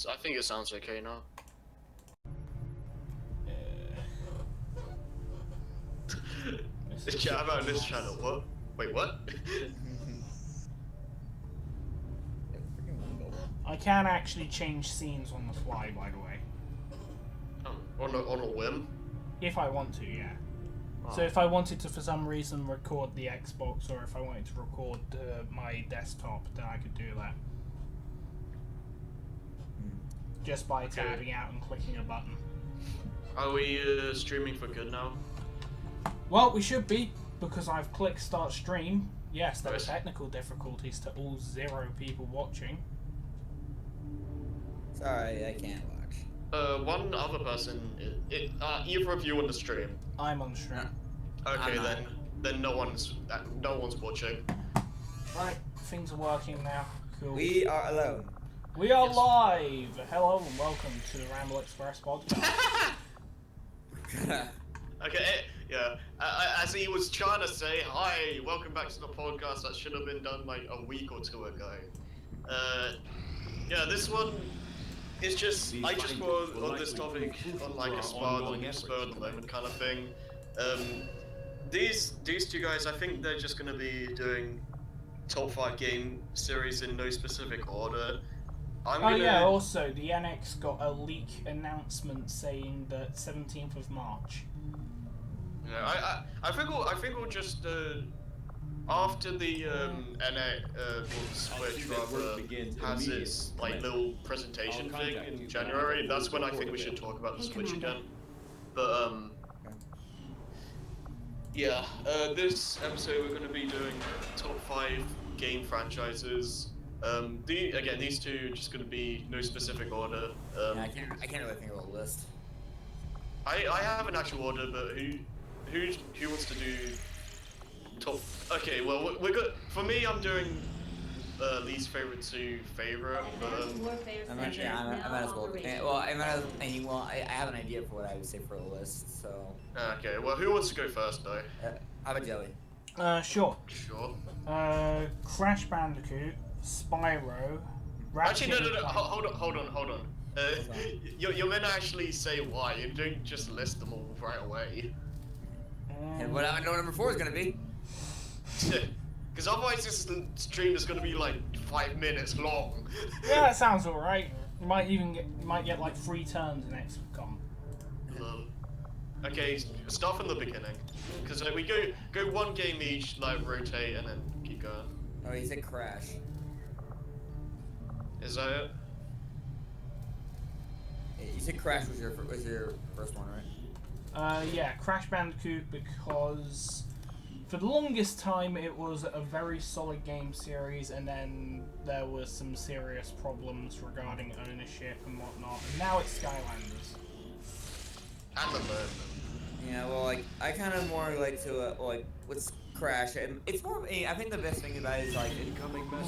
I think it sounds okay now. Chat about this channel. What? Wait, what? I can actually change scenes on the fly, by the way. Oh, on a whim? If I want to, yeah. Oh. So if I wanted to, for some reason, record the Xbox, or if I wanted to record my desktop, then I could do that. Just by tabbing out and clicking a button. Are we streaming for good now? Well, we should be, because I've clicked start stream. Yes, there were technical difficulties to all 0 people watching. Sorry, I can't watch. One other person, either of you on the stream. I'm on stream. Okay, then no one's watching. Right, things are working now. Cool. We are alone. We are live! Hello and welcome to the Ramble Express podcast. Okay, yeah. As he was trying to say, hi, welcome back to the podcast that should have been done like a week or 2 ago. Yeah, this one is just, I just brought on this topic on like a spur of the moment kind of thing. These 2 guys, I think they're just going to be doing top 5 game series in no specific order. Yeah, also, the NX got a leak announcement saying that 17th of March. Yeah, I think we'll just, after the Switch rather has its like little presentation thing in January, that's when I think we should talk about the Switch again. But yeah, this episode we're going to be doing top 5 game franchises. These 2 are just going to be no specific order. Yeah, I can't really think of a list. I have an actual order, but who wants to do top? Okay, well we're good. For me, I'm doing least favorite to favorite. I might as well. I have an idea for what I would say for a list. So. Okay, well who wants to go first though? How about Jelly? Sure. Sure. Crash Bandicoot, Spyro, Ratchet. Actually, no. Hold on. You're meant to actually say why. You don't just list them all right away. And what I know number 4 is gonna be. Because otherwise this stream is gonna be like 5 minutes long. Yeah, that sounds alright. You might get like 3 turns in XCOM. Okay, start from the beginning. Because we go 1 game each, like rotate, and then keep going. Oh, he said Crash. Is that it? You said Crash was your first one, right? Yeah, Crash Bandicoot, because for the longest time it was a very solid game series, and then there was some serious problems regarding ownership and whatnot, and now it's Skylanders. And the bird. Yeah, well, like, I kind of more like to, like, with Crash, and it's more, I think the best thing about it is, like,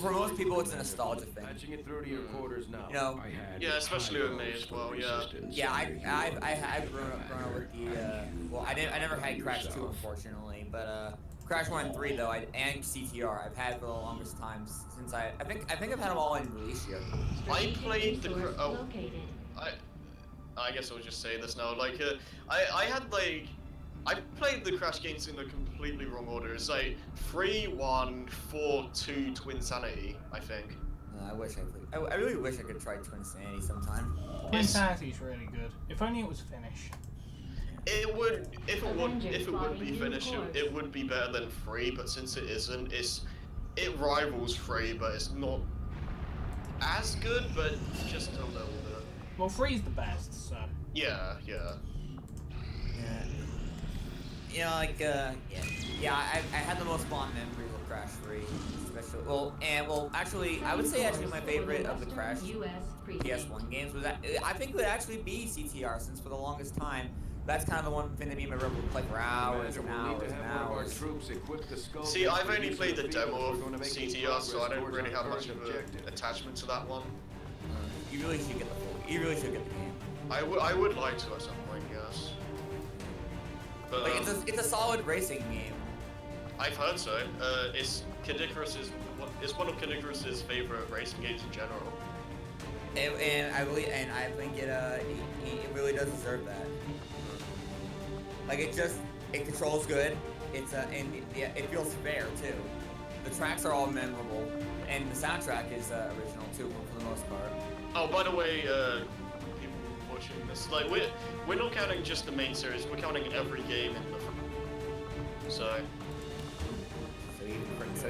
for most people, it's a nostalgia thing. Patching it through to your quarters now. You know? Yeah, especially with me as well, yeah. Yeah, I've grown up with the, well, I never had Crash 2, unfortunately, but, Crash 1 and 3, though, and CTR, I've had for the longest time since I think I've had them all in release year. I played the, I guess I'll just say this now. Like, I played the Crash games in a completely wrong order. It's like 3, 1, 4, 2, Twinsanity, I think. I wish I could. I really wish I could try Twinsanity sometime. Twinanity's really good. If only it was finished. It would, if it would be finished, it would be better than 3. But since it isn't, it rivals 3, but it's not as good. But just a little bit. Well, 3's the best, so. Yeah. You know, like, I had the most fond memories of Crash 3, especially, actually, I would say my favorite of the Crash PS1 games was I think it would actually be CTR, since for the longest time, that's kind of the one thing that me and my brother would play for hours and hours and hours. See, I've only played the demo of CTR, so I don't really have much of an attachment to that one. You really should get the game. I would like to at some point, yes. But like, it's a solid racing game. I've heard so. It's one of Kid Icarus's favorite racing games in general. And I think it really does deserve that. Like it controls good. It feels fair too. The tracks are all memorable, and the soundtrack is original too for the most part. Oh, by the way, people watching this, like we're not counting just the main series. We're counting every game in the. So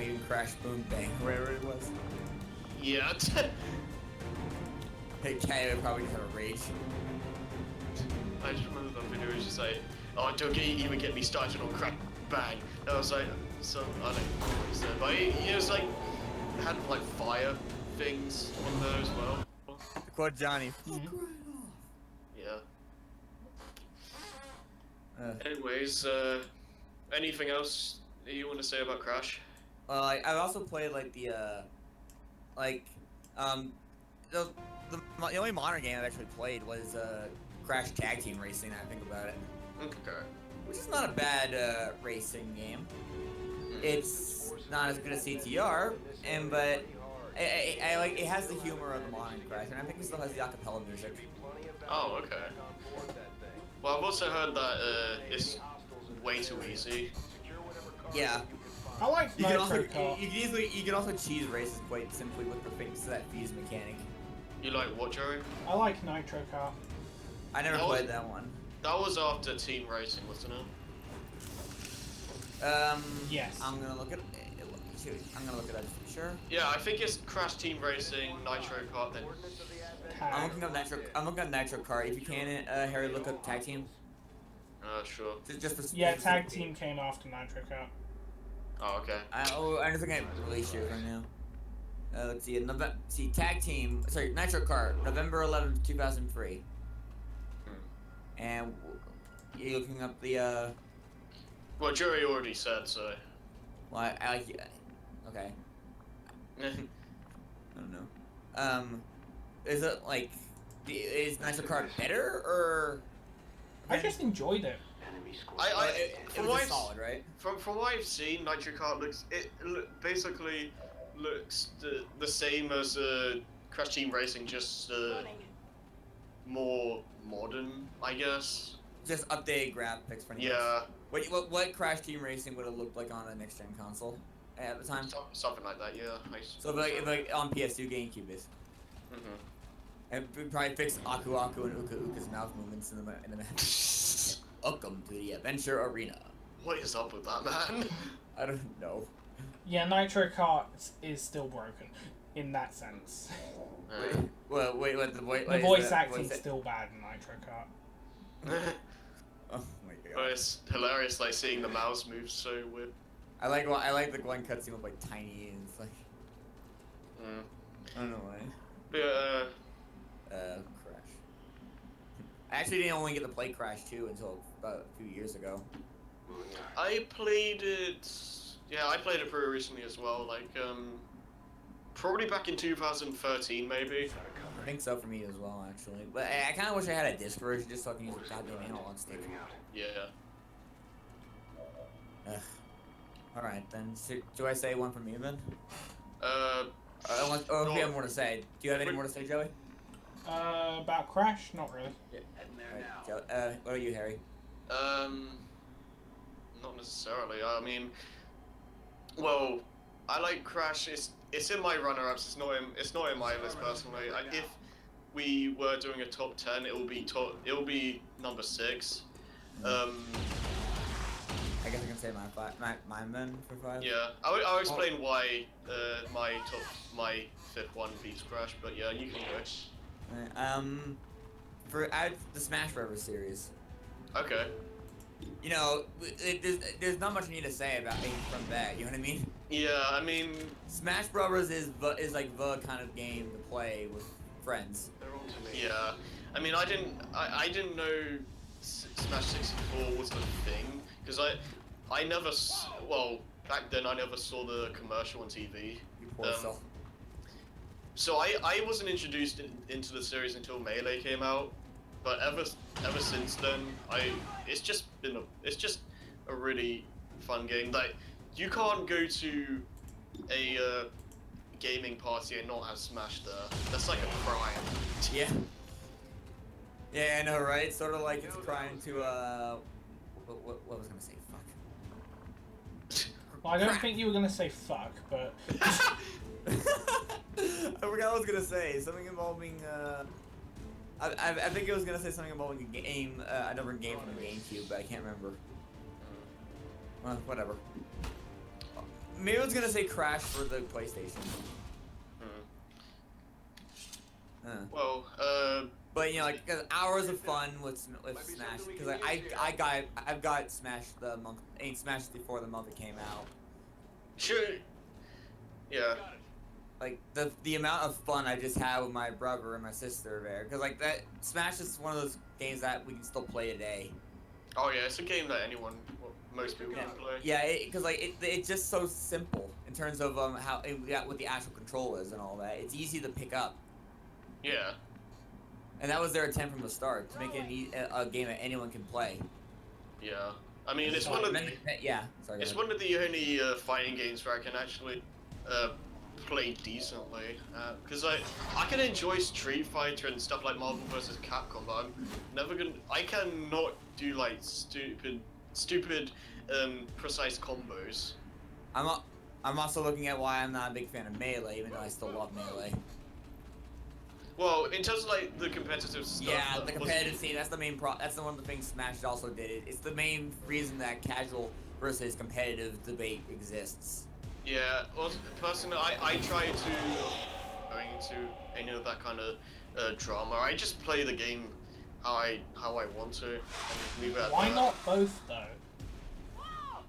even Crash Boom Bang, wherever it was. Yeah. Hey, Kay would probably just have a rage. I just remember that video. It was just like, oh, don't even get me started on Crash Bang. And I was like, so I don't know what he said, but it was like it had like fire things on there as well. Quote Johnny. Yeah. Anyways, anything else you want to say about Crash? I've also played like the only modern game I've actually played was Crash Tag Team Racing. I think about it. Okay. Which is not a bad racing game. It's not as good as CTR, but I like it has the humor of the modern Crash, and I think it still has the acapella music. Oh, okay. Well, I've also heard that it's way too easy. Yeah. I like Nitro Kart. You can also cheese races quite simply with the fix that fees mechanic. You like what, Joey? I like Nitro Kart. I never played that one. That was after Team Racing, wasn't it? Yes. I'm gonna look at it. I'm gonna look at it. Sure. Yeah, I think it's Crash Team Racing, Nitro Kart, then. I'm looking up Nitro Kart. If you can, Harry, look up Tag Team. Sure. Just for yeah, Tag Team came after Nitro Kart. Oh, okay. I don't think I released yours right now. Let's see. Tag Team. Sorry, Nitro Kart, November 11th, 2003. And you're looking up the. Well, Joey already said so. Well, I like. Okay. I don't know. Is it like? Is Nitro Kart better or? I just enjoyed it. It was solid, right? From what I've seen, Nitro Kart basically looks the same as Crash Team Racing, just more modern, I guess. Just updated graphics for What Crash Team Racing would have looked like on a next gen console at the time? Something like that, yeah. Nice. So like on PS2, GameCube is. And we probably fix Aku Aku and Uka Uka's mouth movements in the map. Welcome to the adventure arena. What is up with that, man? I don't know. Yeah, Nitro Kart is still broken in that sense. Wait, the voice acting's still bad in Nitro Kart. Oh my god. Oh, it's hilarious, like seeing the mouse move so weird. I like the one cutscene with like tiny and it's like. I don't know why. Crash. I actually didn't only get to play Crash 2 until about a few years ago. I played it. Yeah, I played it pretty recently as well. Like, probably back in 2013, maybe. I think so for me as well, actually. But I kind of wish I had a disc version just so I can use a goddamn analog stick. Yeah. Ugh. All right then. So, do I say one from you then? If you have more to say. Do you have any more to say, Joey? About Crash? Not really. Yeah. Right, what are you, Harry? Not necessarily. I mean, well, I like Crash. It's in my runner-ups. It's not in my list personally. If we were doing a top 10, it will be number 6. I guess I can say mine then for 5. Yeah, I'll explain why my 5th one beats Crash, but yeah, you can go. For the Smash Bros. Series. Okay. You know, there's not much I need to say about it from that. You know what I mean? Yeah, I mean, Smash Bros. is like the kind of game to play with friends. Yeah, I mean, I didn't know Smash 64 was a thing because I never back then I never saw the commercial on TV. You poor self. So I wasn't introduced into the series until Melee came out, but ever since then it's just a really fun game. Like, you can't go to a gaming party and not have Smash there. That's like a crime. Yeah. Yeah, I know, right? Sort of like it's a crime to what was I gonna say? Fuck. Well, I don't think you were gonna say fuck, but I forgot what I was gonna say. Something involving I think it was gonna say something involving a game, another game from the GameCube, but I can't remember. Well, whatever. Maybe I was gonna say Crash for the PlayStation. Well, but you know, like 'cause hours of fun with Smash, because like, I've got Smash Smash before the month it came out. sure. Yeah. Like the amount of fun I just had with my brother and my sister there, because like that Smash is one of those games that we can still play today. Oh yeah, it's a game that most people can play. Yeah, because like it's just so simple in terms of how what the actual control is and all that. It's easy to pick up. Yeah. And that was their attempt from the start, to make it a game that anyone can play. Yeah. I mean, it's one of the it's one of the only fighting games where I can actually play decently. Because I can enjoy Street Fighter and stuff like Marvel vs. Capcom, but I cannot do like stupid precise combos. I'm also looking at why I'm not a big fan of Melee, even though I still love Melee. Well, in terms of like the competitive stuff. Yeah, the competitive scene. That's the main That's the one of the things Smash also did. It's the main reason that casual versus competitive debate exists. Yeah. Well, personally, I try to going into any of that kind of drama. I just play the game how I want to. And leave it at why that. not both though?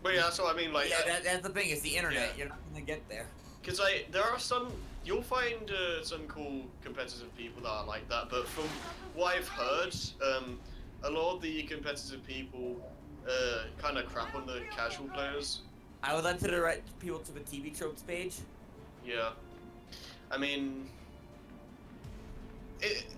But yeah, so I mean, like. Yeah, that's the thing. It's the internet. Yeah. You're not gonna get there. Because there are some. You'll find some cool competitive people that are like that, but from what I've heard, a lot of the competitive people kind of crap on the casual players. I would like to direct people to the TV tropes page. Yeah. I mean,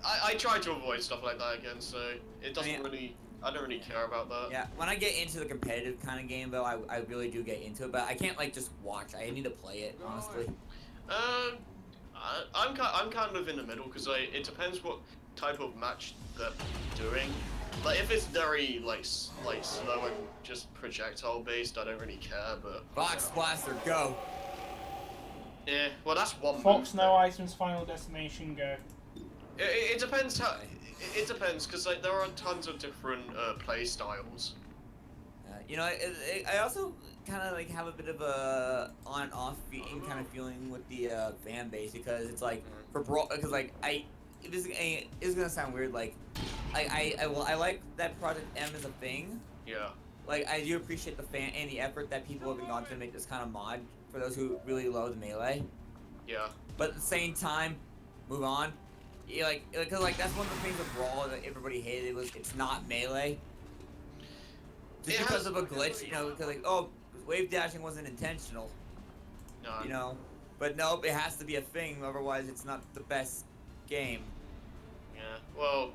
I try to avoid stuff like that again, so it doesn't really. I don't really care about that. Yeah, when I get into the competitive kind of game, though, I really do get into it, but I can't like just watch. I need to play it, honestly. I'm kind of in the middle because it depends what type of match they're doing. Like if it's very like slow and just projectile based, I don't really care. But Fox Blaster, go. Yeah, well that's one. Fox, no items, Final Destination, go. It depends how. It depends because like there are tons of different play styles. You know, I also kind of like have a bit of a on-off kind of feeling with the fan base, because it's like for Brawl, because like this is gonna sound weird, like I like that Project M is a thing. Yeah. Like I do appreciate the fan and the effort that people have gone to make this kind of mod for those who really love Melee. Yeah. But at the same time, move on. Yeah, because that's one of the things with Brawl that everybody hated was it's not Melee. Just because of a glitch, you know, because like, oh, wave dashing wasn't intentional. No. You know, but nope, it has to be a thing, otherwise it's not the best game. Yeah. Well.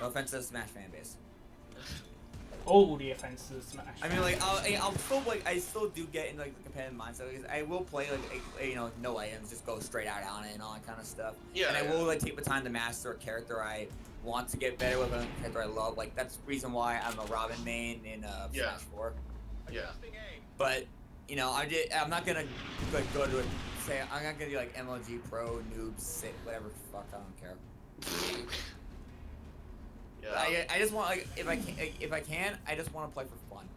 No offense to the Smash fan base. All the offenses of Smash. I mean, like, I'll still like, I still do get in like the competitive mindset. Because I will play like, you know, no items, just go straight out on it and all that kind of stuff. Yeah. And I will like take the time to master a character I want to get better with, a character I love. Like that's the reason why I'm a Robin main in Smash 4. Yeah. But you know, I'm not gonna like go to it. Say I'm not gonna do like MLG Pro noob sit whatever fuck, I don't care. Yeah. I just want like if I can I just want to play for fun.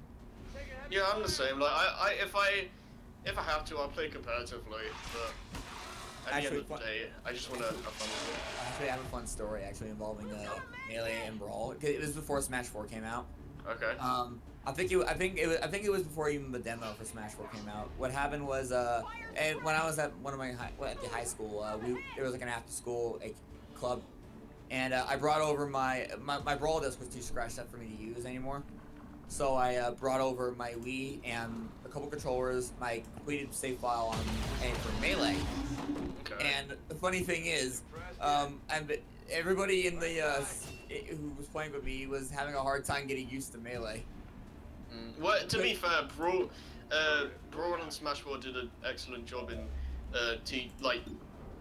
Yeah, I'm the same. Like if I have to, I'll play competitively. But at the end of the day, I just want to have fun with it. I actually have a fun story actually involving Melee and Brawl. It was before Smash 4 came out. Okay. I think it was before even the demo for Smash 4 came out. What happened was and when I was at one of my at the high school, there was like an after school club, and I brought over my Brawl disc was too scratched up for me to use anymore. So I brought over my Wii and a couple controllers, my completed save file for Melee. Okay. And the funny thing is, everybody in the who was playing with me was having a hard time getting used to Melee. Well, to be fair, Brawl and Smash 4 did an excellent job in to like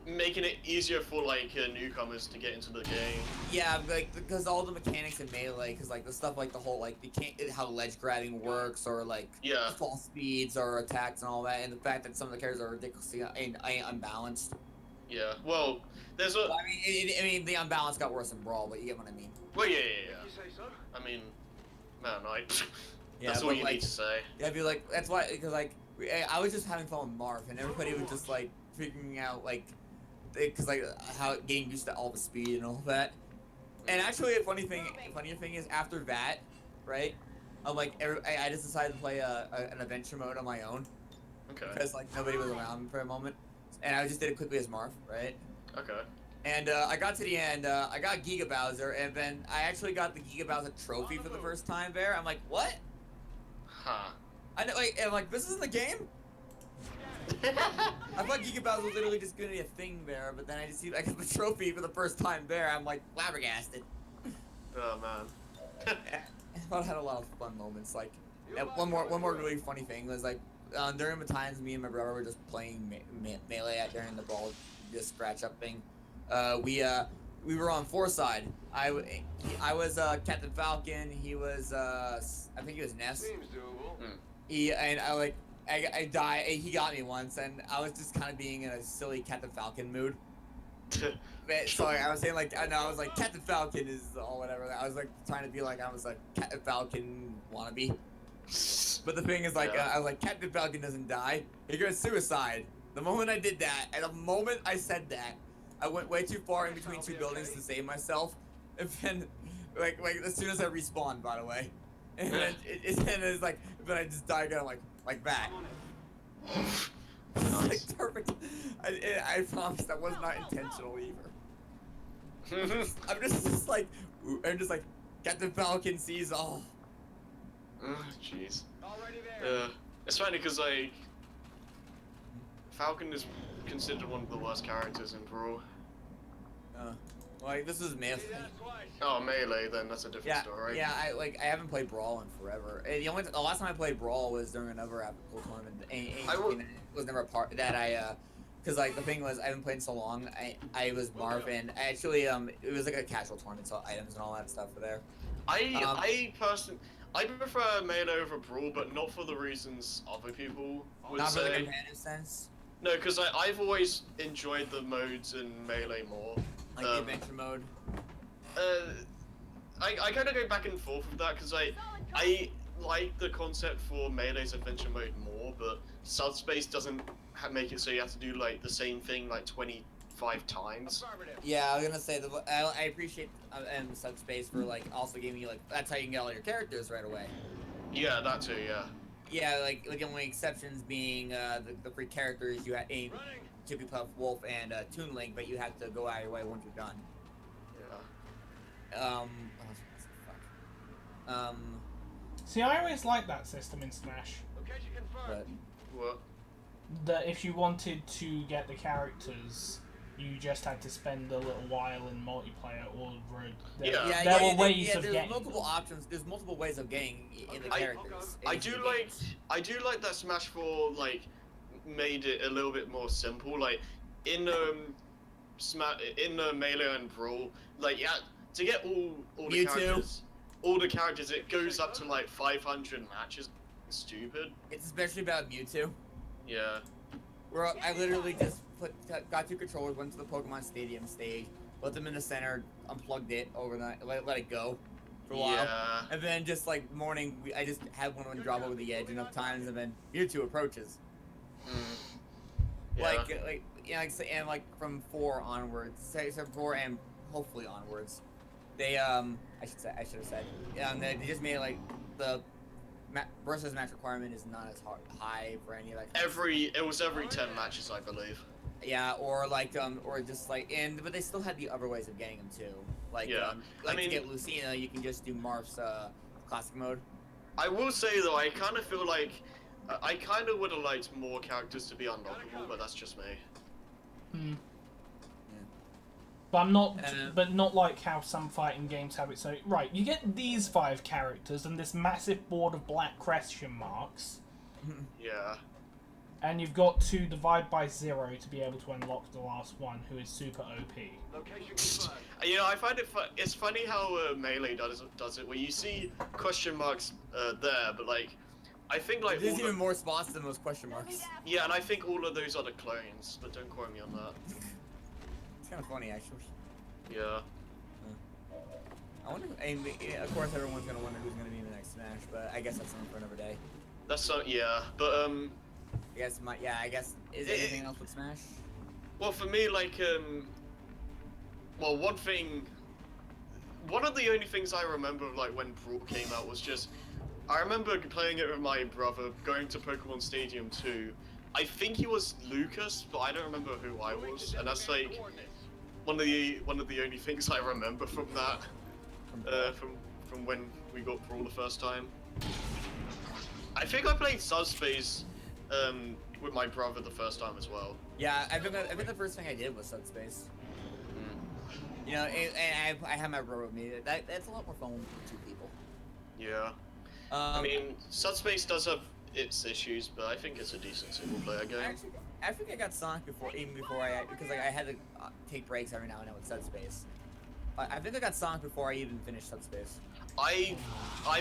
making it easier for like newcomers to get into the game. Yeah, like because all the mechanics in Melee, because like the stuff like the whole like how ledge grabbing works, or like fall speeds or attacks and all that, and the fact that some of the characters are ridiculously unbalanced. Yeah, well, there's a. Well, I mean, the unbalance got worse in Brawl, but you get what I mean. Well, yeah. I mean, man, that's all you need to say. Yeah, I'd be like, that's why, because like, I was just having fun with Marv, and everybody was just like figuring out like, because like how getting used to all the speed and all that. And actually, a funnier thing is after that, right? I'm like, I just decided to play an adventure mode on my own. Okay. Because like nobody was around for a moment, and I just did it quickly as Marv, right? Okay. And I got to the end, I got Giga Bowser, and then I actually got the Giga Bowser trophy for the first time there. I'm like, what? Huh. I know, like, I'm like, this is in the game? I thought Giga Bowser was literally just gonna be a thing there, but then I just see I got the trophy for the first time there. I'm like flabbergasted. Oh man. I thought I had a lot of fun moments. Like, one more really funny thing was like, during the times me and my brother were just playing Melee during the ball, just scratch up thing. We were on 4 side. I was Captain Falcon. He was I think he was Ness. Seems doable. I died. He got me once, and I was just kind of being in a silly Captain Falcon mood. So I was saying like, I was like Captain Falcon is or whatever. I was like trying to be like I was like Captain Falcon wannabe. But the thing is like I was like Captain Falcon doesn't die. He goes suicide. The moment I did that, and the moment I said that, I went way too far in between 2 buildings to save myself. And then, like as soon as I respawned, by the way, and then it's like, but I just died again like that. Nice. Like perfect. I promise that was not intentional either. I'm just like Captain Falcon sees all. Jeez. Already there. It's funny because like Falcon is considered one of the worst characters in Brawl. Like this is Melee. Oh, Melee, then that's a different story. Yeah, I haven't played Brawl in forever. The last time I played Brawl was during another Apple tournament. It was never a part that because like the thing was I haven't played in so long. I was Marvin. Actually, it was like a casual tournament, so items and all that stuff were there. I personally, I prefer Melee over Brawl, but not for the reasons other people would Not say. for the competitive sense. No, because I've always enjoyed the modes in Melee more. Like the adventure mode. I kind of go back and forth with that because I like the concept for Melee's adventure mode more, but Subspace doesn't make it so you have to do like the same thing like 25 times. Yeah, I was gonna say I appreciate Subspace for like also giving you like that's how you can get all your characters right away. Yeah, that too. Yeah. Yeah, like the only exceptions being the free characters you had Jigglypuff, Wolf, and Toon Link, but you have to go out of your way once you're done. Yeah. See, I always liked that system in Smash. Location confirmed. But What? That if you wanted to get the characters, you just had to spend a little while in multiplayer, or there were ways of there's getting multiple them. options. There's multiple ways of getting in the characters. I do like that Smash 4 like made it a little bit more simple. Like in Melee and Brawl, like to get all the characters. All the characters, it goes up to like 500 matches. It's stupid. It's especially about Mewtwo. Yeah. Where I literally just got 2 controllers, went to the Pokemon Stadium stage, put them in the center, unplugged it overnight, let it go for a while, Yeah. and then just like morning, I just had one drop over the edge enough times, and then Mewtwo approaches. Yeah. Like and like from 4 onwards, say 4 and hopefully onwards, they I should have said they just made like the versus match requirement is not as high for any like it was every 10 matches, I believe. yeah, or like or just like but they still had the other ways of getting them too. Like I mean, to get Lucina, you can just do Marth's classic mode. I will say though, I kind of feel like I kind of would have liked more characters to be unlockable, but that's just me. But I'm not, but not like how some fighting games have it. So right, you get these 5 characters and this massive board of black question marks. Yeah. And you've got to divide by 0 to be able to unlock the last one, who is super OP. You know, I find it's funny how Melee does it, where you see question marks there, but like, I think like There's even more spots than those question marks. Yeah, and I think all of those are the clones, but don't quote me on that. It's kind of funny, actually. Yeah. I wonder. And of course, everyone's gonna wonder who's gonna be in the next Smash, but I guess that's something for another day. That's so yeah, but I guess I guess is there anything else with Smash? Well, for me, like well, one of the only things I remember like when Brawl came out was just, I remember playing it with my brother, going to Pokemon Stadium 2. I think he was Lucas, but I don't remember who I was, and that's like one of the only things I remember from that, from when we got Brawl the first time. I think I played Subspace with my brother the first time as well. Yeah, I think the first thing I did was Subspace. You know, and I had my brother with me. That's a lot more fun with 2 people. Yeah. I mean, Subspace does have its issues, but I think it's a decent single-player game. Actually, I think I got Sonic because like I had to take breaks every now and then with Subspace. I think I got Sonic before I even finished Subspace. I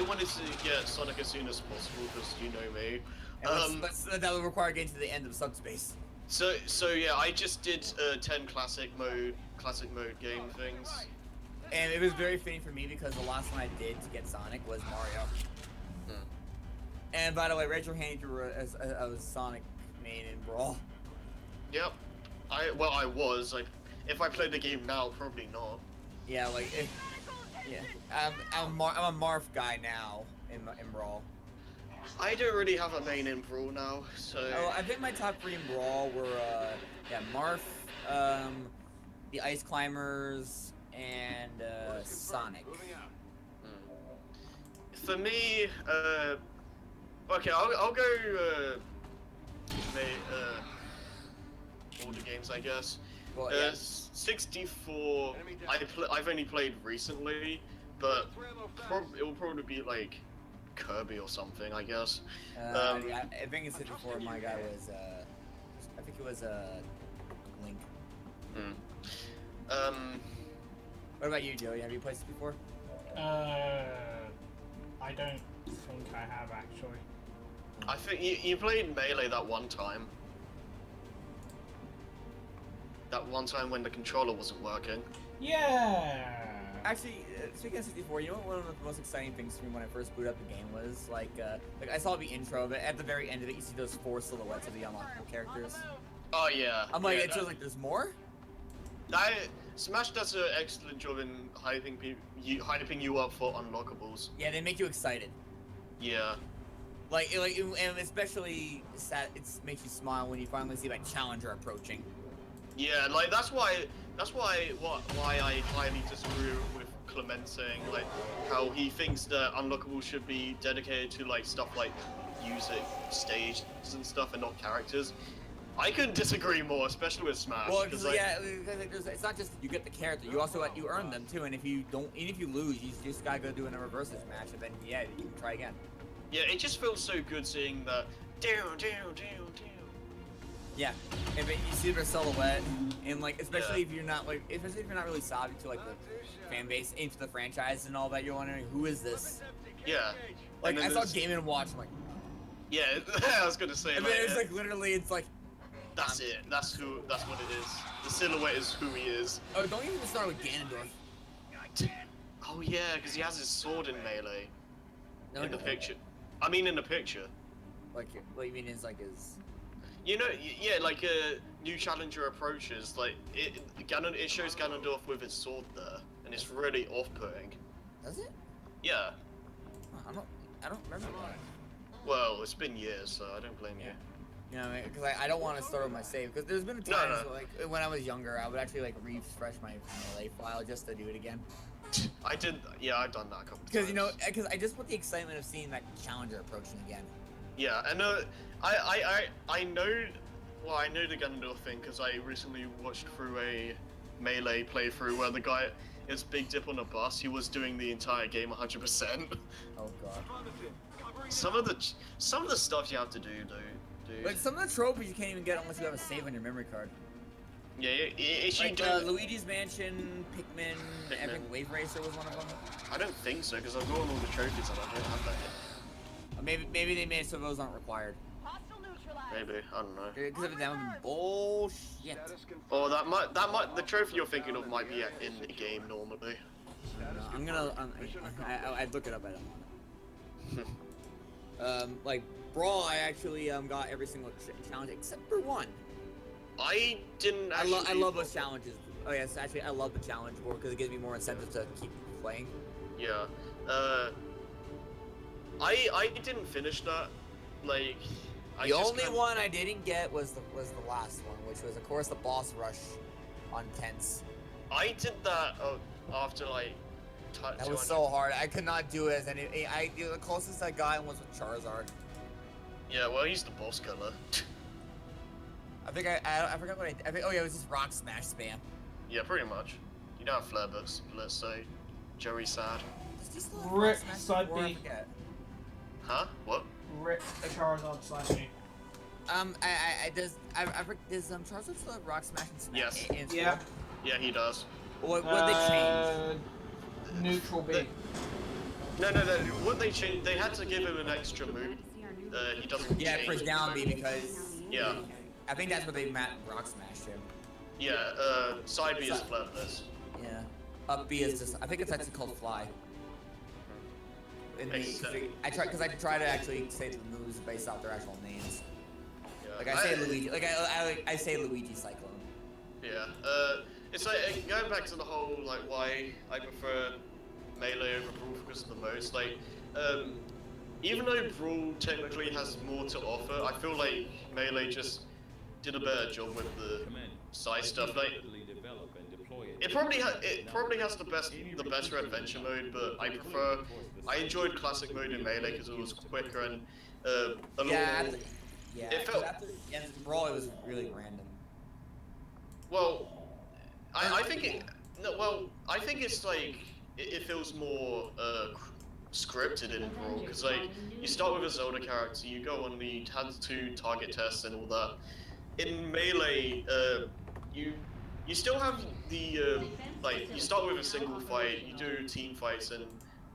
wanted to get Sonic as soon as possible because you know me. That would require getting to the end of Subspace. So yeah, I just did 10 classic mode game things. And it was very fitting for me because the last one I did to get Sonic was Mario. And by the way, raise your hand if you were a Sonic main in Brawl. Yep. I was. Like, if I played the game now, probably not. Yeah, like, yeah. I'm a Marth guy now in Brawl. I don't really have a main in Brawl now, so... Oh, I think my top 3 in Brawl were, yeah, Marth, the Ice Climbers, and, Sonic. For me, okay, I'll go, older games, I guess. Well, yeah. 64, I've only played recently, but it will probably be, like, Kirby or something, I guess. I think in 64, my guy was, I think it was, Link. What about you, Joey? Have you played this before? I don't think I have, actually. I think you played Melee that one time. That one time when the controller wasn't working. Yeah! Actually, speaking of 64, you know what one of the most exciting things for me when I first booted up the game was? Like I saw the intro, but at the very end of it, you see those 4 silhouettes of the unlockable characters. Oh yeah. I'm like, yeah, it's just like, there's more? Smash does an excellent job in hyping you up for unlockables. Yeah, they make you excited. Yeah. And especially sad, it makes you smile when you finally see that challenger approaching. Yeah, like that's why I highly disagree with Clement saying like how he thinks that unlockables should be dedicated to like stuff like music, stages and stuff, and not characters. I couldn't disagree more, especially with Smash. Well, because it's not just you get the character, you also you earn them too. And if you don't, even if you lose, you just gotta go do another versus match, and then yeah, you can try again. Yeah, it just feels so good seeing that. Yeah, and then you see their silhouette, and like especially if you're not really savvy to like the fan base, into the franchise and all that, you're wondering who is this? Yeah. Like I saw Game & Watch, I'm like. Yeah, I was gonna say. And then it's like literally, it's like. That's it. That's what it is. The silhouette is who he is. Oh, don't even start with Ganondorf. Oh yeah, because he has his sword in Melee. No, in the picture. I mean, in the picture. Like, what you mean is like his. You know, yeah, like new challenger approaches, like it shows Ganondorf with his sword there, and it's really off-putting. Does it? Yeah. Oh, I don't remember that. Well, it's been years, so I don't blame you. You know, because I don't want to start with my save. Because there's been times like when I was younger, I would actually like refresh my Melee file just to do it again. I've done that a couple times. Because you know, because I just want the excitement of seeing that challenger approaching again. Yeah, and I know, well, I know the Ganondorf thing because I recently watched through a Melee playthrough where the guy is Big Dip on a bus. He was doing the entire game 100%. Oh god. Some of the stuff you have to do, though, dude. Like some of the trophies you can't even get unless you have a save on your memory card. Yeah, if you Like do. Luigi's Mansion, Pikmin, Epic Wave Racer was one of them. I don't think so, because I've got all the trophies and I don't have that yet. Maybe they made so those aren't required. Maybe, I don't know. Because of them bullshit. Or that might, the trophy you're thinking of might be in the game normally. I'm gonna, I'd look it up. I don't know. Like Brawl, I actually got every single challenge except for one. I didn't actually. I love those challenges. Oh yes, actually, I love the challenge board because it gives me more incentive to keep playing. Yeah. I didn't finish that. Like. The only one I didn't get was the last one, which was of course the boss rush on Tense. I did that after like. That was so hard. I could not do it as any. The closest I got was with Charizard. Yeah, well, he's the boss killer. I think I forgot what I think. Oh yeah, it was just Rock Smash spam. Yeah, pretty much. You don't have flare books, let's say. Joey's sad. Rip side B. Huh? What? Rip Charizard /B. Does Charizard still have Rock Smash and Smash? Yes. Yeah. Yeah, he does. What did they change? Neutral B. No. What they changed, they had to give him an extra move. He doesn't. Yeah, change for down B because. Yeah. I think that's what they meant Rock Smash him. Yeah. Side B is flirtless. Yeah. Up B is just. I think it's actually called Fly. I try to actually say the moves based off their actual names. Yeah. Like I say Luigi. Like I say Luigi Cyclone. Yeah. It's like going back to the whole like why I prefer Melee over Brawl because of the modes. Like, even though Brawl technically has more to offer, I feel like Melee just did a better job with the side stuff. Like, it probably has the better adventure mode, but I enjoyed classic mode in Melee because it was quicker and a lot more. Yeah. It felt. Brawl, it was really random. Well, I think it. No, well, I think it's like it feels more scripted in Brawl because like you start with a Zelda character, you go on the to target tests and all that. In Melee, you still have the like you start with a single fight, you do team fights and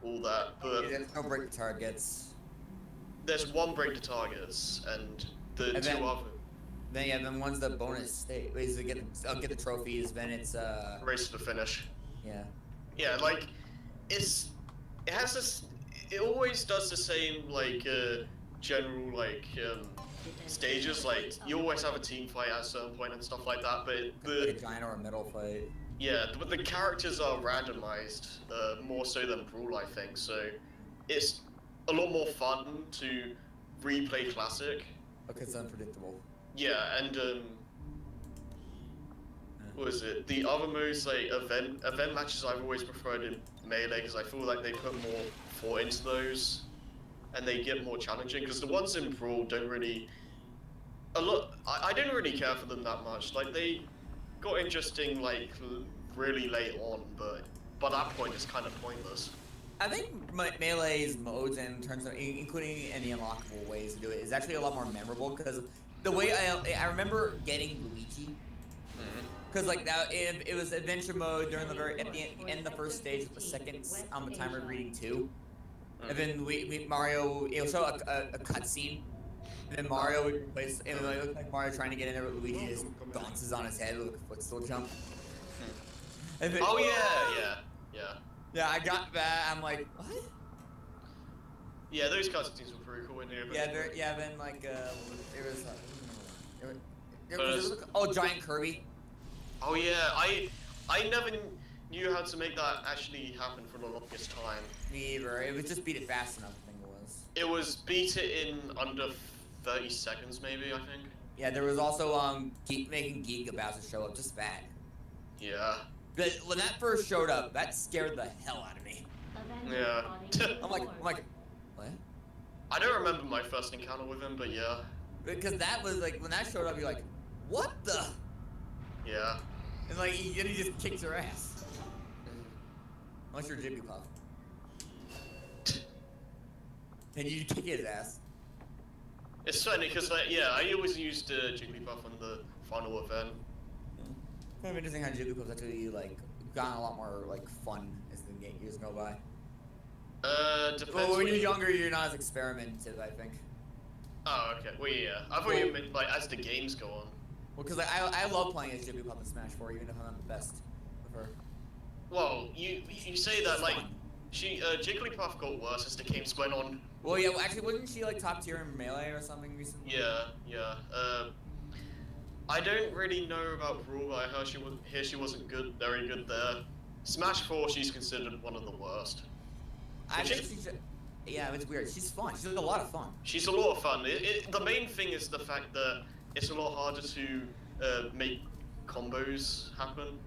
all that, but there's no break the targets. There's one break the targets and the two other. Then one's the bonus state. Is to get the trophies. Then it's race to the finish. Yeah. Yeah, like it has this. It always does the same like general like stages. Like you always have a team fight at a certain point and stuff like that. But like a giant or a middle fight. Yeah, but the characters are randomized more so than Brawl, I think. So it's a lot more fun to replay classic. Okay, it's unpredictable. Yeah, and what was it? The other moves like event matches I've always preferred in Melee because I feel like they put more thought into those, and they get more challenging. Because the ones in Brawl don't really I didn't really care for them that much. Like they got interesting like really late on, but by that point it's kind of pointless. I think Melee's modes in terms of including any unlockable ways to do it is actually a lot more memorable because the way I remember getting Luigi, because like that it was adventure mode during the at the end of the first stage with the second on the timer reading 2, and then Mario it'll show a cutscene, and then Mario would place and it looked like Mario trying to get in there, but Luigi just bounces on his head with a footstool jump. And then, oh yeah. Yeah, I got that. I'm like, what? Yeah, those cutscenes were pretty cool in here. Yeah, then like there was Giant Kirby. Oh yeah, I never knew how to make that actually happen for the longest time. Me either. It was just beat it fast enough. I think it was. It was beat it in under 30 seconds, maybe. I think. Yeah, there was also making Giga Bowser show up. Just that. Yeah. But when that first showed up, that scared the hell out of me. Yeah. I'm like, what? I don't remember my first encounter with him, but yeah. Because that was like when that showed up, you're like, what the? Yeah. And like he just kicks your ass. Unless you're Jigglypuff. And you kick his ass. It's funny because yeah, I always used Jigglypuff on the final event. Kind of interesting how Jigglypuff's actually like gotten a lot more like fun as the years go by. Depends. Well, when you're younger, you're not as experimentative, I think. Oh, okay. Well, yeah. I thought you meant like as the games go on. Well, because like, I love playing as Jigglypuff in Smash 4, even if I'm not the best of her. Well, you say that like Jigglypuff got worse as the games went on. Well, yeah. Well, actually, wasn't she like top tier in Melee or something recently? Yeah. I don't really know about Brawl, but I heard she wasn't very good there. Smash 4, she's considered one of the worst. I think she's. Yeah, it's weird. She's fun. She's a lot of fun. She's a lot of fun. The main thing is the fact that it's a lot harder to make combos happen.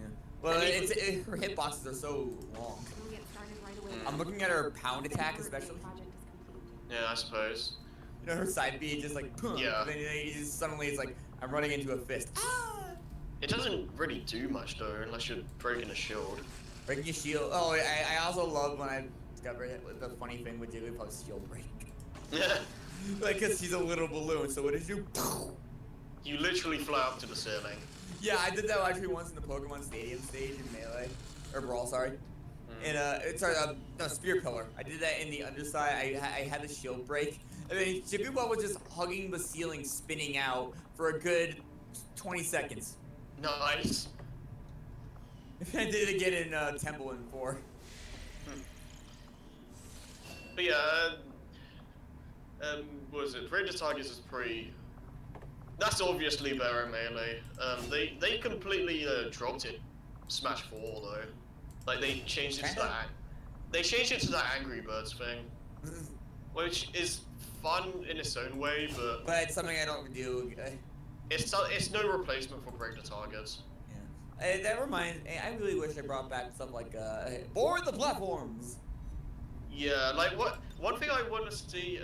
Yeah. Well, her hitboxes are so long. I'm looking at her pound attack especially. Yeah, I suppose. You know, her side B just like, yeah. And then suddenly it's like, I'm running into a fist. Ah! It doesn't really do much though, unless you're breaking a shield. Breaking a shield. Oh, I also love when I discovered the funny thing with Jigglypuff's shield break. Yeah. Like, cause she's a little balloon, so what did you? You literally fly up to the ceiling. Yeah, I did that actually once in the Pokemon Stadium stage in Melee, or Brawl, sorry. And no, Spear Pillar. I did that in the underside. I had the shield break, and then Jigglypuff was just hugging the ceiling, spinning out for a good 20 seconds. Nice. I did it again in Temple in 4. But yeah, what is it? Predator Targets is pretty. That's obviously better in Melee. They completely dropped it. Smash 4 though. Like they changed it to that. They changed it to that Angry Birds thing, which is fun in its own way, but it's something I don't do. It's no replacement for Predator Targets. Yeah. That reminds. I really wish they brought back stuff like board the platforms. Yeah, like one thing I want to see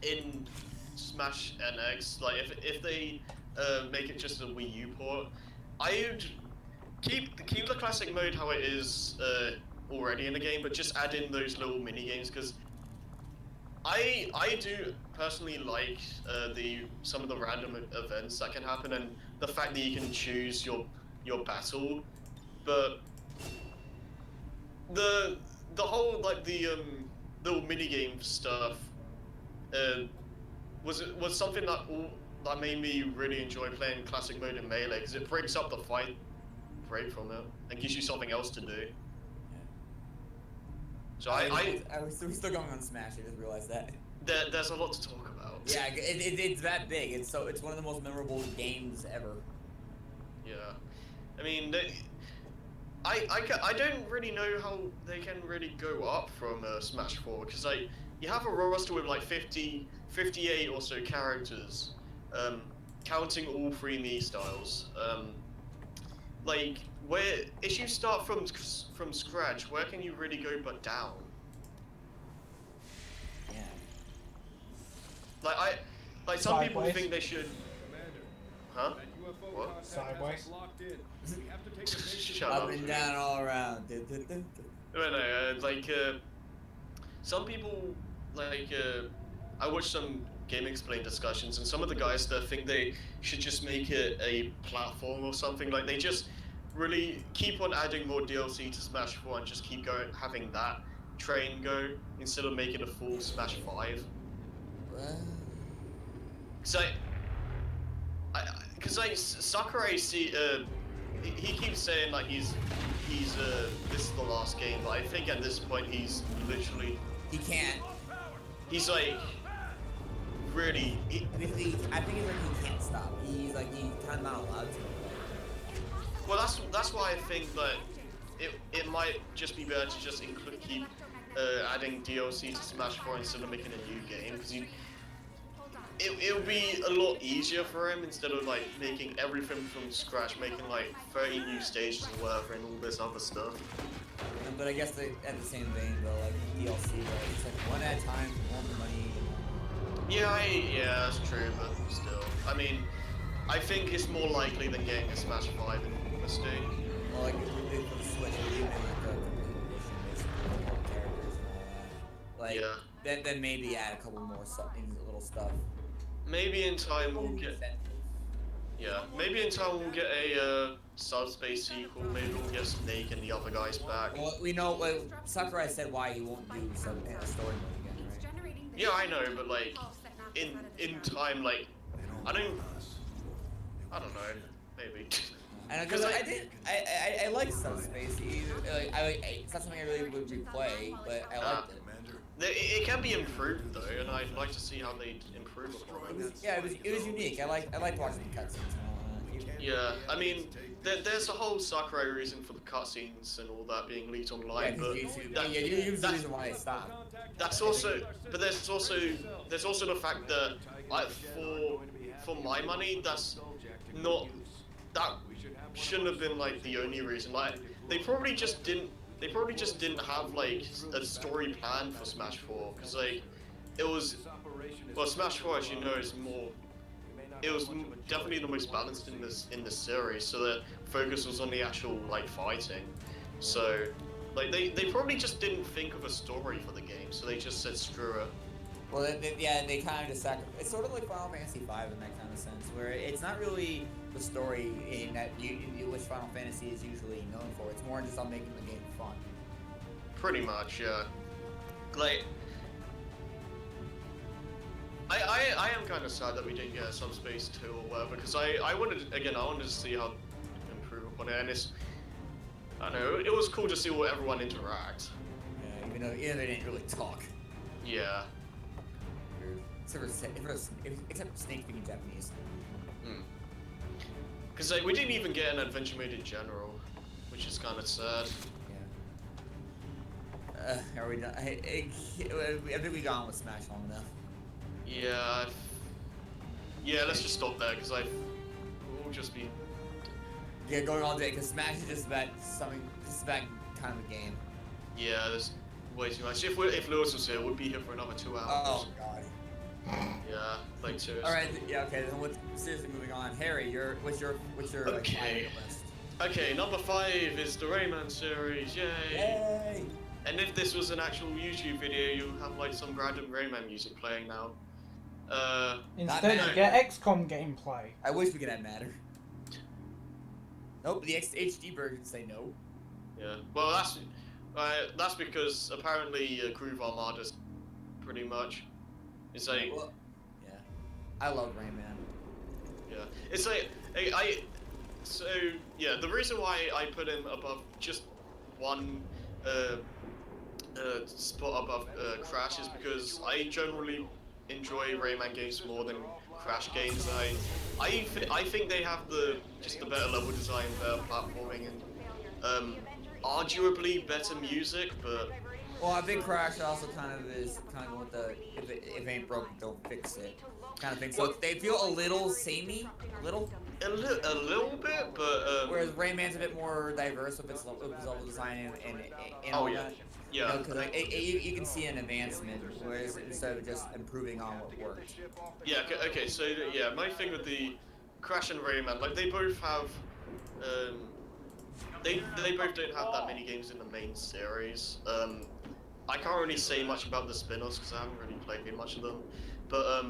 in Smash NX, like if they make it just a Wii U port, I'd keep the classic mode how it is already in the game, but just add in those little mini games because I do personally like some of the random events that can happen and the fact that you can choose your battle, but the whole like the little mini game stuff was something that made me really enjoy playing classic mode in Melee because it breaks up the fight rate from it and gives you something else to do. Yeah. So we're still going on Smash. I just realized that. There's a lot to talk about. Yeah, it's that big. It's one of the most memorable games ever. Yeah, I mean, I don't really know how they can really go up from Smash 4 because you have a roster with like 58 or so characters, counting all 3 Mii styles. Like, if you start from scratch, where can you really go but down? Yeah. Like some people think they should. Huh? What? Sideways. Shut Up up. and down all around. No, like some people I watched some Game Explain discussions, and some of the guys there think they should just make it a platform or something. Like they just really keep on adding more DLC to Smash 4 and just keep having that train go instead of making a full Smash 5. Because Sakurai he keeps saying like he's this is the last game, but I think at this point he's literally he can't. He's like really. I think he's like he can't stop. He's kind of not allowed to. Well, that's why I think that it might just be better to just keep adding DLC to Smash 4 instead of making a new game because it'll be a lot easier for him instead of like making everything from scratch, making like 30 new stages or whatever and all this other stuff. But I guess at the same vein though, like DLC, right? It's like one at a time for more money. Yeah, that's true, but still, I mean, I think it's more likely than getting a Smash 5 in the Steam. Well, like if they put Switch, they made like a complete edition basically, with all characters and all that. Like, yeah. Then maybe add a couple more little stuff. Maybe in time we'll get. Incentive. Yeah, maybe in time we'll get a Subspace sequel. Maybe we'll get Snake and the other guys back. Well, we know. Well, Sakurai said why he won't do some story mode again, right? Yeah, I know, but like in time, like I don't know, maybe. And because I like Subspace. It's not something I really would replay, but I liked it. It can be improved though, and I'd like to see how they improve upon it. It was unique. I liked watching the cutscenes and all that. Yeah, I mean, there's a whole Sakurai reason for the cutscenes and all that being leaked online, but YouTube's the reason why they stopped. That's also, but there's also the fact that for my money, that shouldn't have been like the only reason. Like they probably just didn't have like a story plan for Smash 4 because like it was, well, Smash 4 as you know is more. It was definitely the most balanced in this series, so the focus was on the actual like fighting. So, like they probably just didn't think of a story for the game, so they just said screw it. Well, they kind of just sacrifice. It's sort of like Final Fantasy V in that kind of sense, where it's not really the story in that which Final Fantasy is usually known for. It's more just on making the game fun. Pretty much, yeah. Like. I am kind of sad that we didn't get a Subspace 2 or whatever, because I wanted to see how to improve upon it, and I don't know, it was cool to see what everyone interact. Yeah, even though they didn't really talk. Yeah. Except for Snake speaking Japanese. Because like, we didn't even get an adventure mode in general, which is kind of sad. Yeah. Are we done? I think we got on with Smash long enough. Yeah. Yeah, let's just stop there, because we'll just be... Yeah, going all day, because Smash is just about kind of a game. Yeah, there's way too much. If Lewis was here, we'd be here for another 2 hours. Oh, God. Yeah, like seriously. Alright, yeah, okay, then seriously moving on. Harry, what's your okay. list? Okay, number 5 is the Rayman series, yay! Yay! And if this was an actual YouTube video, you have like some random Rayman music playing now. Instead, you get XCOM gameplay. I wish we could have Matter. Nope, the HD version say no. Yeah, well that's because apparently Groove Armada's pretty much. It's like, well, yeah, I love Rayman. Yeah, it's like so yeah. The reason why I put him above just one spot above Crash is because I generally enjoy Rayman games more than Crash games. I think they have the better level design, better platforming, and arguably better music, but. Well, I think Crash also kind of what the if it ain't broke, don't fix it kind of thing. So they feel a little samey, a little bit, but whereas Rayman's a bit more diverse with its level design and oh all yeah, that. yeah. Because you can see an advancement, whereas instead of just improving on what worked. Yeah. Okay. So yeah, my thing with the Crash and Rayman, like they both have, they both don't have that many games in the main series. I can't really say much about the spin-offs because I haven't really played much of them, but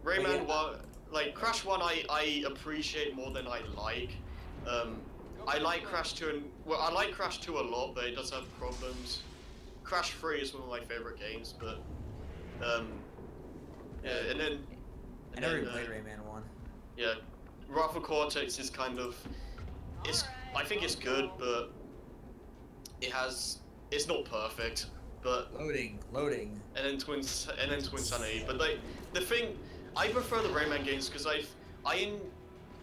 Rayman 1, like Crash 1, I appreciate more than I like. I like Crash 2 I like Crash 2 a lot, but it does have problems. Crash 3 is one of my favorite games, but yeah, and then I never even played Rayman 1. Yeah, Wrath of Cortex is kind of, I think it's good, but it's not perfect, but loading. And then Twin Sanity. But like the thing, I prefer the Rayman games because I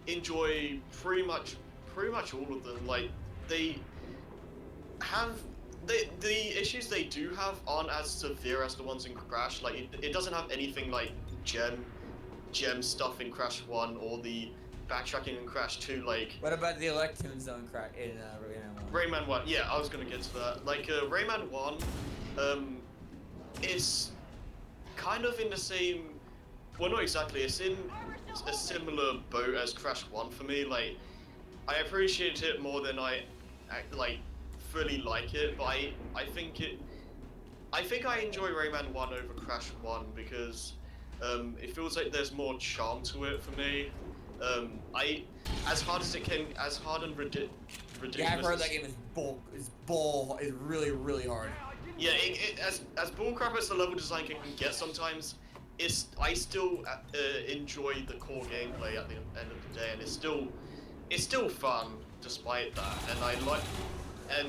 enjoy pretty much all of them. Like they have the issues they do have aren't as severe as the ones in Crash. Like it doesn't have anything like gem stuff in Crash 1 or the backtracking in Crash 2. Like What about the Electoons though in Rayman 1? Rayman 1, yeah, I was gonna get to that. Like Rayman 1 is kind of in the same, well, not exactly, it's in a similar boat as Crash 1 for me. Like I appreciate it more than I like fully like it, but I think I enjoy Rayman 1 over Crash 1 because It feels like there's more charm to it for me. As hard and ridiculous. Yeah, I've heard that game is really, really hard. Yeah, as bullcrap as the level design can get sometimes, I still enjoy the core gameplay at the end of the day, and it's still fun despite that. And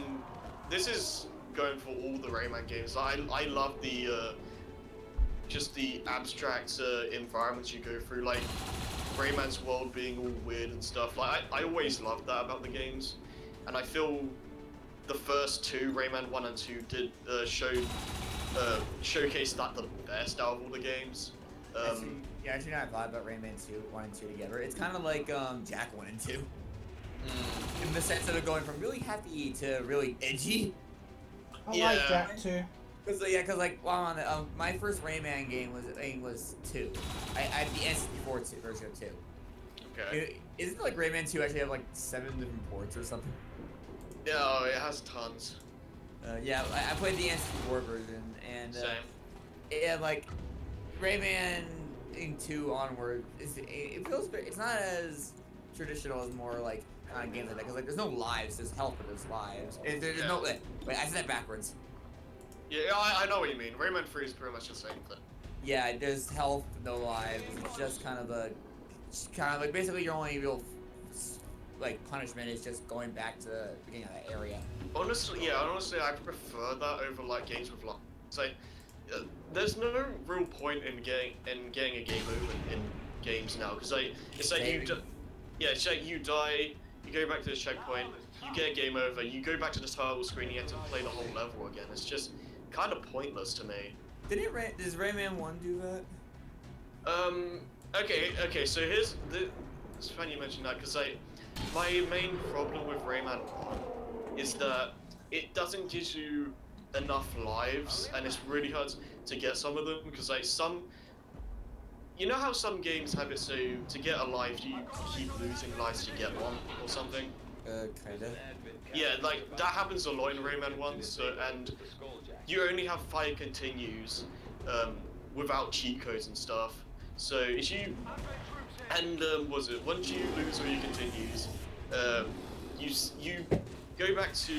this is going for all the Rayman games. I love the just the abstract environments you go through, like Rayman's world being all weird and stuff. Like I always loved that about the games, and I feel the first two, Rayman 1 and 2, did showcase that the best out of all the games. Actually, I thought about Rayman 1 and 2 together. It's kind of like Jack 1 and 2. In the sense that they're going from really happy to really edgy. I like that too. Cause like on my first Rayman game was 2. I had the N64 version of 2. Okay. Isn't it like Rayman 2 actually have like 7 different ports or something? Yeah, it has tons. Yeah, I played the N64 version, and Same. yeah, like Rayman in 2 onward, it feels it's not as traditional as more like kind of games like that, because like there's no lives, there's health, but there's lives. There's no wait, I said that backwards. Yeah, I know what you mean. Rayman 3 is pretty much the same thing. Yeah, there's health, no lives. It's just kind of like basically your only real like punishment is just going back to the beginning of that area. Honestly, I prefer that over like games with lives. It's like there's no real point in getting a game over in games now, because it's like it's like you die, you go back to the checkpoint, you get a game over, you go back to the title screen, you have to play the whole level again. It's just kind of pointless to me. Does Rayman 1 do that? Okay, so it's funny you mentioned that, because my main problem with Rayman 1 is that it doesn't give you enough lives, and it's really hard to get some of them, because like you know how some games have it so to get a life you keep losing lives to get one or something? Kinda. Yeah, like that happens a lot in Rayman 1, and you only have 5 continues without cheat codes and stuff. So if you once you lose all your continues, you go back to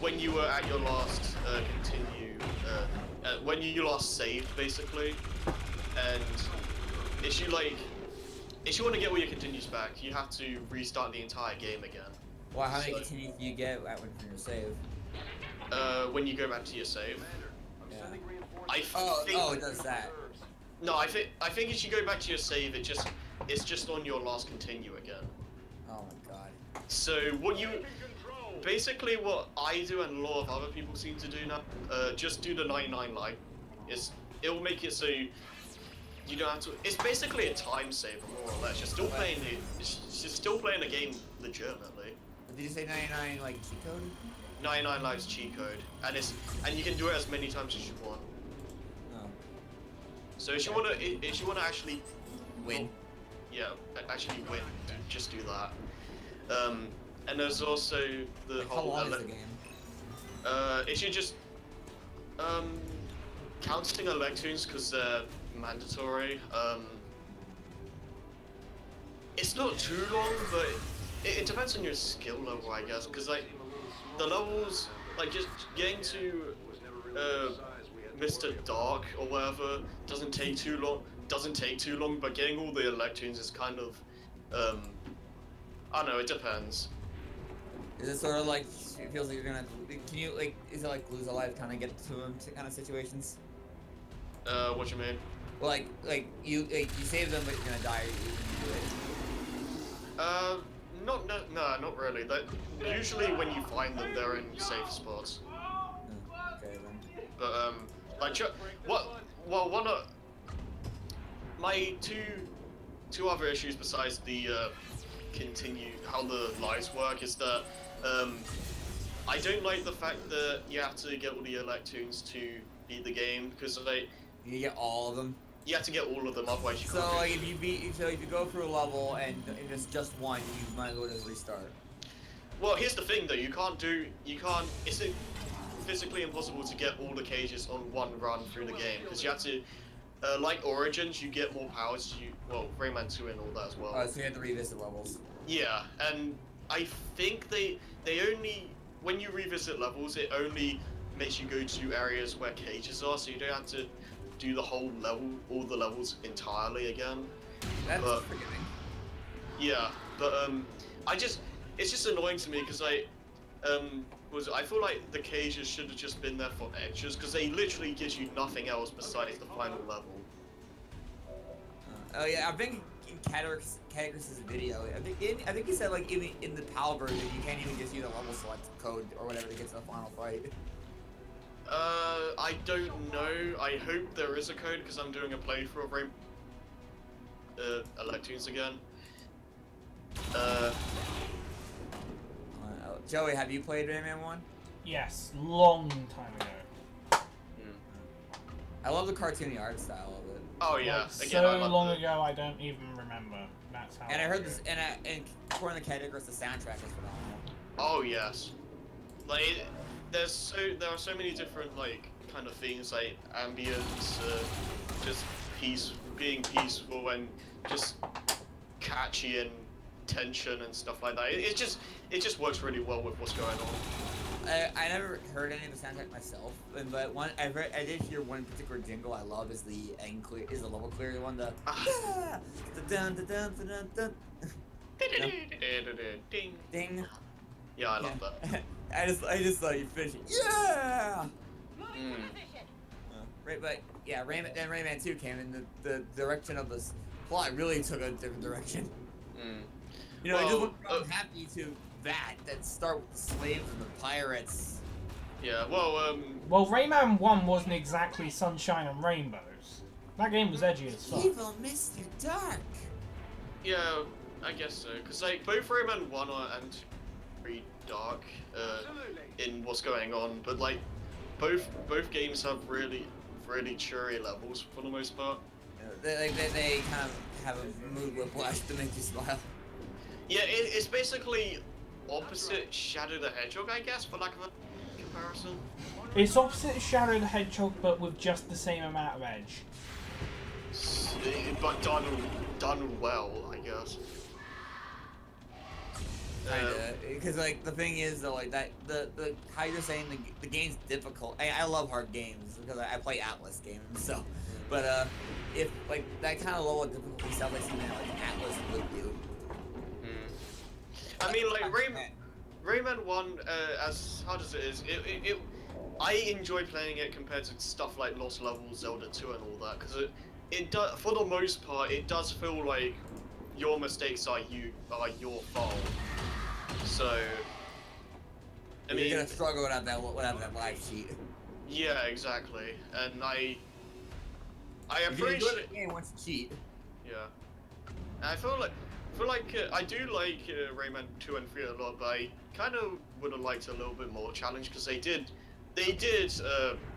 when you were at your last continue, when you last saved basically, and if you want to get all your continues back, you have to restart the entire game again. Well, how many continues do you get from your save? When you go back to your save. Yeah. It does that. No, I think if you go back to your save, it's just on your last continue again. Oh my god. So what I do and a lot of other people seem to do now, just do the 99 life. It will make it so you don't have to. It's basically a time saver more or less. You're still playing the game legitimately. Did you say 99 like cheat code? 99 lives cheat code, and you can do it as many times as you want. Oh. So if you wanna actually Win. Actually win, just do that. And there's also the How whole. long is the game? If you just counting electrons because they're mandatory. It's not too long, but it depends on your skill level, I guess. Because like the levels, like just getting to Mr. Dark or whatever doesn't take too long. But getting all the electrons is kind of I don't know. It depends. Is it sort of like it feels like you're gonna? Can you like? Is it like lose a life kind of get to them kind of situations? What you mean? Well, like you save them, but you're gonna die. You do it. Not really. Usually when you find them, they're in safe spots. Okay then. But one of my two other issues besides the how the lives work is that I don't like the fact that you have to get all the electrons to beat the game, because You get all of them. you have to get all of them, otherwise you So can't. like if you go through a level and it's just one, you might as well just restart. Well, here's the thing though, it's physically impossible to get all the cages on one run through the game, because you have to like Origins, you get more powers. Well, Rayman 2 and all that as well. So you have to revisit levels. Yeah, and I think they only when you revisit levels, it only makes you go to areas where cages are, so you don't have to do the whole level, all the levels entirely again. That's But- forgiving. Yeah, but it's just annoying to me because I feel like the cages should have just been there for extras because they literally gives you nothing else besides the final level. Oh yeah, I think in Category's video, I think he said like even in the PAL version, you can't even just use a level select code or whatever to get to the final fight. I don't know. I hope there is a code because I'm doing a playthrough of Electoons again. Joey, have you played Rayman 1? Yes, long time ago. I love the cartoony art style of it. Oh yeah, Like, again, I so love long the- ago, I don't even remember. That's how. And I long heard ago. this, and according to Category, the soundtrack is phenomenal. Oh yes, like there are so many different like kind of things like ambience, just being peaceful and just catchy and tension and stuff like that. It just works really well with what's going on. I never heard any of the soundtrack myself, but I did hear one particular jingle I love is the level clear one, the Ah. dun dun dun dun dun dun. Ding. Ding. Yeah, I love that. I just thought you finish it. Yeah. Mm. Right, but yeah, Rayman 2 came in the direction of the plot really took a different direction. Mm. You know, I just Well, went from happy to that start with the slaves and the pirates. Yeah, well, Well, Rayman 1 wasn't exactly sunshine and rainbows. That game was edgy as fuck. Evil Mr. Dark. yeah, I guess so. Because like both Rayman 1 and pretty dark in what's going on, but like both games have really cheery levels for the most part. They kind of have a mood whiplash to make you smile. Yeah, it's basically opposite Shadow the Hedgehog, I guess, for lack of a comparison. It's opposite Shadow the Hedgehog, but with just the same amount of edge. But done well, I guess. Kinda, because like the thing is though, like that the how you're saying the game's difficult. I love hard games because I play Atlas games, so. But if like that kind of level of difficulty sounds like something like Atlas would do. I mean, like Rayman 1, as hard as it is, I enjoy playing it compared to stuff like Lost Levels, Zelda 2, and all that, because it does, for the most part, it does feel like your mistakes are your fault. So, I mean, You're gonna struggle without that live sheet. yeah, exactly, and I If you enjoy appreciate. the game once you cheat. Yeah, and I feel like I do like Rayman 2 and 3 a lot, but I kind of would have liked a little bit more challenge because they did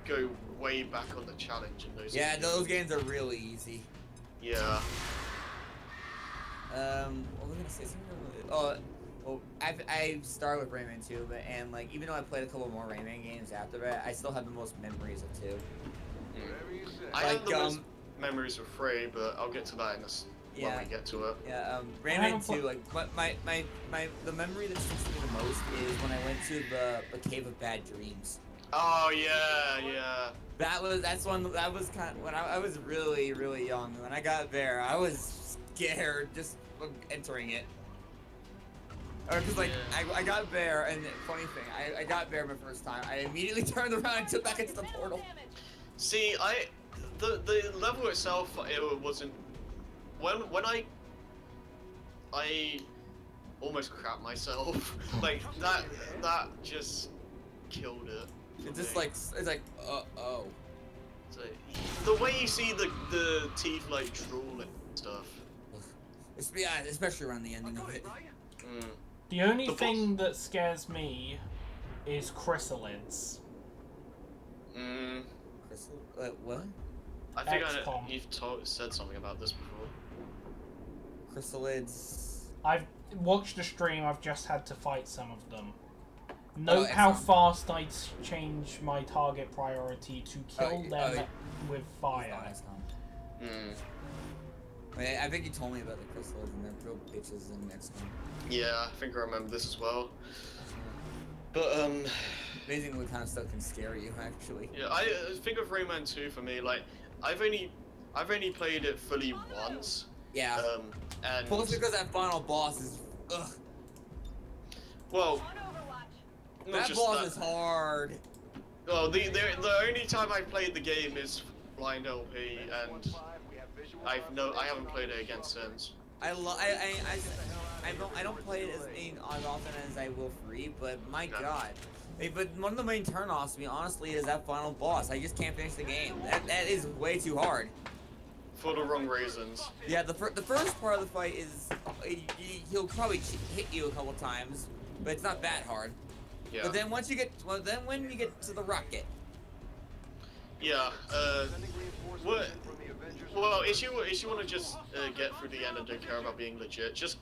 go way back on the challenge in those. Yeah, those games are really easy. Yeah. What was I gonna say? Well, I started with Rayman 2, and like even though I played a couple more Rayman games after that, I still have the most memories of 2. I Like, have the most memories of 3, but I'll get to that when Yeah. we get to it. Yeah, I haven't Rayman 2, like, the memory that sticks to me the most is when I went to the Cave of Bad Dreams. Oh yeah. That was kind of, when I was really, really young. When I got there, I was scared just of entering it. Or, cause like, I got there, and funny thing, I got there my first time, I immediately turned around and took back into the portal. See, the level itself, it wasn't. When I almost crapped myself. Like that just killed it. It's just like, it's like, oh. So, the way you see the teeth like drool and stuff. Yeah, especially around the ending of it. Mm. The only The boss- thing that scares me is chrysalids. Mm. Crystal, what? I think XCOM. you've said something about this before. Chrysalids. I've watched a stream, I've just had to fight some of them. Note Oh, how XCOM. fast I change my target priority to kill Oh, them oh, with fire. Hmm. Wait, I think you told me about the crystals and the real bitches in the next one. Yeah, I think I remember this as well. But Amazing what kind of stuff can scare you, actually. yeah, I think of Rayman 2 for me. Like, I've only played it fully once. Yeah. And Mostly because that final boss is, ugh. well, not That just boss that. is hard. Well, the only time I played the game is blind LP, and I haven't played it again since. I don't play it as often as I will free, but my god. Hey, but one of the main turnoffs to me, honestly, is that final boss. I just can't finish the game. That is way too hard. For the wrong reasons. Yeah, the first part of the fight is he'll probably hit you a couple times, but it's not that hard. Yeah. But then when you get to the rocket. Yeah. What? Well, if you want to just get through the end and don't care about being legit, just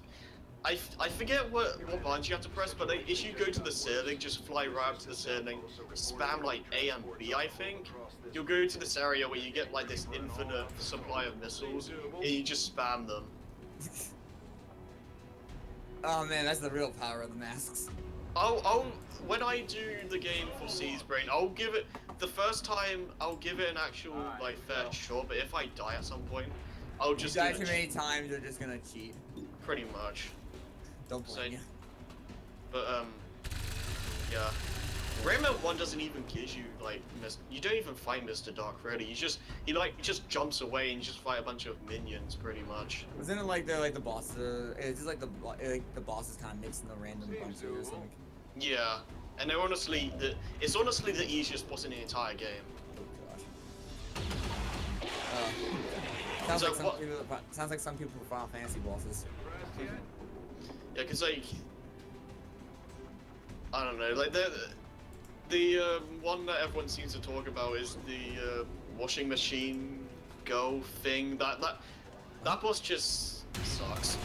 I forget what buttons you have to press, but if you go to the ceiling, just fly right up to the ceiling, spam like A and B, I think. You'll go to this area where you get like this infinite supply of missiles, and you just spam them. Oh man, that's the real power of the masks. When I do the game for C's Brain, I'll give it the first time. I'll give it an actual like fair shot, but if I die at some point, I'll just. You die too many times, you're just gonna cheat. Pretty much. Don't blame you. But yeah. Rayman 1 doesn't even give you like you don't even fight Mr. Dark really. He just jumps away and you just fight a bunch of minions pretty much. Isn't it like they're like the bosses? It's just like the bosses kind of mixing the random bunches or something. Yeah, and they're it's honestly the easiest boss in the entire game. Oh gosh. Sounds like some people Final Fantasy bosses. Yeah, cause like I don't know, like the one that everyone seems to talk about is the washing machine girl thing. That boss just sucks.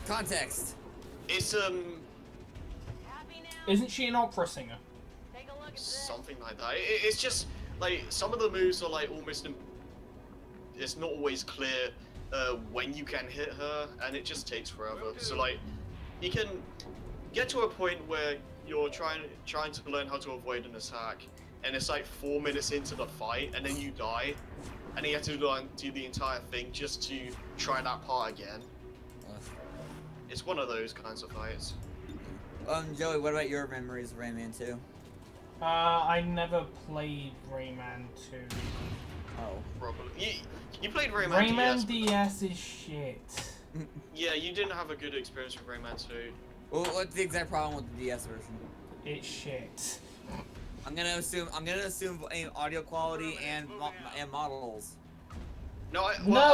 Context. It's Isn't she an opera singer? something like that. It's just like some of the moves are like almost. It's not always clear when you can hit her, and it just takes forever. So like, you can get to a point where you're trying to learn how to avoid an attack, and it's like 4 minutes into the fight, and then you die, and you have to do the entire thing just to try that part again. It's one of those kinds of fights. Joey, what about your memories of Rayman 2? I never played Rayman 2. Oh. Probably. You played Rayman, Rayman DS. DS is shit. Yeah, you didn't have a good experience with Rayman 2. Well, what's the exact problem with the DS version? It's shit. I'm gonna assume audio quality and models. No,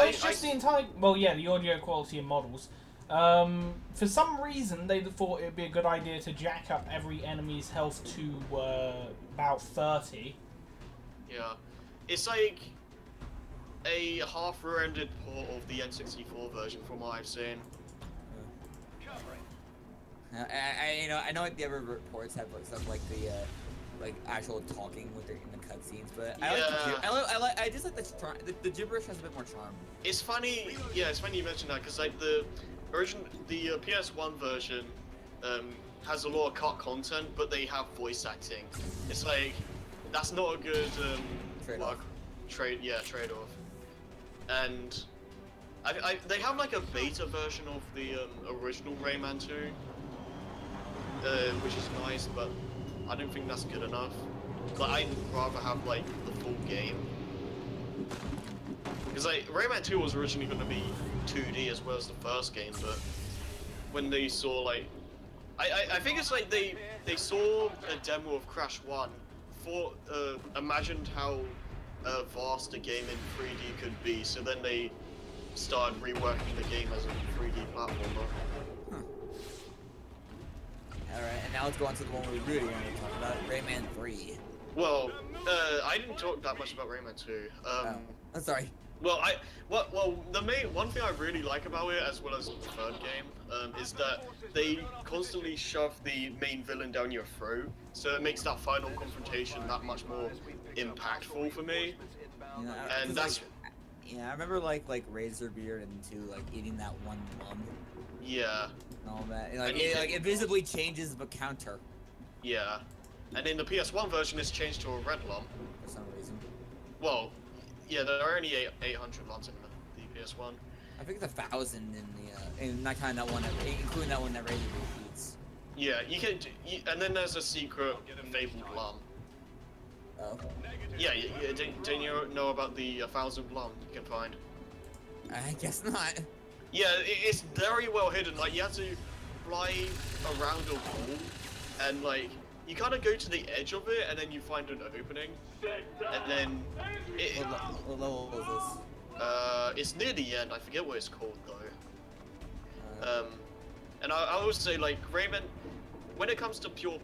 It's just the entire. Well, yeah, the audio quality and models. For some reason, they thought it'd be a good idea to jack up every enemy's health to about 30. Yeah, it's like a half-rendered port of the N64 version, from what I've seen. I know like the other reports have like stuff like the like actual talking with in the cutscenes, but I just like the charm. The gibberish has a bit more charm. It's funny, yeah, it's funny you mentioned that because like the PS1 version has a lot of cut content, but they have voice acting. It's like that's not a good Trade-off. Trade-off. And they have like a beta version of the original Rayman 2, which is nice, but I don't think that's good enough. Like I'd rather have like the full game. Because like Rayman 2 was originally going to be 2D as well as the first game, but when they saw like, I think it's like they saw a demo of Crash 1, imagined how vast a game in 3D could be, so then they started reworking the game as a 3D platformer. Alright, and now let's go on to the one we really want to talk about, Rayman 3. Well, I didn't talk that much about Rayman 2. I'm sorry. Well, the one thing I really like about it, as well as the third game, is that they constantly shove the main villain down your throat, so it makes that final confrontation that much more impactful for me. You know, And that's Yeah, I remember like Razorbeard and two like eating that one lum Yeah, and all that. And, like And it visibly changes the counter yeah. And in the PS1 version, it's changed to a red lump. for some reason. Well, yeah, there are only 800 lumps in the PS1. I think it's 1,000 in that kind of that one, including that one that Razorbeard eats. Yeah, you can. And then there's a secret fabled lump. Oh, Yeah, didn't you know about the 1,000 lump you can find? I guess not. Yeah, it's very well hidden. Like, you have to fly around a wall, and like, you kind of go to the edge of it, and then you find an opening, and then What level is this? it's near the end. I forget what it's called though. And I would say like Rayman, when it comes to pure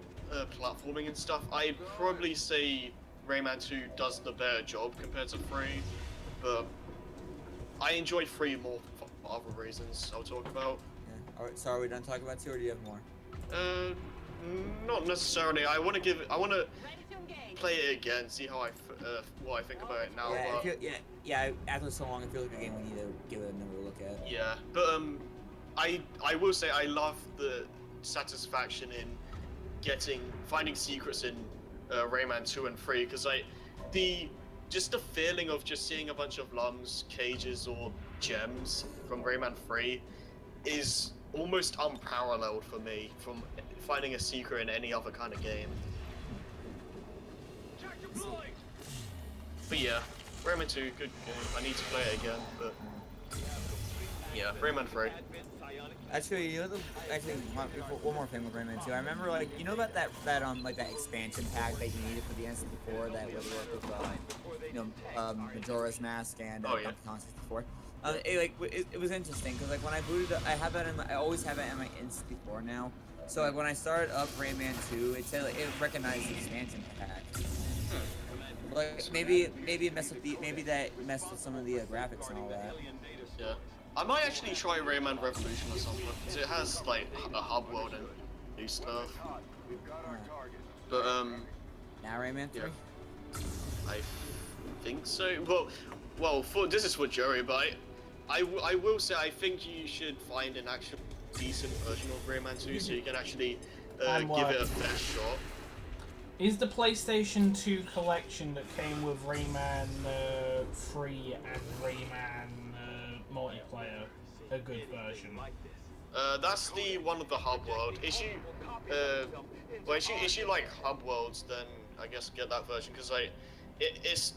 platforming and stuff, I'd probably say Rayman 2 does the better job compared to 3, but I enjoy 3 more for other reasons I'll talk about. Yeah. All right, so are we done talking about 2, or do you have more? Not necessarily. I want to play it again, see how what I think about it now. Yeah, But, yeah. After so long, I feel like a game we need to give it another look at. yeah, but I will say I love the satisfaction in finding secrets in Rayman 2 and 3, because just the feeling of just seeing a bunch of lungs, cages, or gems from Rayman 3 is almost unparalleled for me from finding a secret in any other kind of game. But yeah, Rayman 2, good game. I need to play it again, but yeah, Rayman 3. Actually, one more thing with Rayman 2. I remember, like, you know about that expansion pack that you needed for the N64 that would work with, Majora's Mask and Donkey Kong 64. It was interesting because like when I booted up, I always have it in my N64 now. So like when I started up Rayman 2, it said it recognized the expansion pack. Like maybe it messed with some of the graphics and all that. Yeah. I might actually try Rayman Revolution or something, because it has like a hub world and new stuff. But Now Rayman 3? Yeah. I think so. Well, this is for Joey, but I will say I think you should find an actual decent version of Rayman 2 so you can actually give it a fair shot. Is the PlayStation 2 collection that came with Rayman 3 and Rayman multiplayer a good version? That's the one of the hub world. If you like hub worlds, then I guess get that version, because like it's.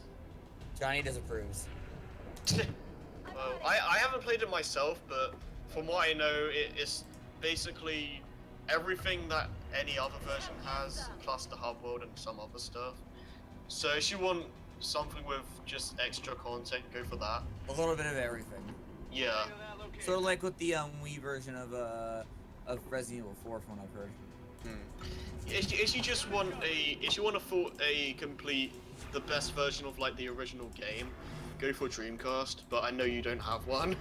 Johnny disapproves. Well, I haven't played it myself, but from what I know, it's basically everything that any other version has, plus the hub world and some other stuff. So if you want something with just extra content, go for that. A little bit of everything. Yeah. Sort of like with the Wii version of Resident Evil 4, from what I've heard. If you just want a complete, the best version of like the original game, go for Dreamcast. But I know you don't have one.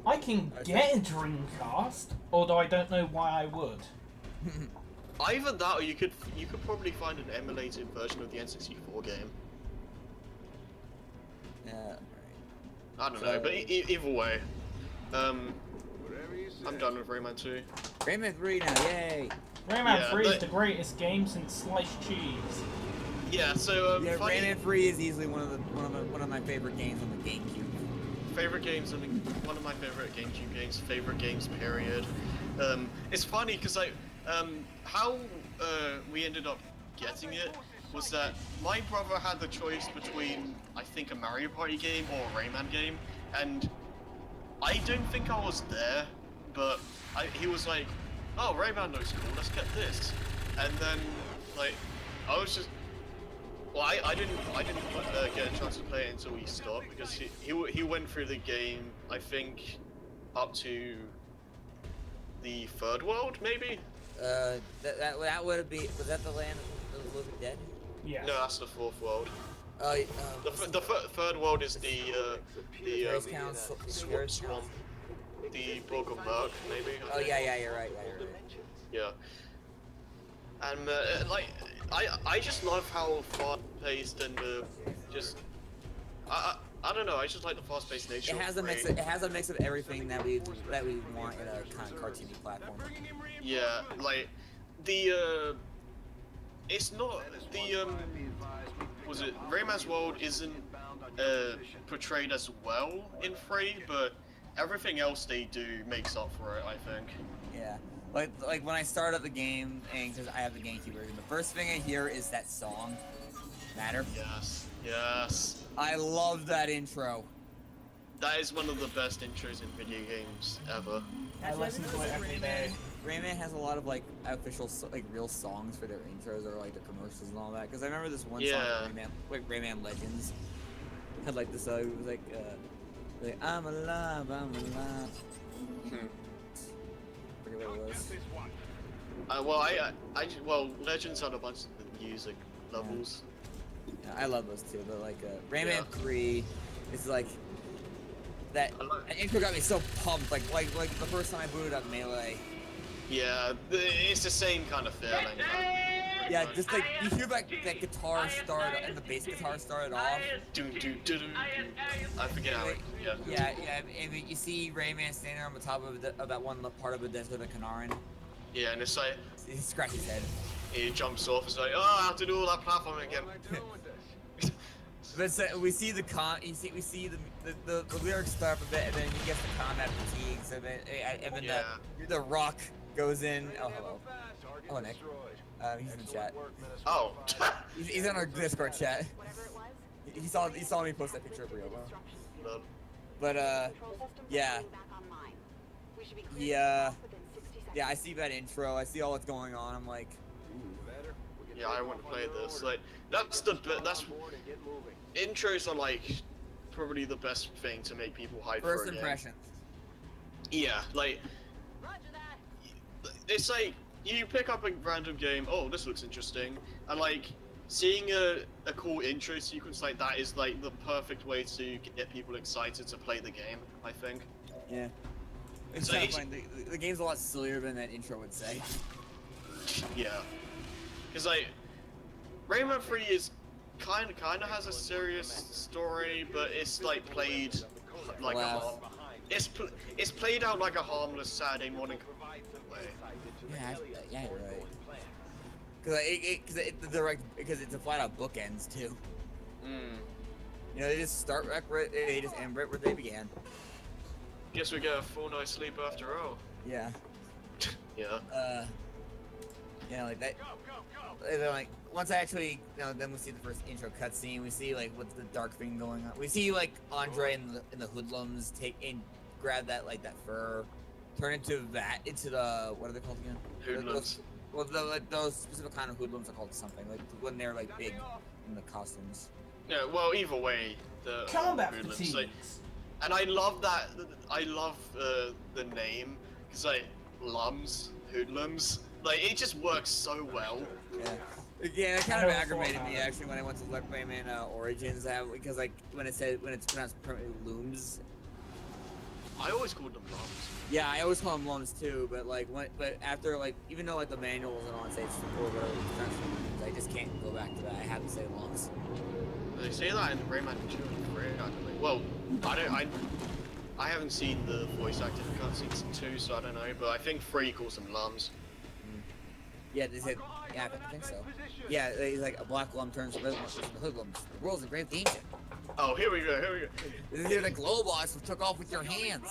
I can get a Dreamcast, although I don't know why I would. Either that, or you could probably find an emulated version of the N64 game. Yeah. Right. I don't know, but either way, I'm done with Rayman 2. Rayman 3 now, yay! Rayman 3 is the greatest game since sliced cheese. Yeah, so yeah, Rayman 3 is easily one of my favorite games on the GameCube. Favorite games, one of my favorite GameCube games. Favorite games, period. It's funny because how we ended up getting it was that my brother had the choice between, I think, a Mario Party game or a Rayman game, and I don't think I was there, but he was like, "Oh, Rayman looks cool. Let's get this," and then like I was just. Well, I didn't get a chance to play it until he stopped, because he went through the game, I think, up to the third world, maybe. That would be, was that the land of the living dead? Yeah. No, that's the fourth world. The third world is the swamp, the Book of Murk, maybe. Oh yeah, you're right. Yeah. And like I just love how fast-paced and just I I don't know. I just like the fast-paced nature. It has a mix. It has a mix of everything that we want in a kind of cartoony platform. Yeah, like the it's not the was it Rayman's world isn't portrayed as well in 3, but everything else they do makes up for it, I think. Yeah. Like when I start up the game, and because I have the GameCube version, the first thing I hear is that song, Matter. Yes, yes. I love that intro. That is one of the best intros in video games ever. I listen to it every day. Rayman has a lot of like official, like real songs for their intros or like their commercials and all that. Because I remember this one song, Rayman Legends, had like this. It was like I'm alive, I'm alive. Forget what it was. Well, Legends had a bunch of the music levels. Yeah, I love those too, but like Rayman 3 is like that intro got me so pumped. Like the first time I booted up Melee. Yeah, it's the same kind of feeling. Yeah, just like you hear that guitar start and the bass guitar started off. I forget how it. Yeah, and you see Rayman standing on the top of that one part of the desert of Kanaran. Yeah, and it's like he scratches his head. He jumps off. It's like, oh, I have to do all that platforming again. But so we see the lyrics start a bit, and then you get the combat fatigues, and then the rock goes in. Oh, hello. Oh, Nick. He's in the chat. Oh. he's in our Discord chat. He saw me post that picture of Ryoba. But yeah. Yeah, I see that intro. I see all what's going on. I'm like, yeah, I want to play this. Like, that's intros are like probably the best thing to make people hype for a game. First impressions. Yeah, like it's like you pick up a random game. Oh, this looks interesting, and like seeing a cool intro sequence like that is like the perfect way to get people excited to play the game, I think. Yeah. It's kind of fun. The game's a lot sillier than that intro would say. Yeah. Because like Rayman 3 is kind of has a serious story, but it's like played like it's played out like a harmless Saturday morning way. Yeah, you're right. Because it's a flat out bookends too. You know, they just start right, they just end right where they began. Guess we get a full night's sleep after all. Yeah. Yeah. Yeah, like that. And then, like, once I actually, then we see the first intro cutscene. We see like what's the dark thing going on. We see like Andre and the hoodlums grab that fur, turn into the what are they called again? Hoodlums. Those specific kind of hoodlums are called something like when they're like big in the costumes. Yeah. Well, either way, the combat hoodlums. fatigues. Like, and I love that. I love the name because like hoodlums. Like it just works so well. Yeah, it kind of aggravated me actually when I went to Rayman Origins because like when it's pronounced permanently looms. I always called them lums. Yeah, I always call them lums too, but after like even though like the manuals and all that say it's whatever it's pronounced looms, I just can't go back to that. I have to say lums. They say that in Rayman 2 and 3, actually. Well, I haven't seen the voice acting cutscenes in 2, so I don't know, but I think 3 calls them lums. Yeah, they said, yeah, I think so. Yeah, he's like, a black lum turns to hoodlums. The world's in great danger. Oh, here we go. They're the Globots who took off with your hands.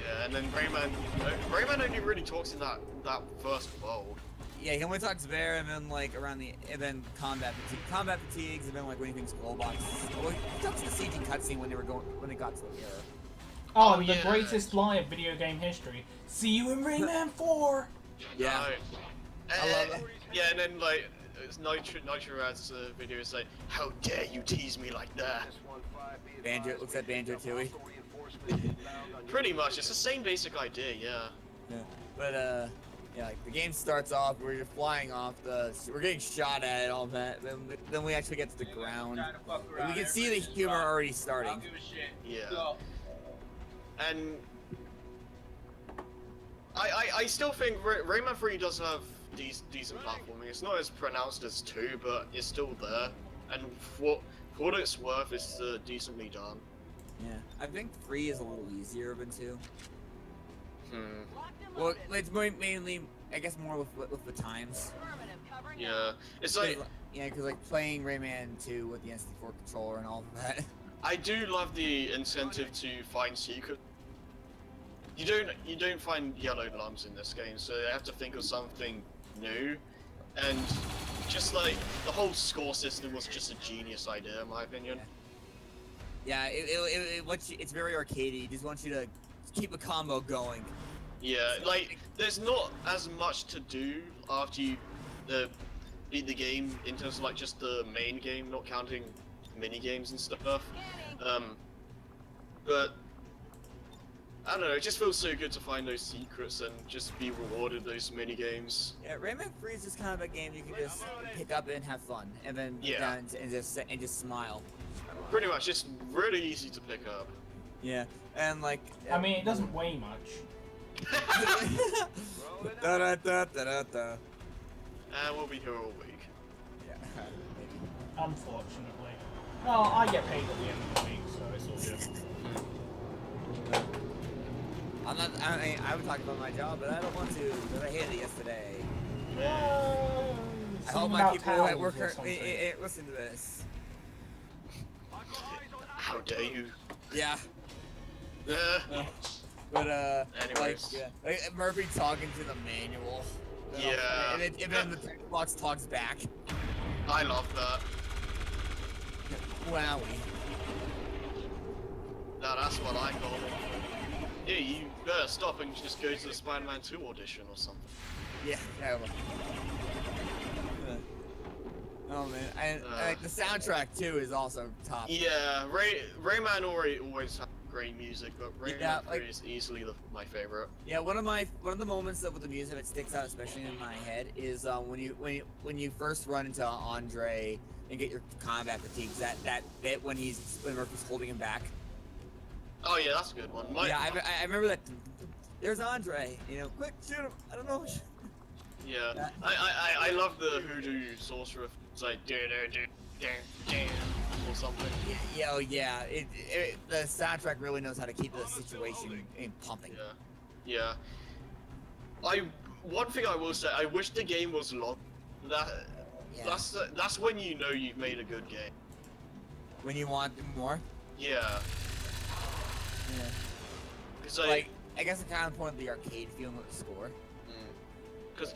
Yeah, and then Rayman only really talks in that first world. Yeah, he only talks there, and then like and then combat fatigues, and then like when he thinks Globots. Well, he talks in the CG cutscene when they got to the mirror. Oh, the greatest lie of video game history. See you in Rayman 4. Yeah. I love it. Yeah, and then like Nitro adds a video. It's like, how dare you tease me like that? Banjo looks at Banjo Tooie. Pretty much, it's the same basic idea. Yeah. But yeah, like the game starts off, we're just flying off we're getting shot at and all that. Then we actually get to the ground. And we can see the humor already starting. Yeah. And I still think Rayman 3 does have decent platforming. It's not as pronounced as 2, but it's still there. and for what it's worth, it's decently done. Yeah, I think 3 is a little easier than 2. Hmm. Well, it's mainly, I guess, more with the times. Yeah, it's like Yeah, because like playing Rayman 2 with the N64 controller and all of that. I do love the incentive to find secrets. You don't find yellow lumps in this game, so they have to think of something new, and just like the whole score system was just a genius idea, in my opinion. Yeah, it's very arcadey. It just wants you to keep a combo going. Yeah, like there's not as much to do after you beat the game in terms of like just the main game, not counting mini games and stuff. But I don't know, it just feels so good to find those secrets and just be rewarded those mini games. Yeah, Rayman 3 is just kind of a game you can just pick up and have fun, and then and just smile. Pretty much, it's really easy to pick up. Yeah, and like I mean, it doesn't weigh much. da da da da da da. And we'll be here all week. Yeah, maybe. Unfortunately. Well, I get paid at the end of the week, so it's all good. I would talk about my job, but I don't want to because I hated it yesterday. I hope my people at work listen to this. How dare you? Yeah. Yeah. But Anyways. like Murphy talking to the manual. Yeah. And then the text box talks back. I love that. Wowie. Now that's what I call it. Yeah, you better stop and just go to the Spider-Man 2 audition or something. Yeah. Oh man, and like the soundtrack too is also top. Yeah, Rayman always had great music, but Rayman 3 is easily my favorite. Yeah, one of the moments with the music that sticks out, especially in my head, is when you first run into Andre and get your combat fatigues. That bit when Murphy's holding him back. Oh yeah, that's a good one. Yeah, I remember that. There's Andre. You know, quick shoot him. I don't know. Yeah, I love the hoodoo sorcerer. It's like or something. Yeah. The soundtrack really knows how to keep the situation pumping. Yeah. One thing I will say, I wish the game was long. That's when you know you've made a good game. When you want more. Yeah. Yeah. It's like I guess the kind of point of the arcade feeling with the score. Because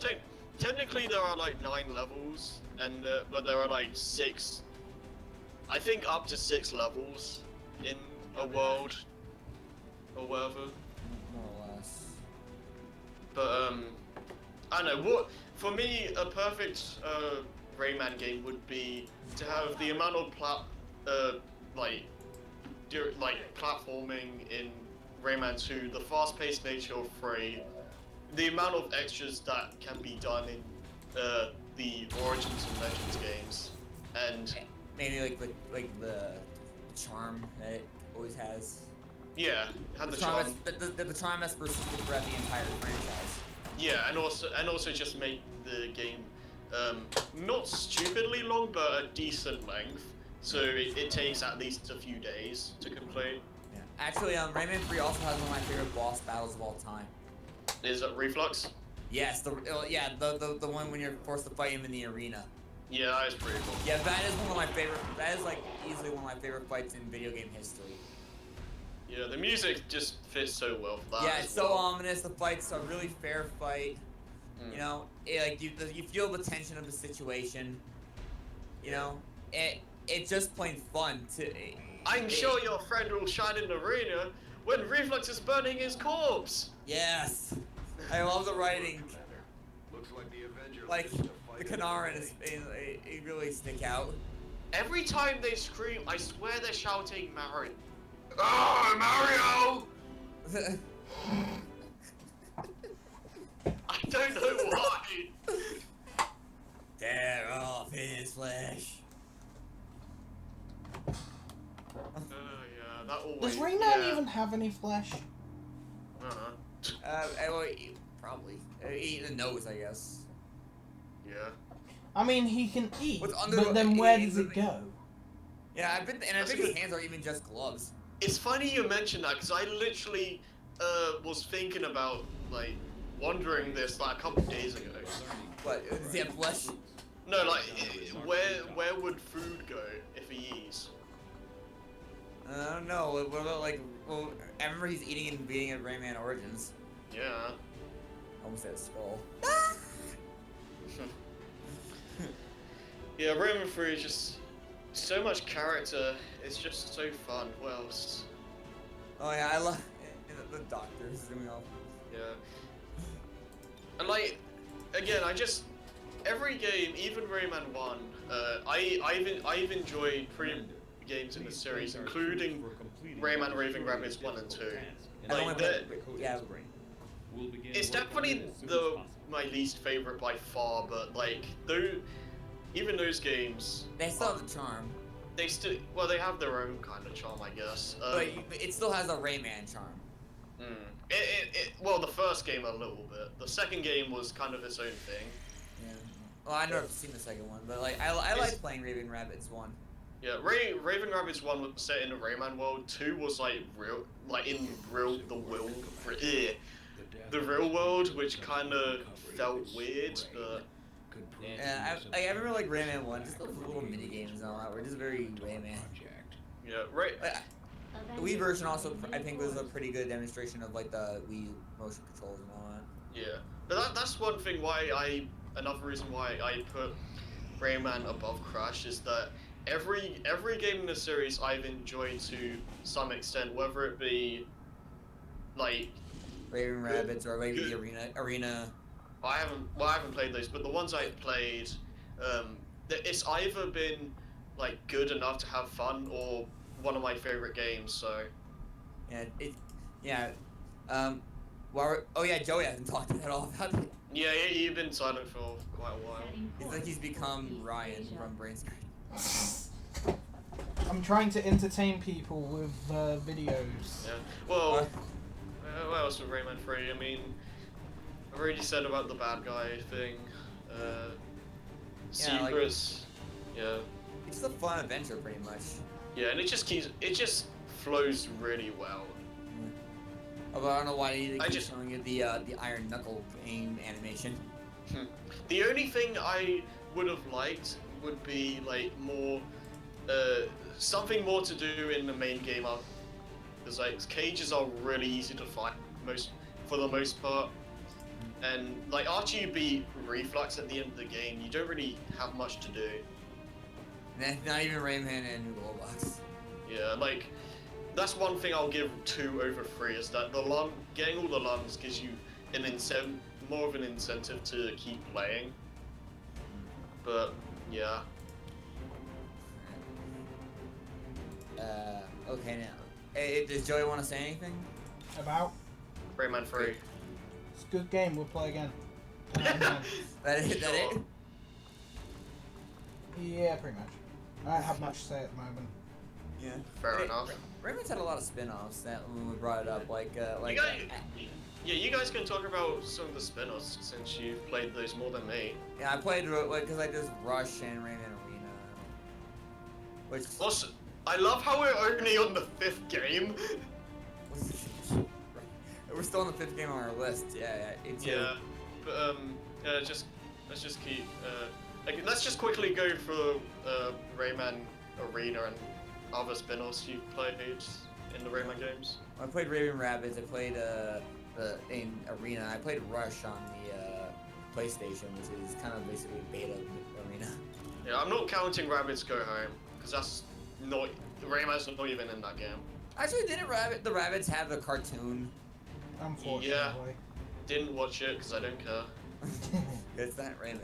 technically there are like 9 levels, and but there are like 6. I think up to 6 levels in a world, or whatever. More or less. But I don't know. What for me a perfect Rayman game would be to have the amount of platforming in Rayman 2, the fast-paced nature of 3, the amount of extras that can be done in the Origins and Legends games, and maybe like the charm that it always has. Yeah, had the charm. charm. The charm that's persisted throughout the entire franchise. Yeah, and also just make the game not stupidly long, but a decent length. So it takes at least a few days to complete. Yeah. Actually, Rayman 3 also has one of my favorite boss battles of all time. Is it Reflux? Yes, the one when you're forced to fight him in the arena. Yeah, that is pretty cool. Yeah, that is one of my favorite. That is like easily one of my favorite fights in video game history. Yeah, the music just fits so well for that. Yeah, it's so ominous. The fight's a really fair fight. You know, you feel the tension of the situation. You know, it's just plain fun to. I'm sure your friend will shine in the arena when Reflux is burning his corpse. Yes, I love the writing. Looks like the Avenger. Like the Kanaran it really stick out. Every time they scream, I swear they're shouting Mario. Oh, Mario! I don't know why. Tear off his flesh. Yeah, that always. Does Rayman even have any flesh? Uh-huh. Well, probably. Eating the nose, I guess. Yeah. I mean, he can eat, What's under but the- then where he- does it go? Yeah, I bet That's his good. hands are even just gloves. It's funny you mention that because I literally was thinking about like wondering this like a couple days ago. What? Does he have flesh? No, like where would food go if he eats? I don't know. What about like? Well, I remember he's eating and beating at Rayman Origins. Yeah. Almost had a skull. Yeah, Rayman 3 is just so much character. It's just so fun. What else? Oh yeah, I love the doctors doing all. Yeah. And like, again, every game, even Rayman 1, I've enjoyed games in the series, including Rayman Raving Rabbids 1 and 2. Like, Yeah. it's definitely my least favorite by far, but like, even those games, They still have the charm, they have their own kind of charm, I guess. but it still has a Rayman charm. Well, the first game a little bit. The second game was kind of its own thing. Yeah. Well, I've never seen the second one, but like I like playing Raving Rabbids 1. Yeah, Raven Rabbids 1 was set in the Rayman world. 2 was like the real world, which kind of felt weird, but Yeah, I remember like Rayman 1, just those little mini games and all that were just very Rayman. yeah, right. The Wii version also, I think, was a pretty good demonstration of like the Wii motion controls and all that. Yeah, but that's one thing another reason why I put Rayman above Crash is that every game in the series I've enjoyed to some extent, whether it be like Raving Rabbids or maybe the Arena. I haven't played those, but the ones I've played, it's either been like good enough to have fun or one of my favorite games. So Yeah, oh yeah, Joey hasn't talked at all about it. yeah, you've been silent for quite a while. It's like he's become Ryan from Brain Scratch. I'm trying to entertain people with videos. Yeah. Well, what else with Rayman 3? I mean, I've already said about the bad guy thing. Secrets. Yeah. It's just a fun adventure, pretty much. Yeah, and it just flows really well. Although I don't know why they keep just- showing you the Iron Knuckle aim animation. The only thing I would have liked would be like more, something more to do in the main game up, because like cages are really easy to fight for the most part, and like after you beat Reflux at the end of the game, you don't really have much to do. Not even Rayman and Goldbox. Yeah, like that's one thing I'll give 2 over 3 is that getting all the lungs gives you more of an incentive to keep playing. But yeah. Okay now. Hey, does Joey want to say anything? About? Rayman 3. It's a good game, we'll play again. That it? Yeah, pretty much. I don't have much to say at the moment. Yeah. Fair enough. Rayman's had a lot of spin-offs that when we brought it up, You guys can talk about some of the spin-offs since you've played those more than me. yeah, I played because I just Rush and Rayman Arena, which Also, I love how we're only on the 5th game. we're still on the 5th game on our list. Yeah, it's Yeah, but let's just keep. Let's just quickly go through Rayman Arena and other spin-offs you've played in the Rayman games. I played Raving Rabbids. I played in Arena. I played Rush on the PlayStation, which is kind of basically beta Arena. Yeah, I'm not counting Rabbids Go Home because that's not Rayman's not even in that game. Actually, didn't the Rabbids have the cartoon? Unfortunately. Yeah. Didn't watch it because I don't care. It's not Rayman.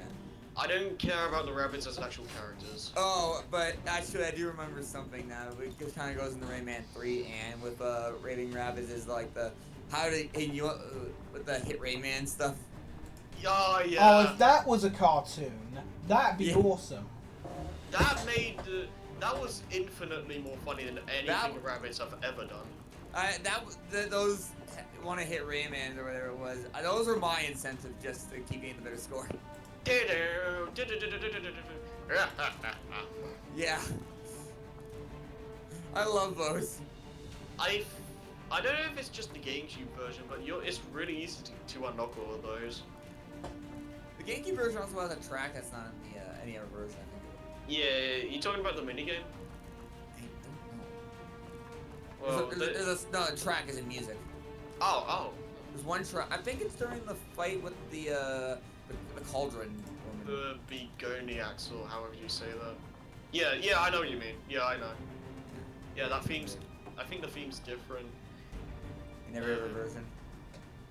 I don't care about the Rabbids as actual characters. Oh, but actually, I do remember something now. It kind of goes into Rayman 3, and with Raving Rabbids is like with the Hit Rayman stuff. Oh yeah. Oh, if that was a cartoon, that'd be awesome. That was infinitely more funny than anything Rabbids have ever done. Those want to hit Rayman or whatever it was. Those were my incentive just to keep getting the better score. Yeah. I love those. I don't know if it's just the GameCube version, but it's really easy to unlock all of those. The GameCube version also has a track that's not in the any other version, I think. Yeah, you talking about the minigame? I don't know. Well, No, the track is in music. oh. There's one track. I think it's during the fight with the cauldron woman. The Begoniacs, or however you say that. Yeah, I know what you mean. Yeah, I know. Yeah, that theme's. I think the theme's different. In every other version.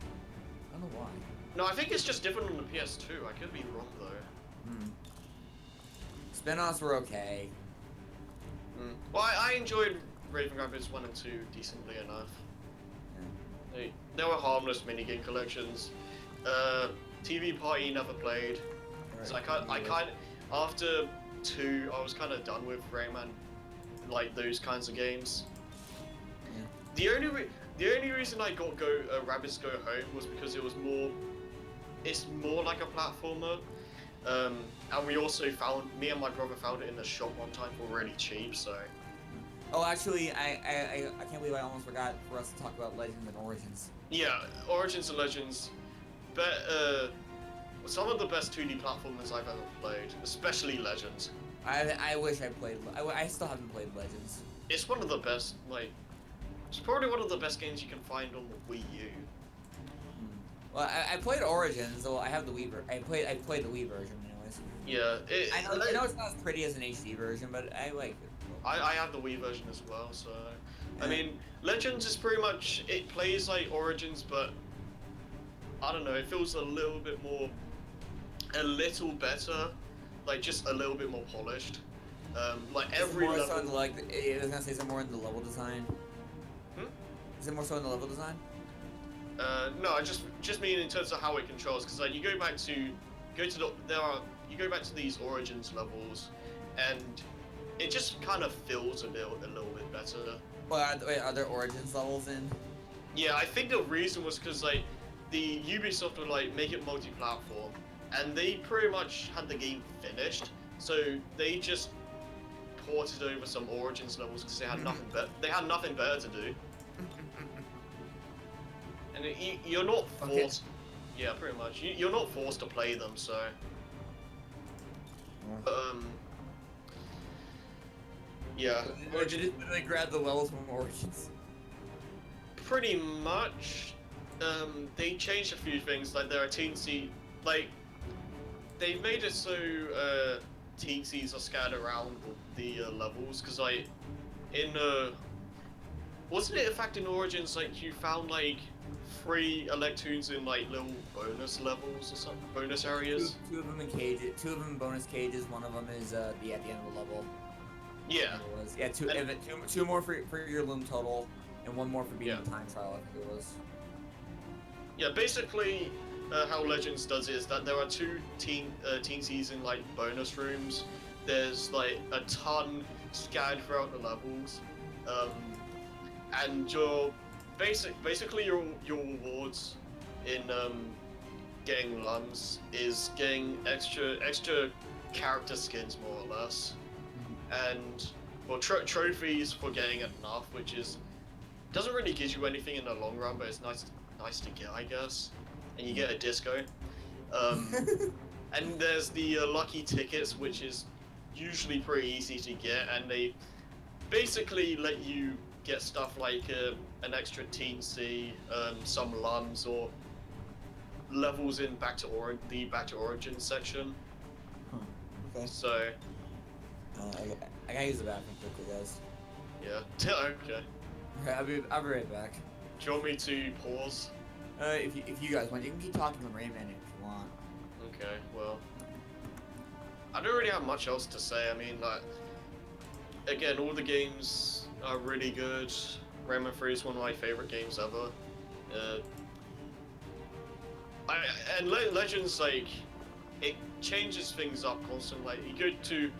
I don't know why. No, I think it's just different on the PS2. I could be wrong though. Spin-offs were okay. Well, I enjoyed Raven Rapids 1 and 2 decently enough. Yeah. They were harmless minigame collections. TV Party never played. Right. So I kind after 2, I was kind of done with Rayman, like those kinds of games. Yeah. The only reason I got Rabbids Go Home was because it's more like a platformer. And we also me and my brother found it in the shop one time for really cheap, so. Oh, actually, I can't believe I almost forgot for us to talk about Legends and Origins. Yeah, Origins and Legends, some of the best 2D platformers I've ever played, especially Legends. I wish I played. I still haven't played Legends. It's one of the best, it's probably one of the best games you can find on the Wii U. Well, I played Origins, so I have the Wii. I played the Wii version, anyways. Yeah, I know it's not as pretty as an HD version, but I like it. I have the Wii version as well, so I mean, Legends is pretty much, it plays like Origins, but I don't know, it feels a little better, like just a little bit more polished. Like every level. So I was gonna say, is it more in the level design? Is it more so in the level design? No, I just mean in terms of how it controls, because like you go back to these Origins levels, and it just kind of feels a little bit better. Well, are there Origins levels in? Yeah, I think the reason was because like the Ubisoft would like make it multi-platform, and they pretty much had the game finished, so they just ported over some Origins levels because they had nothing better. They had nothing better to do. And you're not forced. Okay. Yeah, pretty much. You're not forced to play them, so. Yeah. Or did they grab the levels from Origins? Pretty much. They changed a few things. Like there are teensy, like they've made it so teensies are scattered around the levels, because like in wasn't it in fact in Origins like you found like 3 Electoons in like little bonus levels or something, bonus areas? Two of them in cages, 2 of them in bonus cages, one of them is at the end of the level. Yeah. Yeah, two more for your loom total, and 1 more for beating the time trial, I think it was. Yeah, basically how Legends does it is that there are 2 teensies in like bonus rooms. There's like a ton scattered throughout the levels, and basically your rewards in getting lums is getting extra character skins, more or less, and well trophies for getting enough, which doesn't really give you anything in the long run, but it's nice to get, I guess. And you get a disco. And there's the lucky tickets, which is usually pretty easy to get, and they basically let you get stuff like an extra teensy, some lums, or levels in the Back to Origin section. Okay. So. I gotta use the bathroom quickly, guys. Yeah. Okay. I'll be right back. Do you want me to pause? If you guys want, you can keep talking to Rayman if you want. Okay, well, I don't really have much else to say. I mean, like, again, all the games are really good. Rayman 3 is one of my favorite games ever. And Legends, like, it changes things up constantly. Like, you go to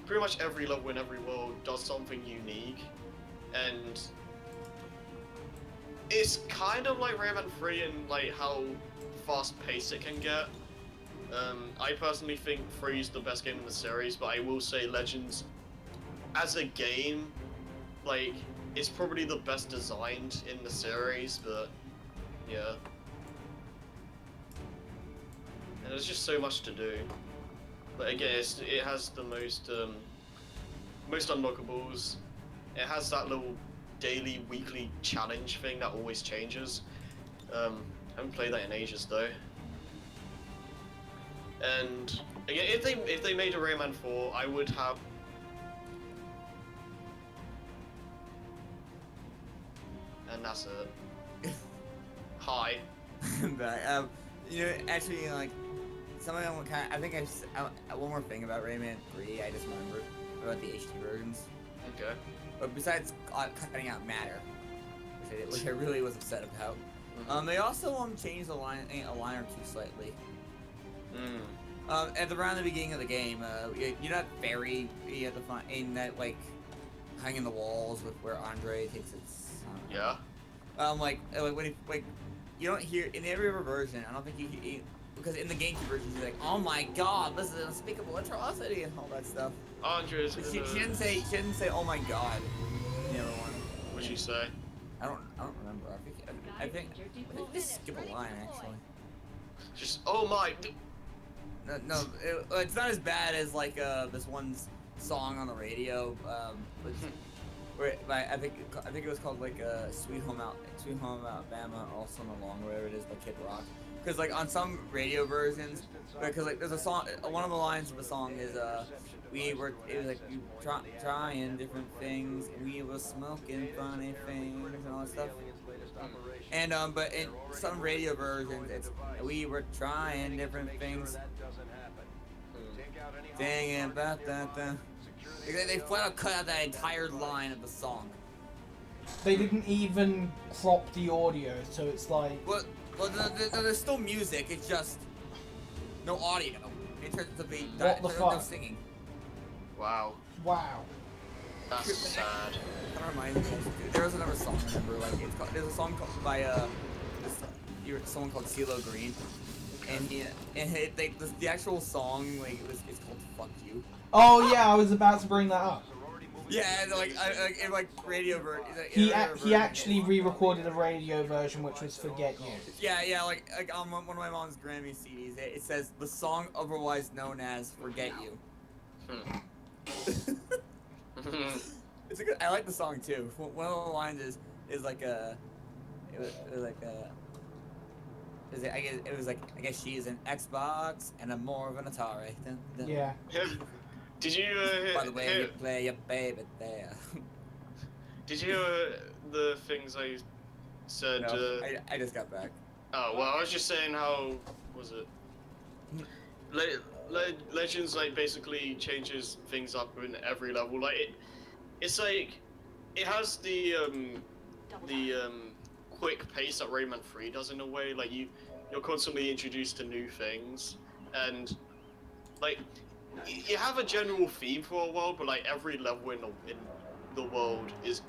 pretty much every level in every world does something unique, and it's kind of like Rayman 3 in like how fast-paced it can get. I personally think 3 is the best game in the series, but I will say Legends, as a game, like, it's probably the best designed in the series, but yeah. And there's just so much to do. But again, it has the most unlockables. It has that little daily, weekly challenge thing that always changes. I haven't played that in ages though. And again, if they made a Rayman 4, I would have. And that's it. Hi. But you know, actually, like, something I want I think one more thing about Rayman 3. I just remembered about the HD versions. Okay. But besides cutting out matter, which I really was upset about, they also changed a line or two slightly. At around the beginning of the game, you're not fairy. You have to find in that like hanging the walls with where Andre takes its. Yeah. Like when you don't hear in every other version. I don't think you hear, because in the GameCube version, you're like, oh my God, this is an unspeakable atrocity and all that stuff. Andre's. She didn't say oh my God. The other one. What'd she say? I don't remember. I think just skip a line actually. Just oh my. No, it's not as bad as like this one song on the radio. Where I think it was called like Sweet Home Alabama, also in the long whatever it is by Kid Rock. Because like on some radio versions, because like there's a song, one of the lines of the song is it was like we trying different things, and we were smoking funny things and all that stuff. And but in some radio versions, it's we were trying different things. Thinking about that. They flat out cut out that entire line of the song. They didn't even crop the audio, so it's like. Well, there's still music. It's just no audio. In terms of the no singing. Wow. Wow. That's sad. That reminds me. There was another song. I remember, like there's a song called by someone called CeeLo Green, and the actual song like it's called "Fuck You." Oh yeah, I was about to bring that up. Yeah, in radio version. He actually re-recorded a radio version, which was "Forget You." Yeah, like on one of my mom's Grammy CDs, it says the song otherwise known as "Forget You." It's a good. I like the song too. One of the lines is like a. I guess she is an Xbox and I'm more of an Atari. Yeah. Did you? By the way, you play your baby there. Did you hear the things I said? No, I just got back. Oh well, I was just saying how was it? Legends like basically changes things up in every level. Like it's like it has the quick pace that Rayman 3 does in a way. Like you're constantly introduced to new things, and like you have a general theme for a world, but like every level in the world is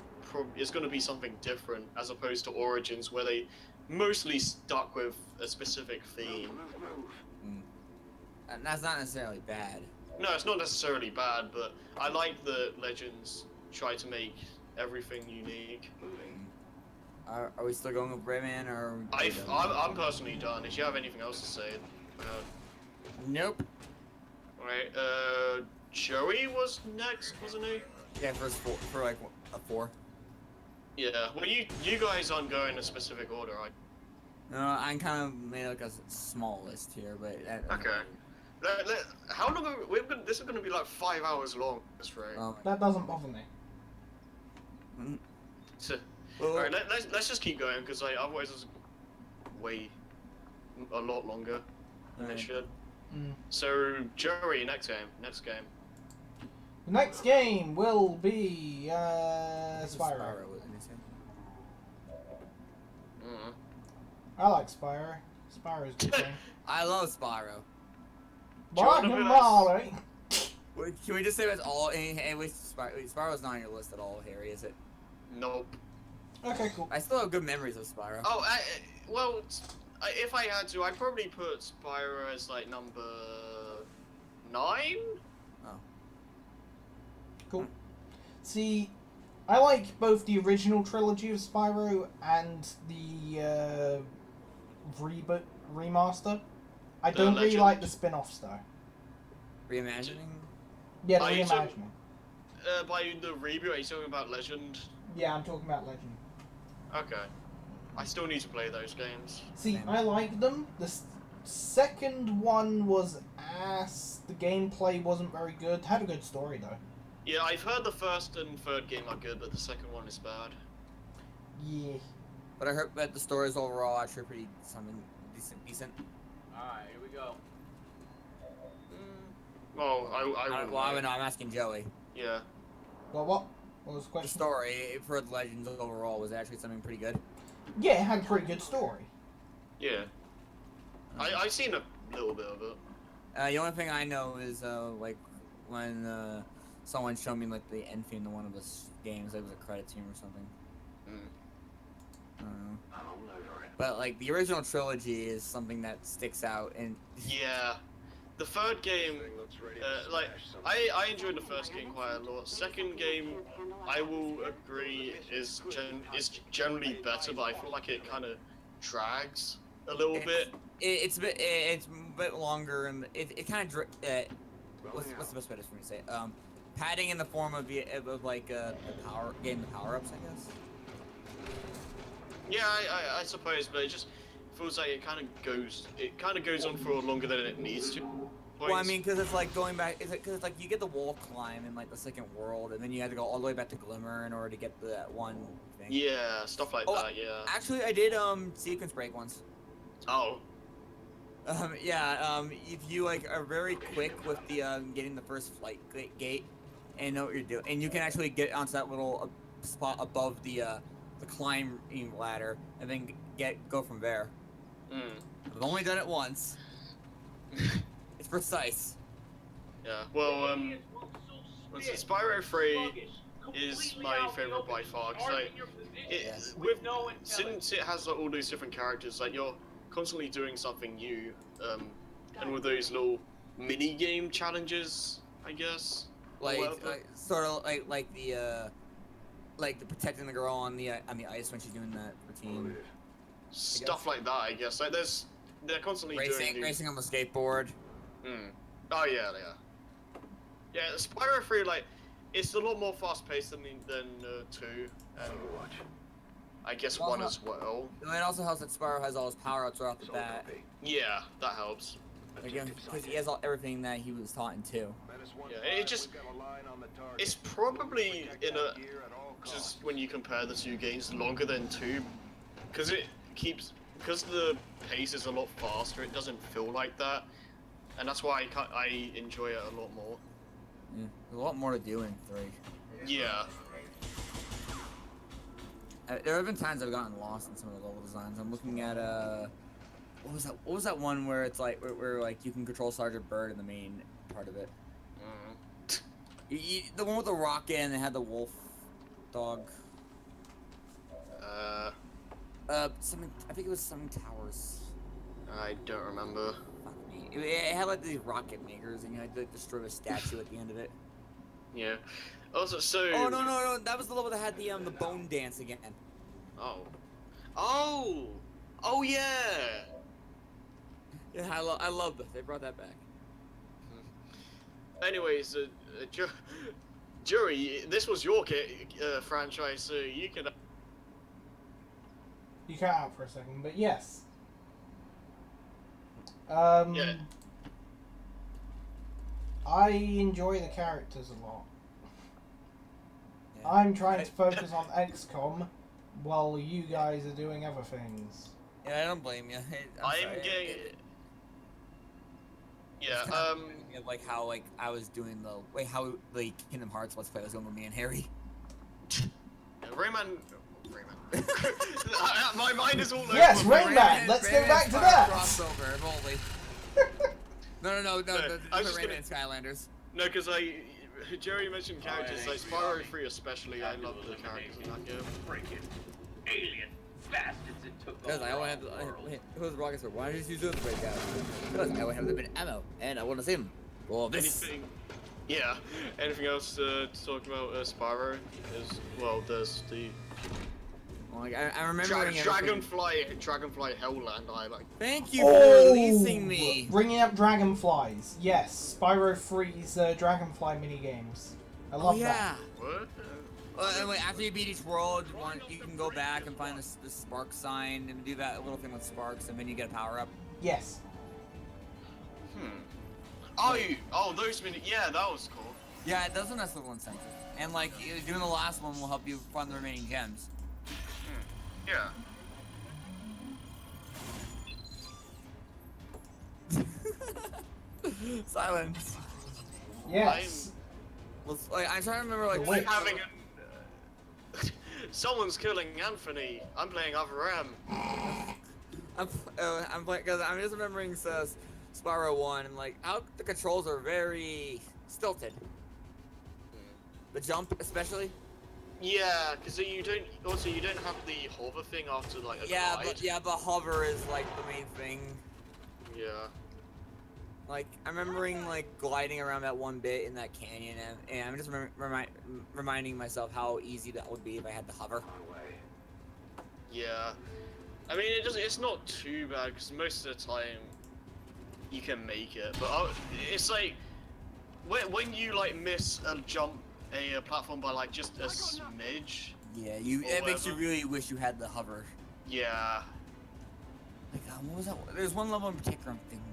going to be something different, as opposed to Origins where they mostly stuck with a specific theme. And that's not necessarily bad. No, it's not necessarily bad, but I like that Legends try to make everything unique. Are we still going with Rayman, or? I'm personally done. If you have anything else to say, Nope. Alright, Joey was next, wasn't he? Yeah, for like a 4. Yeah. Well, you guys aren't going in a specific order, right? No, I'm kind of made like a small list here, but. Okay. How long are this is going to be like 5 hours long, this right? That doesn't bother me. So, alright, let's just keep going, because like, otherwise it's way a lot longer than it should. So, Joey, next game. The next game will be Spyro. I like Spyro. Spyro's a good game. I love Spyro. Molly. Can we just say that's all? Spyro's not on your list at all, Harry, is it? Nope. Okay, cool. I still have good memories of Spyro. Oh, well, if I had to, I'd probably put Spyro as like number 9. Oh. Cool. See, I like both the original trilogy of Spyro and the remaster. I don't really Legend. like the spin-offs though. Reimagining? Yeah, the Are you reimagining. By the reboot, are you talking about Legend? Yeah, I'm talking about Legend. Okay. I still need to play those games. See, Same. I like them. The second one was ass. The gameplay wasn't very good. Had a good story though. Yeah, I've heard the first and third game are good, but the second one is bad. Yeah. But I heard that the stories overall actually pretty something decent. Alright, here we go. Well, I wouldn't Well, I know. don't know, I'm asking Joey. Yeah. Well, what? What was the The question? story for the Legends overall was actually something pretty good. Yeah, it had a pretty good story. Yeah. I've seen a little bit of it. The only thing I know is like when someone showed me like the end theme to one of the games, it was a credit team or something. I don't know. But like the original trilogy is something that sticks out, and Yeah. The third game, like, I enjoyed the first game quite a lot. Second game, I will agree, is generally better, but I feel like it kind of drags a little bit. it's a bit longer, and it kind of what's the best way for me to say it? Padding in the form of like the power-ups, I guess. Yeah, I suppose, but it just feels like it kind of goes on for longer than it needs to. Well, I mean, because it's like going back, because it's like you get the wall climb in like the second world, and then you had to go all the way back to Glimmer in order to get that one thing. Yeah, stuff like that. Yeah. Actually, I did sequence break once. Oh. If you like are very quick with the getting the first flight gate, and know what you're doing, and you can actually get onto that little spot above the climbing ladder, and then go from there. I've only done it once. It's precise. Yeah. Well, Spyro 3 is my favorite by far, because like, since it has like, all those different characters, like you're constantly doing something new, and with those little mini game challenges, I guess. Like sort of like the protecting the girl on the ice when she's doing that routine. Stuff like that, I guess. Like they're constantly racing on the skateboard. Oh yeah, they are. Yeah, Spyro 3, like, it's a lot more fast-paced than 2, and I guess 1 as well. And it also helps that Spyro has all his power-ups right off the bat. Yeah, that helps. Again, because he has everything that he was taught in 2. Yeah, it's probably just when you compare the 2 games, longer than 2, because the pace is a lot faster, it doesn't feel like that. And that's why I enjoy it a lot more. Yeah, there's a lot more to do in 3. Yeah. There have been times I've gotten lost in some of the level designs. I'm looking at what was that one where it's like where like you can control Sergeant Bird in the main part of it. The one with the rocket and it had the wolf dog. Something. I think it was something towers. I don't remember. It had like these rocket makers, and you had to like, destroy a statue at the end of it. Yeah. Also, so. Oh no! That was the level that had the bone dance again. Oh yeah. Yeah, I love that they brought that back. Anyways, Joey, this was your franchise, so you can. You cut out for a second, but yes. Yeah. I enjoy the characters a lot. Yeah. I'm trying to focus on XCOM while you guys are doing other things. Yeah, I don't blame you. I'm getting. Yeah. Like how like I was doing how the Kingdom Hearts Let's Play was going with me and Harry. Rayman. My mind is all over. Yes, Rayman. Let's go back to that. Crossover, holy. No. I was just Rayman and Skylanders. No, because Jerry mentioned characters like Spyro 3 especially. I love the characters in that game. Break it. Alien. Because I only have who's rockets for? Why don't you just use those break out? Because I only have limited ammo, and I want to save them. Well, this. Anything? Yeah. Anything else to talk about Spyro? Well, there's the Like, I remember. Dragonfly Hellland Island. Thank you for releasing me. Bringing up dragonflies. Yes, Spyro 3's dragonfly minigames. I love that. What? And like, after you beat each world, you can go back and find the spark sign and do that little thing with sparks, and then you get a power up. Yes. Oh, those mini. Yeah, that was cool. Yeah, it does a nice little incentive. And like, doing the last one will help you find the remaining gems. Yeah. Silence. Yes. I'm trying to remember like. I'm having someone's killing Anthony. I'm playing other Ram. I'm playing because I'm just remembering Spyro 1 and like how the controls are very stilted. The jump, especially. Yeah, because you don't have the hover thing after like a glide. The hover is like the main thing. Yeah. Like I'm remembering like gliding around that one bit in that canyon, and I'm just reminding myself how easy that would be if I had to hover. Yeah. I mean, it's not too bad because most of the time you can make it, but it's like when you like miss a platform by like just a smidge. Yeah, it makes you really wish you had the hover. Yeah. Like what was that? There's one level in particular I'm thinking of.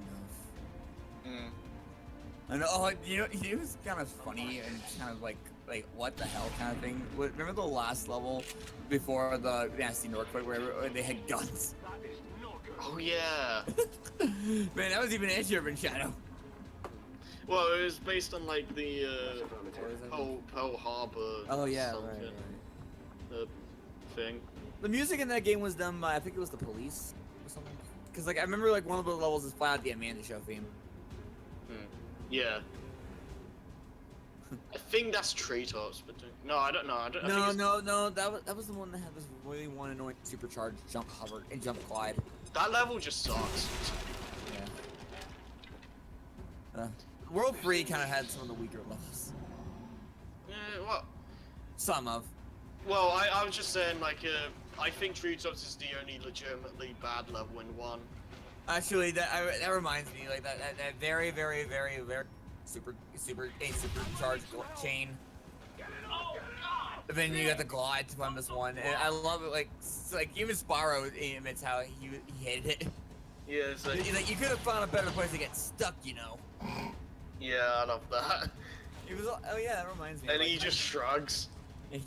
And it was kind of funny and kind of like what the hell kind of thing. Remember the last level before the nasty Nork fight where they had guns? Oh yeah. Man, that was even edgier than Shadow. Well, it was based on like the Pearl Harbor. Oh yeah, right. The thing. The music in that game was done by I think it was the Police or something. Cause like I remember like one of the levels is flat out the Amanda Show theme. Yeah. I think that's Treetops, but no, I don't know. No. That was the one that had this really one annoying supercharged jump hover and jump glide. That level just sucks. Yeah. World 3 kind of had some of the weaker levels. Yeah, well. Some of. Well, I was just saying, like, I think Treetops is the only legitimately bad level in 1. Actually, that reminds me, like that very, very, very, very supercharged chain. And then you got the glide to find this one, and I love it. Like even Spyro admits how he hated it. Yeah, it's like you could have found a better place to get stuck, you know. Yeah, I love that. He was. Oh yeah, that reminds me. And he just shrugs.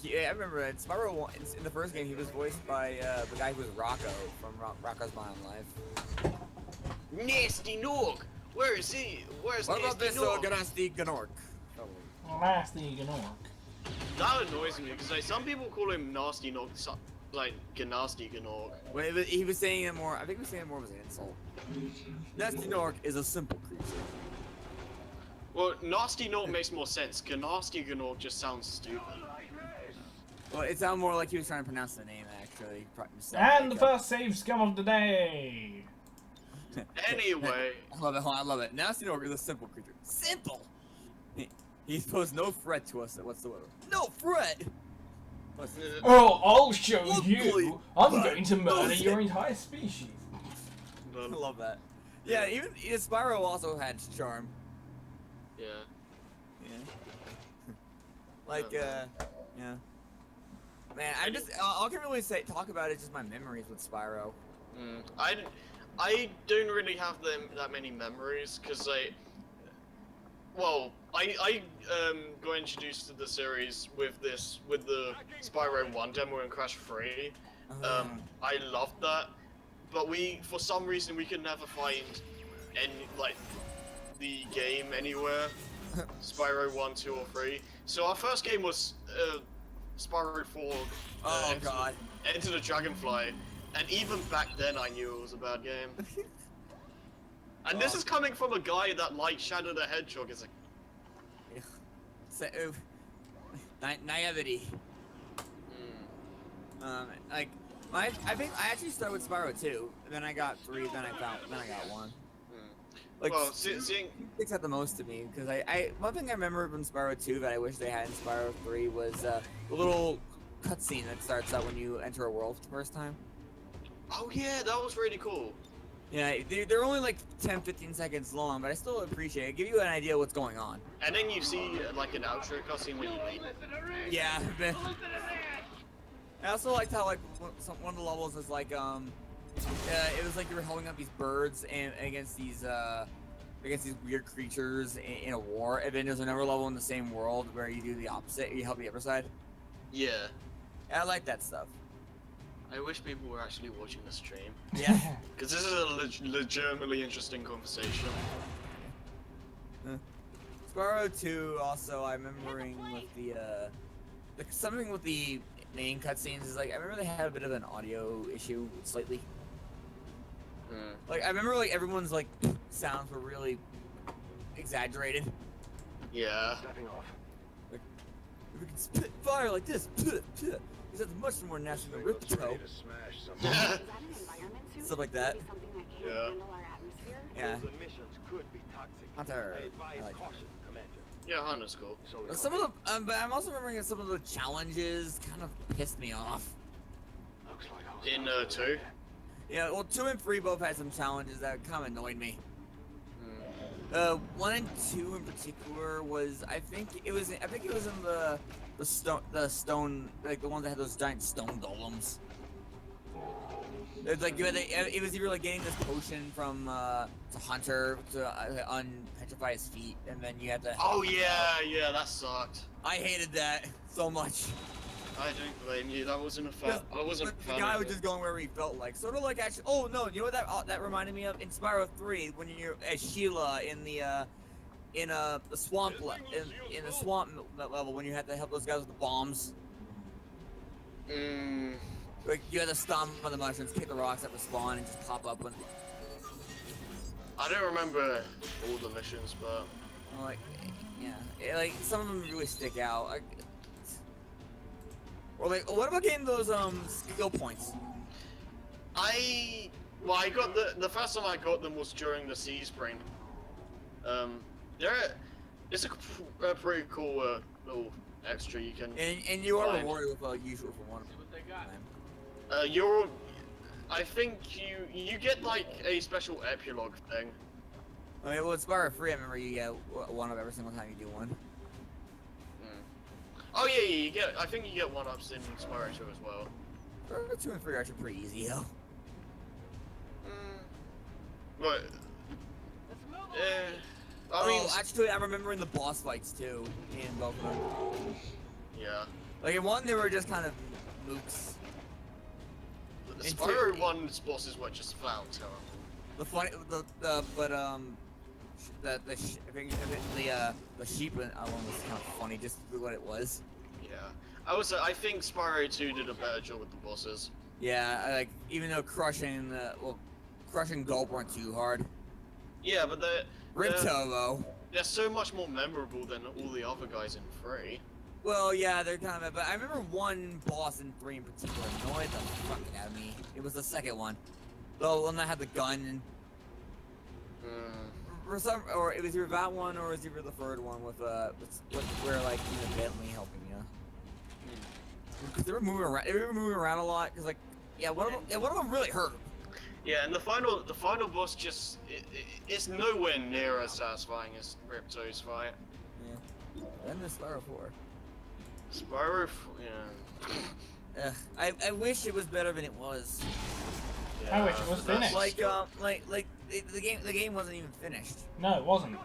Yeah, I remember it. Spyro 1, in the first game, he was voiced by the guy who was Rocco from Rocco's Modern Life. Nasty Nork! Where is he? Where's What about this Nork? Nasty Gnork? Nasty Gnork. That annoys me because like some people call him Nasty Nork, like Ganasty Gnork. Well, he was saying it more. I think he was saying it more as an insult. Nasty Gnork is a simple creature. Well, Nasty Gnork makes more sense. Ganasty Gnork just sounds stupid. Well, it sounded more like he was trying to pronounce the name actually. And the first save scum of the day. Anyway. I love it. Nasty Gnork is a simple creature. Simple! He's posed no threat to us whatsoever. No threat! Oh, I'll show Luckily, you. I'm going to murder your entire species. I love that. Yeah, even Spyro also had charm. Yeah. Like, yeah. Man, all I can really talk about is just my memories with Spyro. I don't really have that many memories because I got introduced to the series with the Spyro 1 demo and Crash 3. I loved that, but for some reason we could never find the game anywhere. Spyro 1, 2, or 3. So our first game was Spyro 4. Oh god. Enter the Dragonfly. And even back then I knew it was a bad game. And this is coming from a guy that likes Shadow the Hedgehog. It's like... naivety. Like, I think I actually started with Spyro 2, then I got 3, then I got 1. Like, Well, seeing sticks out the most to me because one thing I remember from Spyro 2 that I wish they had in Spyro 3 was the little cutscene that starts out when you enter a world for the first time. oh yeah, that was really cool. Yeah, they're only like 10-15 seconds long, but I still appreciate it. Give you an idea what's going on. And then you see like an outro cutscene when you leave. Yeah. I also liked how like one of the levels is like it was like you were holding up these birds and against these weird creatures in a war, and then there's another level in the same world where you do the opposite. You help the other side. Yeah. I like that stuff. I wish people were actually watching the stream. Yeah. Because this is a legitimately interesting conversation. Spyro 2 also, I'm remembering with the something with the main cutscenes is like I remember they had a bit of an audio issue slightly. Like I remember like everyone's like sounds were really exaggerated. Yeah. Stepping off. Like if we can spit fire like this, because that's much more nasty than Looks ready Ripto. to smash some. Yeah. Stuff like that. Yeah. Yeah. The missions could be toxic. Hunter. I advise I like caution, Commander. Yeah, Hunter's cool. So Some of the, but I'm also remembering that some of the challenges kind of pissed me off. looks like In 2. Yeah, well, 2 and 3 both had some challenges that kind of annoyed me. 1 and 2 in particular was, I think it was in the stone, like the ones that had those giant stone golems. It's like you had it was either like getting this potion from to Hunter to unpetrify his feet, and then you had to. Oh yeah, that sucked. I hated that so much. I don't blame you. That wasn't a fan. I wasn't a The fan guy of was it. just going wherever he felt like. Sort of like actually. Oh no, you know what that reminded me of in Spyro 3 when you're as Sheila in the swamp in the swamp level when you had to help those guys with the bombs. Like you had to stomp on the mushrooms, kick the rocks that would spawn, and just pop up when. I don't remember all the missions, but Like, yeah, like some of them really stick out. Like, or like, what about getting those skill points? I got the first time I got them was during the Sea Spring. It's a pretty cool little extra you can. And you are find. rewarded with usual for one. What they got? I think you get like a special epilogue thing. I mean, well, it's Spyro 3. I remember you get one of every single time you do one. Oh yeah, you get. I think you get one ups in Spyro 2 as well. Spyro 2 and 3 are actually pretty easy, though. But I mean, Actually, I'm remembering the boss fights too in both of them. yeah. Like in one, they were just kind of mooks. The In Spyro two- 1's bosses were just flat out terrible. The funny, the sheep one was kind of funny, just what it was. Yeah. I think Spyro 2 did a better job with the bosses. Yeah, like even though crushing Gulp weren't too hard. Yeah, but Ripto though. they're so much more memorable than all the other guys in 3. Well, yeah, they're kind of. But I remember one boss in 3 in particular annoyed the fuck out of me. It was the second one. The one that had the gun and. For some, or it was either that one or it was either the third one with where like you know Bentley helping you. Because they were moving around. They were moving around a lot. Cause like, one of them really hurt. Yeah, and the final boss just it's nowhere near as satisfying as Ripto's fight. Yeah. Then there's Spyro 4. Spyro, yeah. I wish it was better than it was. I wish it was finished. Like the game wasn't even finished. No, it wasn't.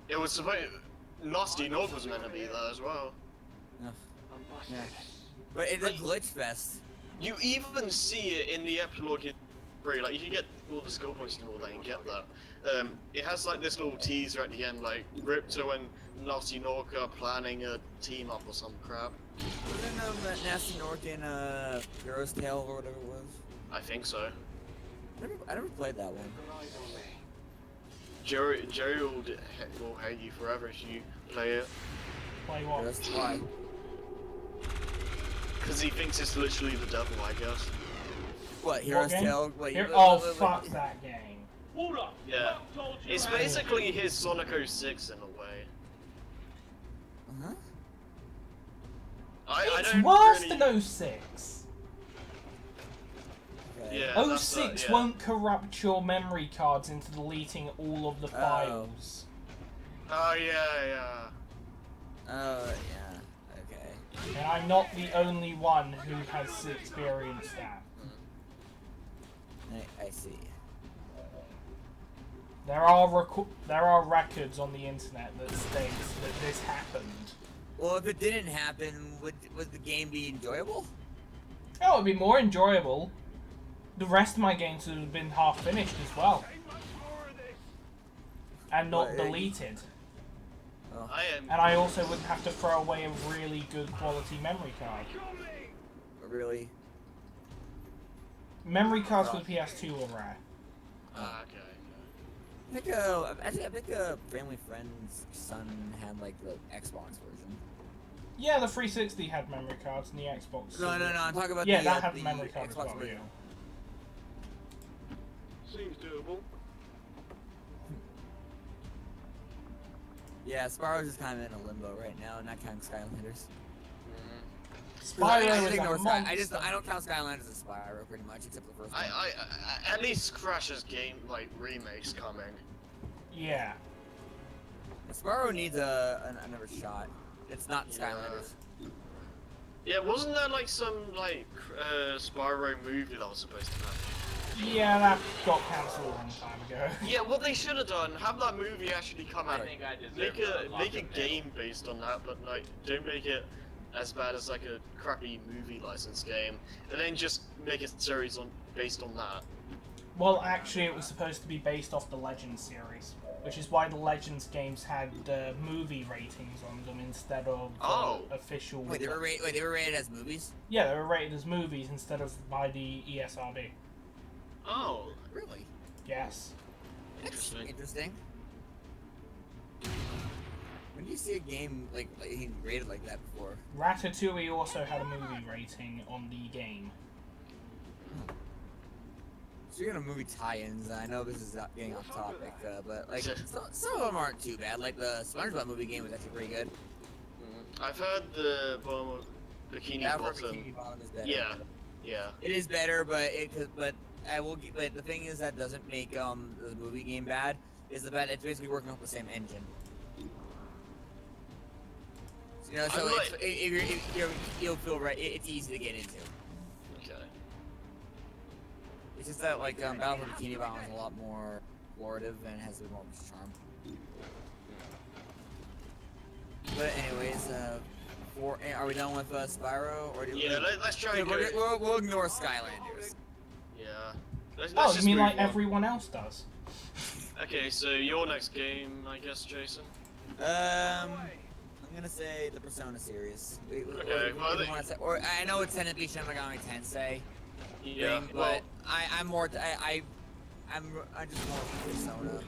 It was supposed. Nasty Nog was meant to be there as well. Yeah. But it's a glitch fest. You even see it in the epilogue in 3. Like, you get all the skill points and all that, and get that. It has like this little teaser at the end, like Ripto and Nasty Nog are planning a team up or some crap. Wasn't that Nasty Nork in Hero's Tale or whatever it was? I think so. I never played that one. Jerry will hate you forever if you play it. Play what? That's why. Because he thinks it's literally the devil, I guess. What, Hero's game? Tale? Wait, Oh, fuck that game. Yeah. It's basically his Sonic 06 in a way. Huh? I It's don't worse really... than 06. Okay. Yeah, Oh that's, 06 yeah. won't corrupt your memory cards into deleting all of the files. Oh, yeah. Oh, yeah. Okay. And I'm not the only one who has experienced that. I see. There are records on the internet that states that this happened. Well, if it didn't happen, would the game be enjoyable? Oh, it'd be more enjoyable. The rest of my games would have been half finished as well. And not Well, deleted. Oh. And I also wouldn't have to throw away a really good quality memory card. Really? Memory cards for the PS2 were rare. Okay. I think a family friend's son had like the Xbox version. Yeah, the 360 had memory cards and the Xbox. No, I'm talking about yeah, the that had the memory cards as Xbox well. version. Seems doable. Yeah, Spyro's just kind of in a limbo right now, not counting Skylanders. Spyro I is ignore a Sky. monster. I don't count Skylanders as Spyro pretty much, except for the first one. I at least Crash's game like remakes coming. Yeah. Spyro needs another shot. It's not Skylanders. Yeah, wasn't there like some like Spyro movie that was supposed to happen? Yeah, that got cancelled a long time ago. Yeah, what they should have done, have that movie actually come out. I deserve Make a game based on that, but like don't make it as bad as like a crappy movie license game, and then just make a series based on that. Well, actually, it was supposed to be based off the Legends series, which is why the Legends games had movie ratings on them instead of official. Wait, they were rated as movies? Yeah, they were rated as movies instead of by the ESRB. Oh, Really? Yes. Interesting. When do you see a game like rated like that before? Ratatouille also had a movie rating on the game. Speaking of movie tie-ins, I know this is getting off topic, but like some of them aren't too bad. Like the SpongeBob movie game was actually pretty good. I've heard the Bikini Bottom. Bikini Bottom is better. Yeah. It is better, but but the thing is that doesn't make the movie game bad. Is the fact it's basically working off the same engine. You know, so you'll feel right. It's easy to get into. Okay. It's just that like Battle for Bikini Bottom is a lot more explorative and has a bit more of its charm. But anyways, are we done with Spyro? Or let's try and we'll ignore Skylanders. Yeah. Let's Oh, just you mean move like on. everyone else does? Okay, so your next game, I guess, Jason. I'm gonna say the Persona series. Or I know it's technically Shin Megami Tensei Yeah. thing, but I'm just more for Persona.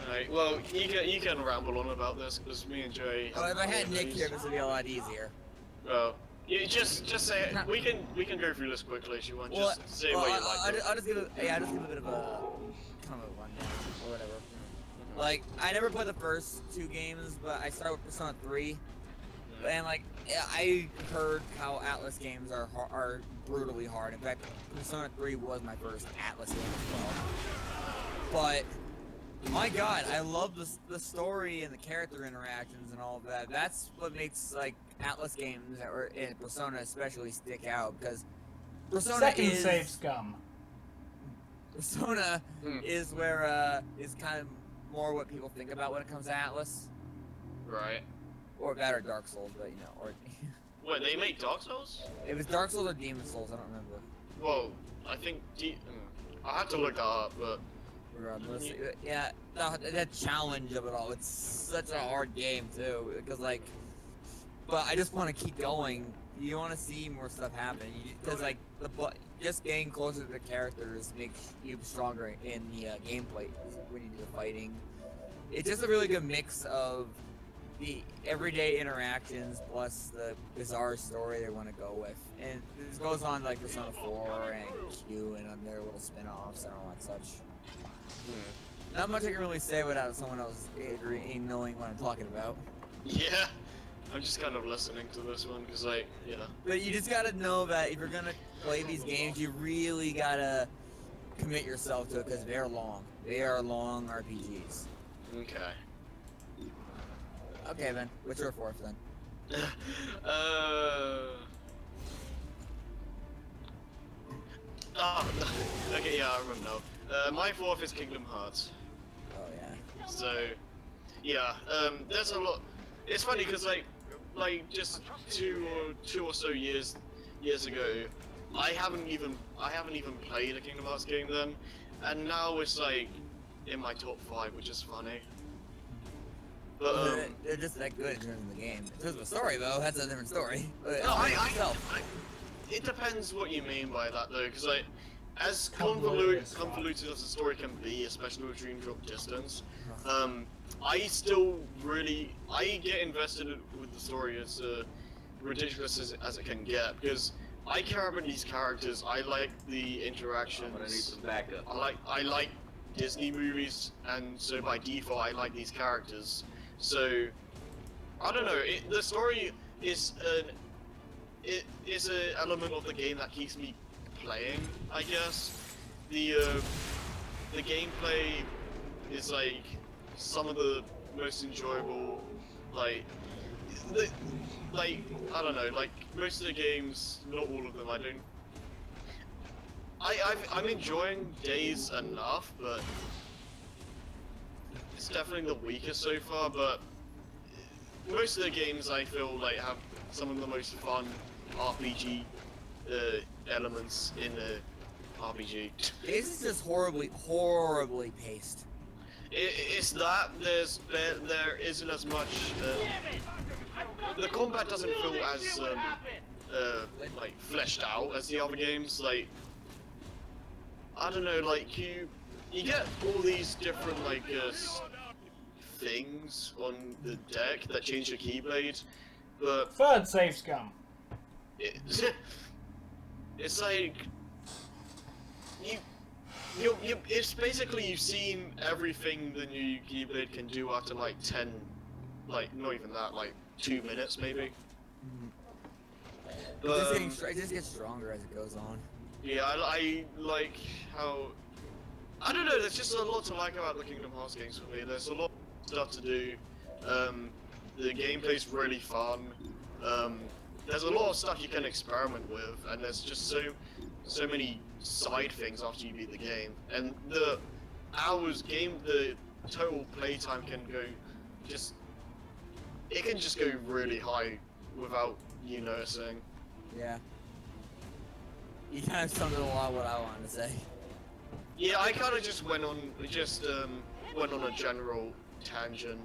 Alright, well, you can ramble on about this because me and Joey. Oh, if I had Nick here, this would be a lot easier. Well, you just say it. We can go through this quickly if you want. Well, Just say what you like. I'll just give it a bit of a kind of a rundown or whatever. Like I never played the first two games, but I started with Persona 3, and like I heard how Atlas games are brutally hard. In fact, Persona 3 was my first Atlas game as well. But my God, I love the story and the character interactions and all of that. That's what makes like Atlas games or in Persona especially stick out because Persona Second is save scum. Persona is where is kind of more what people think about when it comes to Atlas. Right. Or that or Dark Souls, but you know, or Wait, they make Dark Souls? it was Dark Souls or Demon Souls, I don't remember. Well, I think I have to look that up, but Regardless, yeah, the challenge of it all. It's such a hard game too, because like, but I just want to keep going. You want to see more stuff happen, because like just getting closer to the characters makes you stronger in the gameplay when you do the fighting. It's just a really good mix of the everyday interactions plus the bizarre story they want to go with. And this goes on like Persona 4 and Q and on their little spin-offs and all that such. Not much I can really say without someone else agreeing, knowing what I'm talking about. Yeah, I'm just kind of listening to this one because, like, yeah. But you just gotta know that if you're gonna play these games, you really gotta commit yourself to it because they're long. They are long RPGs. Okay. Okay, then. What's your fourth then? Oh, okay, yeah, I remember now. My fourth is Kingdom Hearts. Oh yeah. So, yeah, there's a lot. It's funny because just two or so years ago, I haven't even played a Kingdom Hearts game then, and now it's like in my top 5, which is funny. But they're just that good in terms of the game. In terms of the story, though, that's a different story. But no, it depends what you mean by that though, because like, as convoluted as the story can be, especially with Dream Drop Distance, I get invested with the story as ridiculous as it can get, because I care about these characters. I like the interactions. I'm gonna need some backup. I like Disney movies, and so by default I like these characters. So I don't know. The story is an element of the game that keeps me playing, I guess. The gameplay is like some of the most enjoyable, I don't know, like most of the games, not all of them. I'm enjoying Days enough, but it's definitely the weakest so far. But most of the games I feel like have some of the most fun RPG elements in the RPG. This is just horribly paced. It's that there isn't as much. The combat doesn't feel as like fleshed out as the other games. Like, I don't know, like you get all these different like things on the deck that change your keyblade, but Third save scum. it's like it's basically you've seen everything the new keyblade can do after like 10, like not even that, like 2 minutes maybe. But It just gets stronger as it goes on. yeah, I like how, I don't know, there's just a lot to like about the Kingdom Hearts games for me. There's a lot of stuff to do. The gameplay's really fun. There's a lot of stuff you can experiment with, and there's just so many side things after you beat the game. And the total playtime can go it can just go really high without you noticing. Yeah. You kind of summed up a lot of what I wanted to say. Yeah, I kind of just went on a general tangent.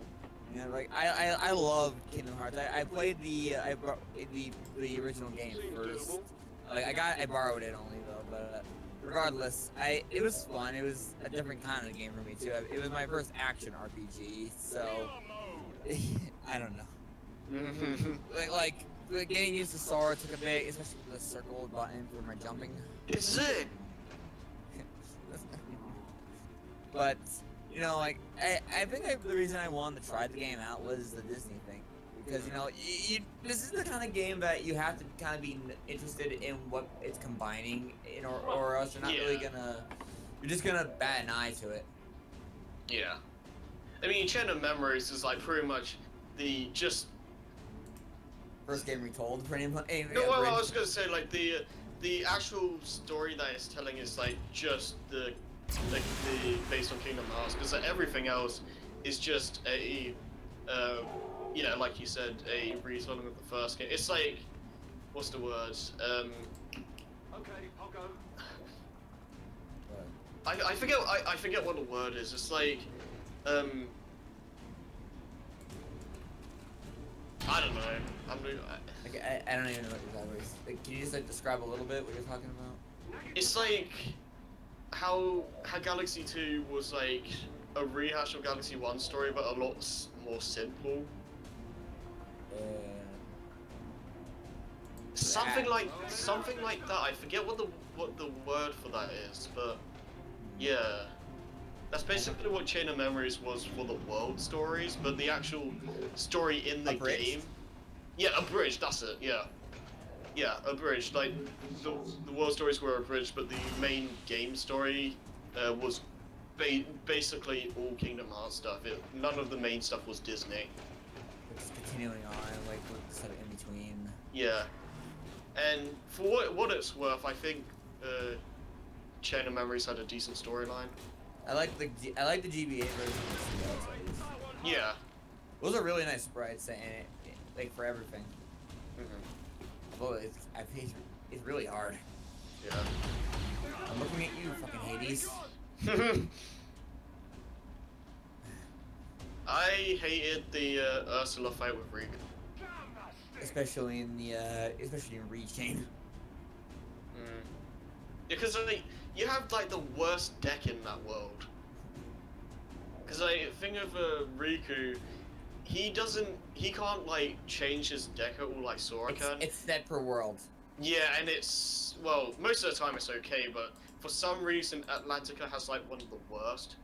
Yeah, like I love Kingdom Hearts. I played the original game first. Like I borrowed it only though, but regardless, it was fun. It was a different kind of game for me too. It was my first action RPG, so I don't know. like getting used to Sora took a bit, especially with the circle button for my jumping. Is it? But you know, like I think the reason I wanted to try the game out was the Disney thing, because you know, this is the kind of game that you have to kind of be interested in what it's combining, or else you're not really you're just gonna bat an eye to it. Yeah. I mean, Chain of Memories is like pretty much First game retold, pretty much. No, well, I was gonna say like the actual story that it's telling is like just the based on Kingdom Hearts, because like, everything else is just a yeah, like you said, a retelling of the first game. It's like, what's the word? Okay, I'll go. I forget what the word is. It's like I don't know. I don't even know what that was. Like, can you just like describe a little bit what you're talking about? It's like how Galaxy 2 was like a rehash of Galaxy 1 story, but a lot more simple. Something like that. I forget what the word for that is, but yeah. That's basically what Chain of Memories was for the world stories, but the actual story in the game. Yeah, abridged, that's it, yeah. Yeah, abridged. Like, the world stories were abridged, but the main game story was basically all Kingdom Hearts stuff. None of the main stuff was Disney. Just continuing on, like, with stuff in between. Yeah. And for what it's worth, I think Chain of Memories had a decent storyline. I like the GBA version of the CLs. Yeah. Those are really nice sprites and like for everything. Although it's really hard. Yeah. I'm looking at you, fucking Hades. I hated the Ursula fight with Regan. Especially in Rechain. Because you have like the worst deck in that world. Because I think of Riku, he can't like change his deck at all like Sora can. It's set per world. Yeah, and it's, well, most of the time it's okay, but for some reason Atlantica has like one of the worst.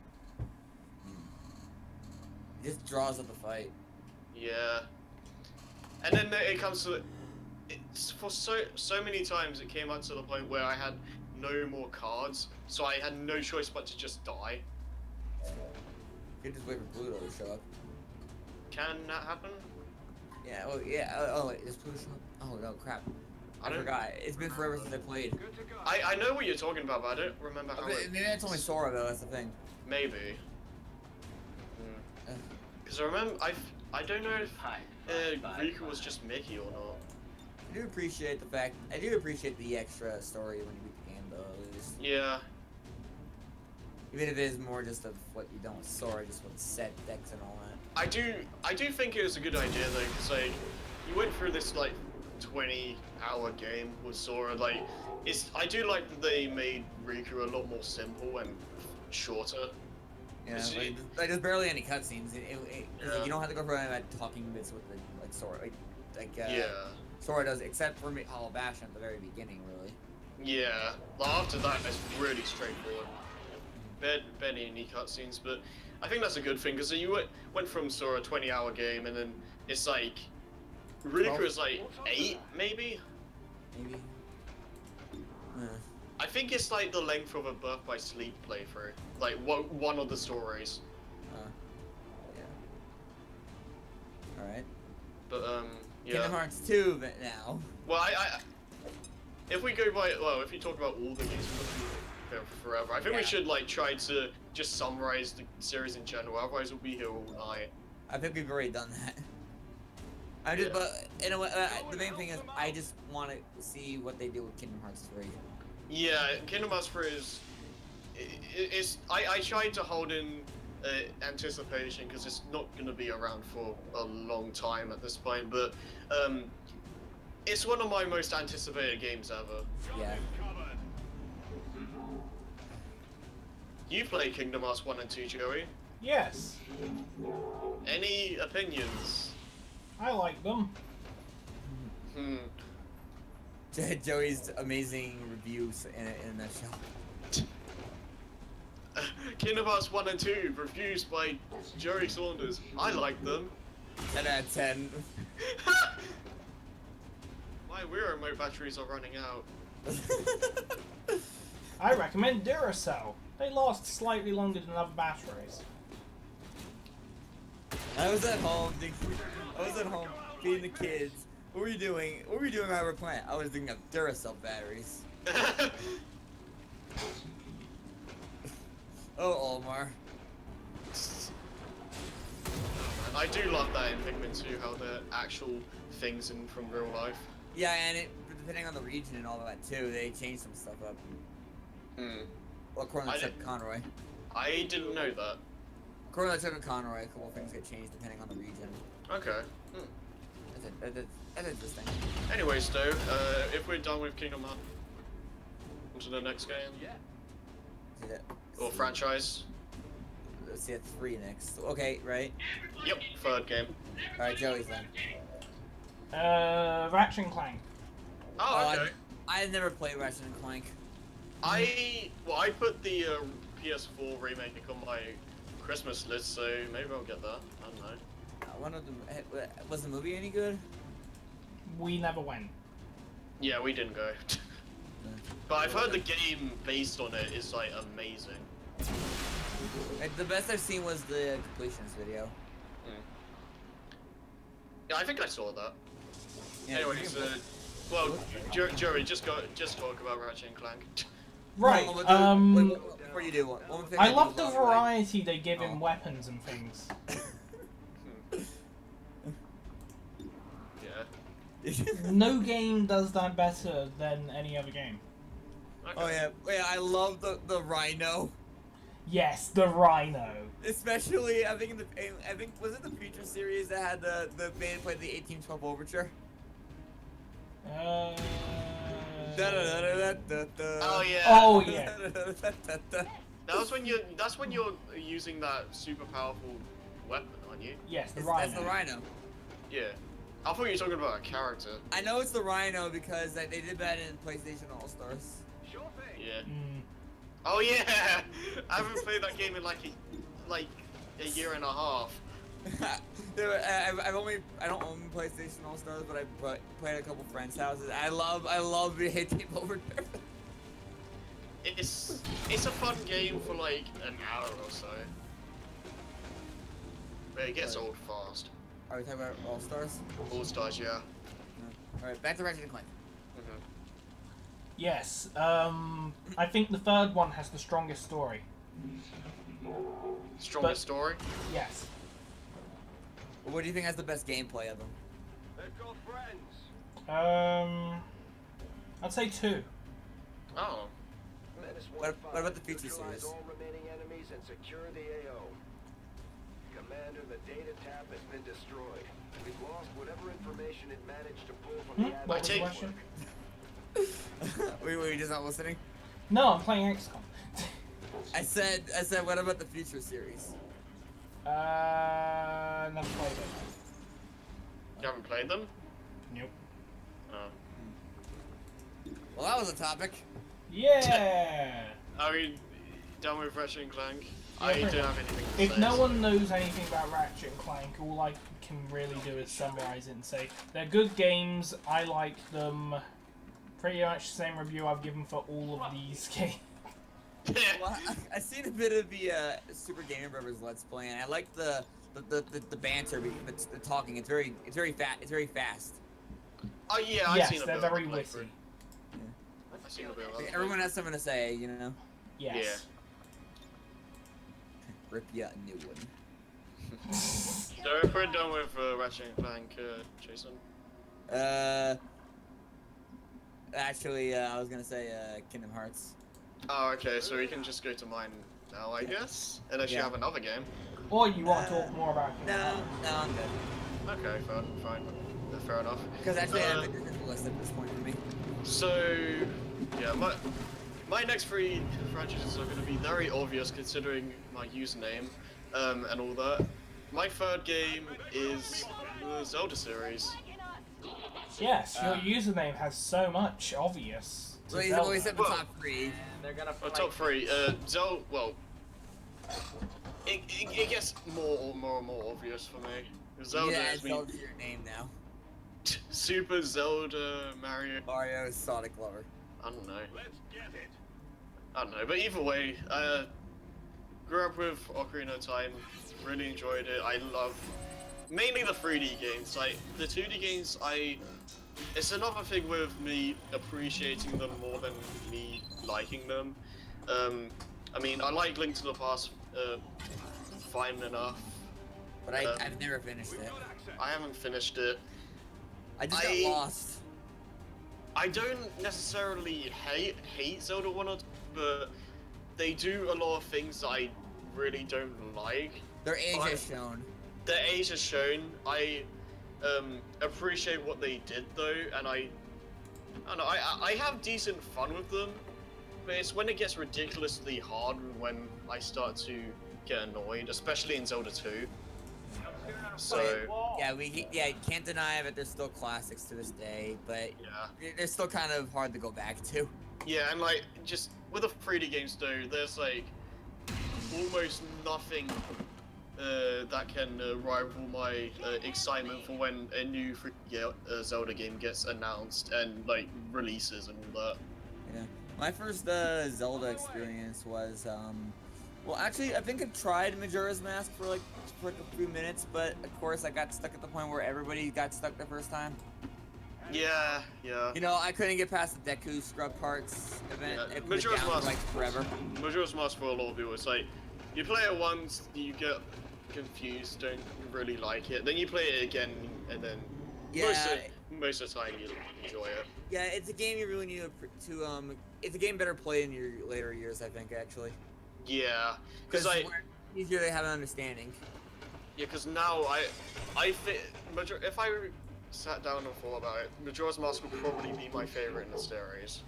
It just draws up the fight. Yeah. And then it comes to, it's for so many times it came up to the point where I had no more cards, so I had no choice but to just die. You could just wait for Pluto to show up. Can that happen? Yeah, well, yeah, oh wait, does Pluto show up? Oh no, crap. I forgot. It's been forever since I played. I know what you're talking about, but I don't remember how Maybe that's only Sora though, that's the thing. Maybe. Because I remember, I don't know if Riku was just Mickey or not. I do appreciate the extra story when you beat the game though, at least. Yeah. Even if it is more just of what you done with Sora, just with set decks and all that. I do think it was a good idea though, because like, you went through this like 20-hour game with Sora, like, I do like that they made Riku a lot more simple and shorter. Yeah, like there's barely any cutscenes. You don't have to go for any of that talking bits with like Sora, yeah. Sora does, except for Hollow Bastion at the very beginning, really. Yeah. Like, after that, it's really straightforward. Barely any cutscenes, but I think that's a good thing because you went from Sora 20-hour game, and then it's like Riku is like 8, maybe. Maybe. Yeah. I think it's like the length of a Birth by Sleep playthrough, like one of the stories. Yeah. All right. But yeah. Kingdom Hearts 2 now. Well, if we go by, well, if you talk about all the games, we'll go forever. I think we should like try to just summarize the series in general. Otherwise, we'll be here all night. I think we've already done that. But in a way, the main thing is I just want to see what they do with Kingdom Hearts 3. Yeah, Kingdom Hearts 3 is I tried to hold in anticipation because it's not going to be around for a long time at this point, but it's one of my most anticipated games ever. Yeah. You play Kingdom Hearts 1 and 2, Joey? Yes. Any opinions? I like them. Joey's amazing reviews in a nutshell. Kingdom Hearts 1 and 2, reviews by Joey Saunders. I like them. 10 out of 10. My Wii remote batteries are running out. I recommend Duracell. They last slightly longer than other batteries. I was at home feeding the kids. What were you doing? What were you doing at our plant? I was doing up Duracell batteries. Oh, Omar. I do love that in Pikmin 2, how they're actual things from real life. Yeah, and depending on the region and all that too, they changed some stuff up. Well, according to Conroy. I didn't know that. According to Conroy, a couple of things get changed depending on the region. Okay. That's interesting. Anyways, though, if we're done with Kingdom Hearts, on to the next game. Yeah. Or franchise. Let's see, 3 next. Okay, right? Yep, third game. Alright, Joey's then. Ratchet and Clank. Oh, okay. I never played Ratchet and Clank. I put the PS4 remake on my Christmas list, so maybe I'll get that. I don't know. One of them was the movie any good? We never went. Yeah, we didn't go. But I've heard the game based on it is like amazing. The best I've seen was the completions video. Yeah, I think I saw that. Yeah, Anyways, well, Joey, just talk about Ratchet and Clank. Right. Before you do one thing I love the variety they give in weapons and things. Yeah. No game does that better than any other game. Okay. Oh yeah, I love the Rhino. Yes, the Rhino. Especially, I think was it the Future series that had the band play the 1812 Overture? Oh yeah. Oh yeah. That's when you're using that super powerful weapon, aren't you? Yes, the Rhino. That's the Rhino. Yeah. I thought you were talking about a character. I know it's the Rhino because they did that in PlayStation All Stars. Sure thing. Yeah. Mm. Oh yeah. I haven't played that game in like a year and a half. I don't own PlayStation All Stars, but I played a couple friends' houses. I love the hit over there. It's a fun game for like an hour or so. But it gets old fast. Are we talking about All Stars? All Stars, yeah. Alright, back to Ratchet and Clank. Yes. I think the third one has the strongest story. Strongest story? Yes. What do you think has the best gameplay of them? They've got friends. I'd say 2. Oh. What about the Future series? All remaining enemies and secure the AO. Commander, the data tap has been destroyed. We've lost whatever information it managed to pull from the What was the take- question? Were you just not listening? No, I'm playing XCOM. I said, what about the Future series? Never played it. You haven't played them? Nope. Oh. Well, that was a topic. Yeah! Are we done with Ratchet and Clank? Yeah, I pretty don't much. have anything to If say. no one knows anything about Ratchet and Clank, all I can really do is summarize it and say they're good games, I like them. Pretty much the same review I've given for all of these games. Well, I've seen a bit of the Super Gamer Brothers Let's Play, and I like the banter, the talking. It's very fast. Oh yeah, I've Yes, seen a they're bit of very the witty. playthrough. I've seen a bit of that. Everyone has something to say, you know. Yes. Rip ya a new one. So if we're done with Ratchet and Clank, Jason? Actually, I was gonna say Kingdom Hearts. Oh, okay, so we can just go to mine now, I guess? Unless you Yeah. have another game. Or you want to talk more about it. No, I'm good. Okay, fine. Fair enough. Because actually, I think it's a list at this point for me. So, yeah, my next 3 franchises are going to be very obvious considering my username and all that. My third game is the Zelda series. Yes, your username has so much obvious. to Well, Zelda. he said the top 3. They're gonna Well, fight. top 3. Zelda, well, it gets more and more obvious for me. Zelda Yeah, has been Zelda's your name now. Super Zelda, Mario. Mario is Sonic Lover. I don't know. Let's get it. I don't know, but either way, grew up with Ocarina of Time, really enjoyed it. I love mainly the 3D games. Like the 2D games, it's another thing with me appreciating them more than me liking them. I mean, I like Link to the Past fine enough. But I've never finished it. I haven't finished it. I just got lost. I don't necessarily hate Zelda 1 or 2, but they do a lot of things that I really don't like. Their age has shown. Their age has shown. I appreciate what they did though, and I don't know. I have decent fun with them, but it's when it gets ridiculously hard when I start to get annoyed, especially in Zelda 2. So Yeah, you can't deny that there's still classics to this day, but they're still kind of hard to go back to. Yeah, and like just with the 3D games though, there's like almost nothing that can rival my excitement for when a new Zelda game gets announced and like releases and all that. Yeah, my first Zelda experience was well, actually, I think I tried Majora's Mask for like a few minutes, but of course I got stuck at the point where everybody got stuck the first time. Yeah. You know, I couldn't get past the Deku scrub parts event. Yeah. It put it down for like forever. Majora's Mask for a lot of people, it's like you play it once, you get confused, don't really like it, then you play it again, and then most of the time you enjoy it. Yeah, it's a game you really need to it's a game better played in your later years, I think, actually. Yeah, because easier to have an understanding. Yeah, because now if I sat down and thought about it, Majora's Mask would probably be my favorite in the series.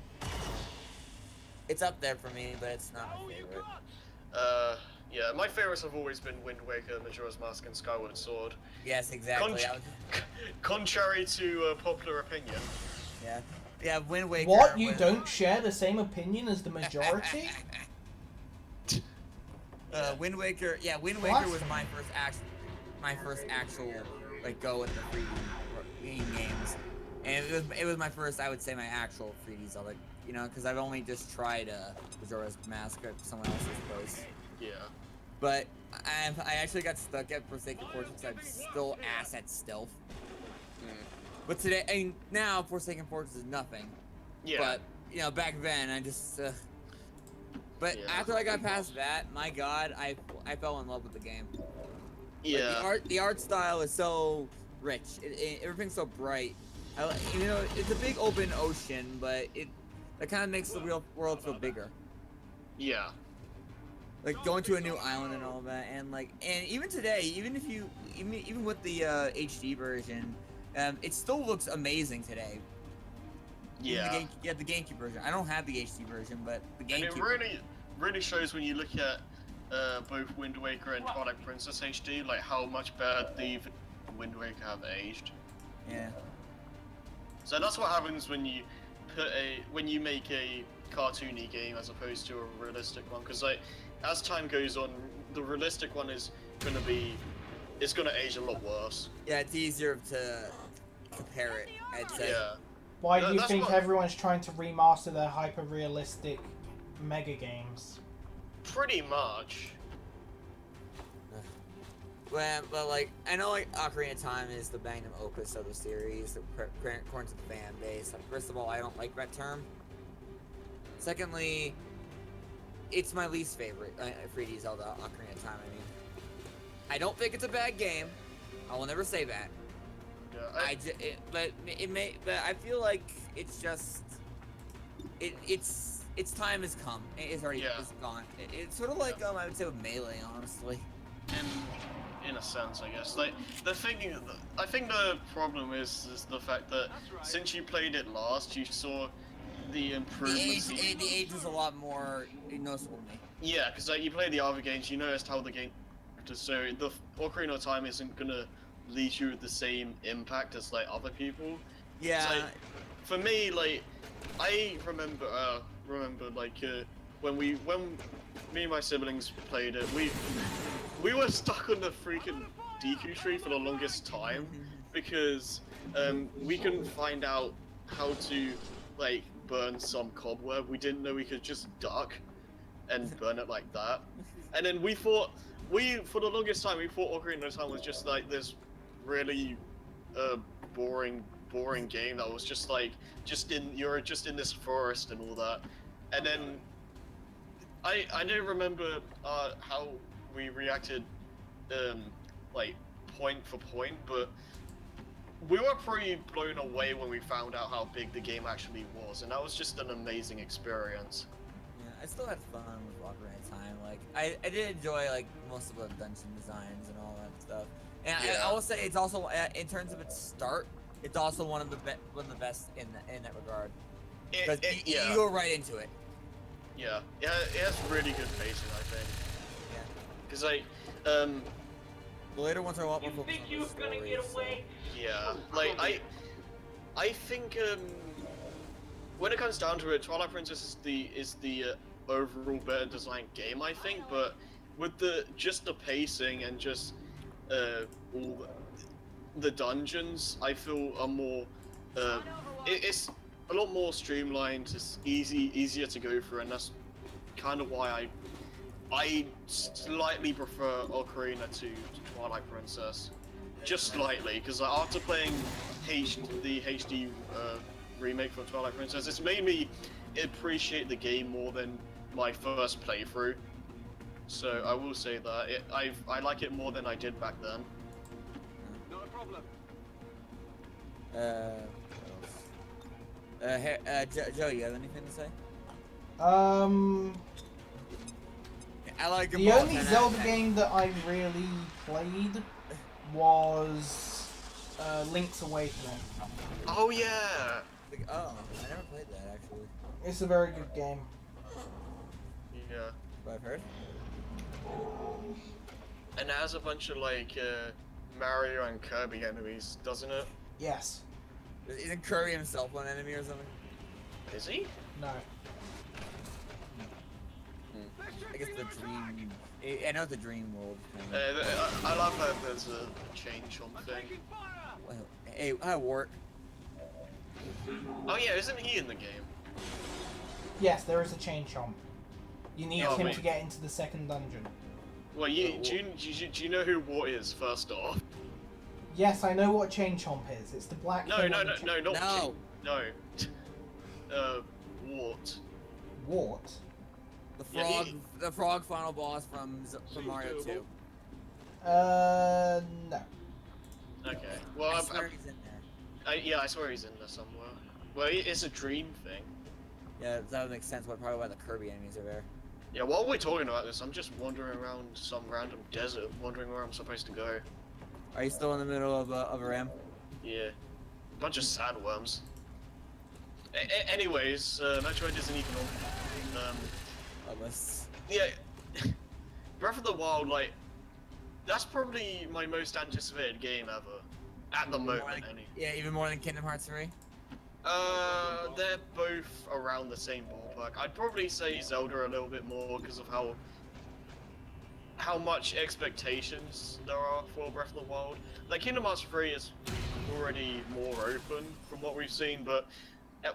It's up there for me, but it's not my favorite. Yeah, my favorites have always been Wind Waker, Majora's Mask, and Skyward Sword. Yes, exactly. Contrary to popular opinion. Yeah, Wind Waker. What? You don't share the same opinion as the majority? Wind Waker. Yeah, Wind Waker was my first actual like go with the 3D games, and it was my first, I would say, my actual 3D Zelda. You know, because I've only just tried Majora's Mask at someone else's place. Yeah. But I actually got stuck at Forsaken Fortress because I'm still ass at stealth. But today, I mean, now Forsaken Fortress is nothing. Yeah. But you know, back then I just. But after I got past that, my God, I fell in love with the game. Yeah. Like, the art style is so rich. Everything's so bright. You know, it's a big open ocean, but that kind of makes the real world feel bigger. Yeah. Like going to a new island and all that, and even today, even with the HD version, it still looks amazing today. Yeah. The GameCube version. I don't have the HD version, but the GameCube. And it really shows when you look at both Wind Waker and Twilight Princess HD, like how much better the Wind Waker have aged. Yeah. So that's what happens when you make a cartoony game as opposed to a realistic one, because like as time goes on, the realistic one is gonna age a lot worse. Yeah, it's easier to compare it, I'd say. Yeah. Why do you think everyone's trying to remaster their hyper-realistic mega games? Pretty much. Well, like, I know, like, Ocarina of Time is the magnum opus of the series, according to the fan base. First of all, I don't like that term. Secondly, it's my least favorite 3D Zelda Ocarina of Time. I mean, I don't think it's a bad game. I will never say that. Yeah, but I feel like it's just, its time has come. It's already gone. It's sort of like I would say with Melee, honestly. In a sense, I guess. Like I think the problem is the fact that since you played it last, you saw the improvements. The age was a lot more noticeable to me. Yeah, because like you play the other games, you noticed how the game. So the Ocarina of Time isn't gonna leave you with the same impact as like other people. Yeah. So, like, for me, like I remember like when me and my siblings played it, we were stuck on the freaking Deku tree for the longest time because we couldn't find out how to like burn some cobweb. We didn't know we could just duck and burn it like that. And then for the longest time we thought Ocarina of Time was just like this really boring game that was just like you're just in this forest and all that. And then I don't remember how we reacted like point for point, but we were pretty blown away when we found out how big the game actually was, and that was just an amazing experience. Yeah, I still had fun with Ocarina of Time. Like I did enjoy like most of the dungeon designs and all that stuff. And I will say it's also in terms of its start, it's also one of the best in that regard. Because you go right into it. Yeah, it has really good pacing, I think. Yeah. Because like, The later ones are a lot more You focused think on you the was gonna story, get so- away? Yeah, like I think when it comes down to it, Twilight Princess is the overall better designed game, I think. But with just the pacing and just all the dungeons, I feel are more it's a lot more streamlined. It's easier to go through, and that's kind of why I slightly prefer Ocarina to Twilight Princess. Just slightly, because after playing the HD remake for Twilight Princess, it's made me appreciate the game more than my first playthrough. So I will say that I like it more than I did back then. Not a problem. Joe, you have anything to say? I like The only Zelda game that I really played was Link's Awakening. Oh yeah. Oh, I never played that actually. It's a very good game. Yeah. What I've heard. And it has a bunch of like Mario and Kirby enemies, doesn't it? Yes. Isn't Kirby himself one enemy or something? Is he? No. I guess the dream. I know the dream world. I love that there's a change on the thing. Well, hey, hi Wart. Oh yeah, isn't he in the game? Yes, there is a chain chomp. You need Oh, him wait. to get into the second dungeon. Well, do you know who Wart is first off? Yes, I know what a chain chomp is. It's the black No, thing no, on no, the no, not No. no. Wart. Wart. The Yeah, frog, the frog final boss from Mario 2. No. Okay. Well, I swear he's in there. yeah, I swear he's in there somewhere. Well, it's a dream thing. Yeah, that would make sense. Probably why the Kirby enemies are there. Yeah, while we're talking about this, I'm just wandering around some random desert, wondering where I'm supposed to go. Are you still in the middle of a ram? Yeah. Bunch of sandworms. Anyways, Metroid isn't even on. Unless. Yeah. Breath of the Wild, like, that's probably my most anticipated game ever. At the moment, anyway. Yeah, even more than Kingdom Hearts 3. They're both around the same ballpark. I'd probably say Zelda a little bit more because of how much expectations there are for Breath of the Wild. Like Kingdom Hearts 3 is already more open from what we've seen, but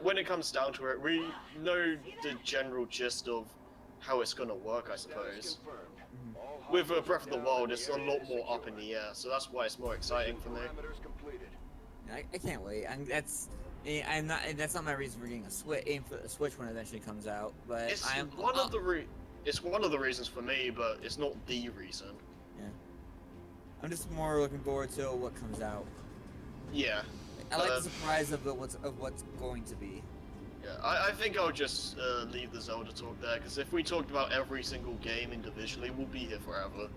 when it comes down to it, we know the general gist of how it's gonna work, I suppose. With Breath of the Wild, it's a lot more up in the air, so that's why it's more exciting for me. I can't wait. I'm not. That's not my reason for getting a Switch. Aim for the Switch when it eventually comes out. But It's one of the reasons for me, but it's not the reason. Yeah. I'm just more looking forward to what comes out. Yeah. I like the surprise of what's going to be. Yeah, I think I'll just leave the Zelda talk there, because if we talked about every single game individually, we'll be here forever.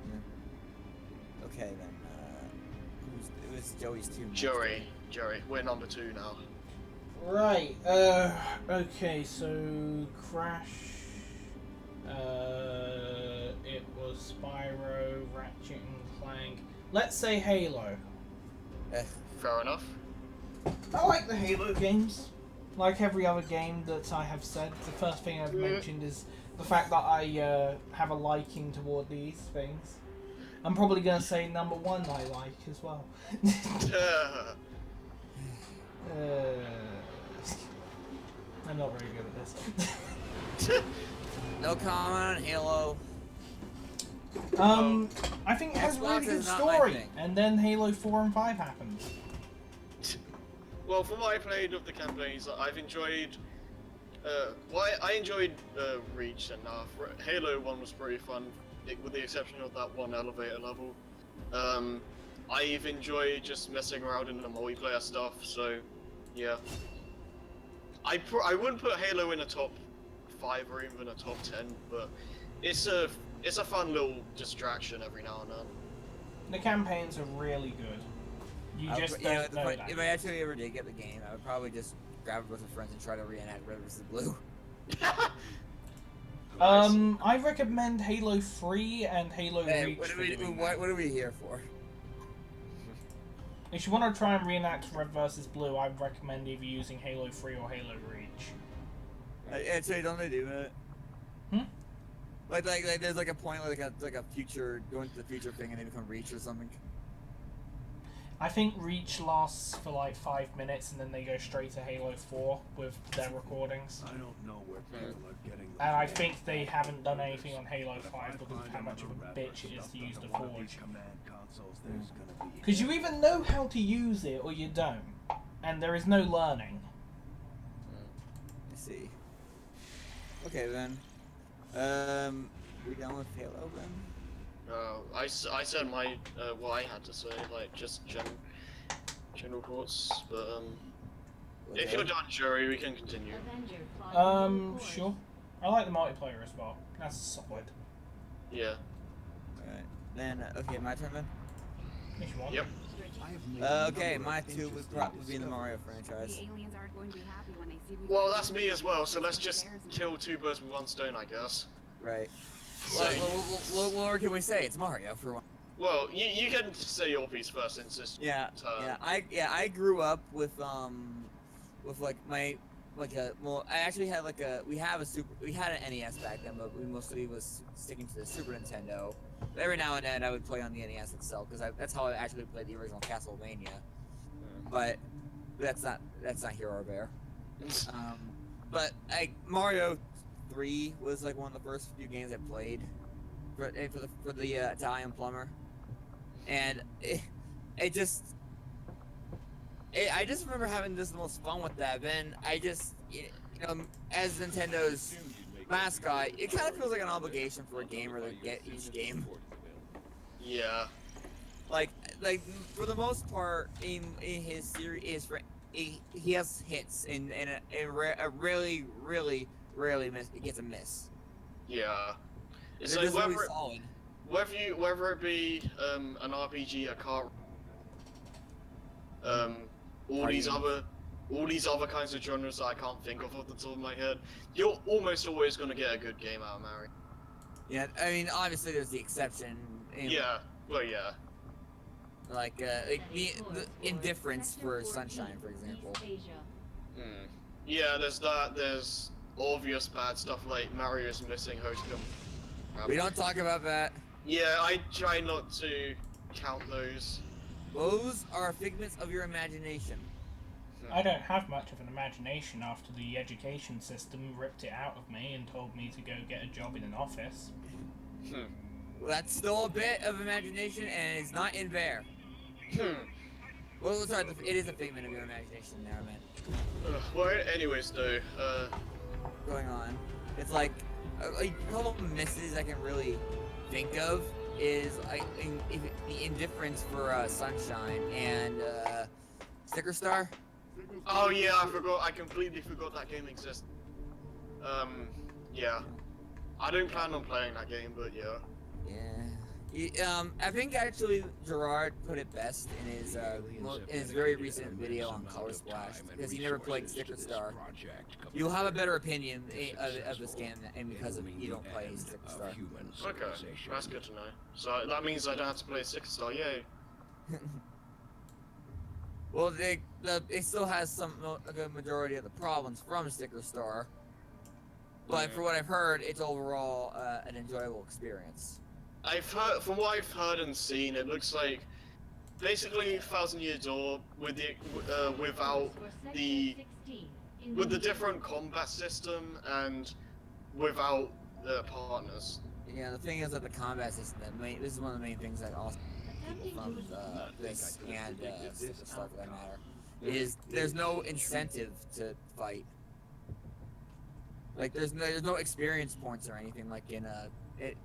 Yeah. Okay then. It was Joey's 2. Joey, we're number 2 now. Right. Okay. So Crash. It was Spyro, Ratchet and Clank. Let's say Halo. Fair enough. I like the Halo games. Like every other game that I have said, the first thing I've mentioned is the fact that I have a liking toward these things. I'm probably going to say number 1 I like as well. I'm not very good at this. No comment on Halo. I think it has a really Xbox good is not my story, thing. and then Halo 4 and 5 happened. Well, from what I played of the campaigns, I've enjoyed. I enjoyed Reach enough. Halo 1 was pretty fun, with the exception of that one elevator level. I've enjoyed just messing around in the multiplayer stuff, so yeah. I wouldn't put Halo in a top 5 or even a top 10, but it's a fun little distraction every now and then. The campaigns are really good. You just don't know that. If I actually ever did get the game, I would probably just grab it with my friends and try to reenact Red vs. Blue. Nice. I recommend Halo 3 and Halo Hey, Reach. what are we here for? If you want to try and reenact Red versus Blue, I recommend either using Halo 3 or Halo Reach. Actually, don't they do it? Hmm? Like there's like a point like a future going to the future thing and they become Reach or something. I think Reach lasts for like 5 minutes and then they go straight to Halo 4 with their recordings. I don't know where people are getting those And I names. think they haven't done anything on Halo 5 because of how much of a bitch it is to use the Forge. Because you either know how to use it or you don't. And there is no learning. I see. Okay then. We done with Halo then? I said my what I had to say, like just general thoughts. But if you're done, Joey, we can continue. Sure. I like the multiplayer as well. That's solid. Yeah. Alright. Then okay, my turn then. If you want. Yep. Okay, my two would probably be in the Mario franchise. The aliens aren't going to be happy when they see we Well, that's me as well. So let's just kill two birds with one stone, I guess. Right. So, What more can we say? It's Mario for one. well, you can say your piece first, since it's Yeah, turn. I grew up with like my I actually had like we had an NES back then, but we mostly was sticking to the Super Nintendo. But every now and then I would play on the NES itself because that's how I actually played the original Castlevania. But that's not here or there. But Mario 3 was like one of the first few games I played for the Italian plumber, and I just remember having this the most fun with that. Then as Nintendo's mascot, it kind of feels like an obligation for a gamer to get each game. Yeah. Like for the most part in his series, he has hits and a really rarely gets a miss. Yeah. It's They're like just really solid. whether it be an RPG, a car, all these other kinds of genres that I can't think of off the top of my head, you're almost always gonna get a good game out of Mario. Yeah, I mean obviously there's the exception. Yeah. Well, yeah. Like the indifference for Sunshine, for example. Yeah, there's that. There's obvious bad stuff like Mario's missing hosting. We don't talk about that. Yeah, I try not to count those. Those are figments of your imagination. I don't have much of an imagination after the education system ripped it out of me and told me to go get a job in an office. Well, that's still a bit of imagination, and it's not in there. Well, sorry, it is a figment of your imagination there, man. Well, anyways, though, Going on. It's like a couple of misses I can really think of is the indifference for Sunshine and Sticker Star. oh yeah, I completely forgot that game exists. Yeah. I don't plan on playing that game, but yeah. Yeah. I think actually Gerard put it best in his very recent video on Color Splash, because he never played Sticker Star. You'll have a better opinion of this game, and because you don't play Sticker Star. Okay, that's good to know. So that means I don't have to play Sticker Star, yay. Well, it still has a good majority of the problems from Sticker Star, but for what I've heard, it's overall an enjoyable experience. From what I've heard and seen, it looks like basically 1,000 Year Door with the different combat system and without the partners. Yeah, the thing is that the combat system, this is one of the main things that also people from this and Sticker Star for that matter, is there's no incentive to fight. Like there's no experience points or anything like in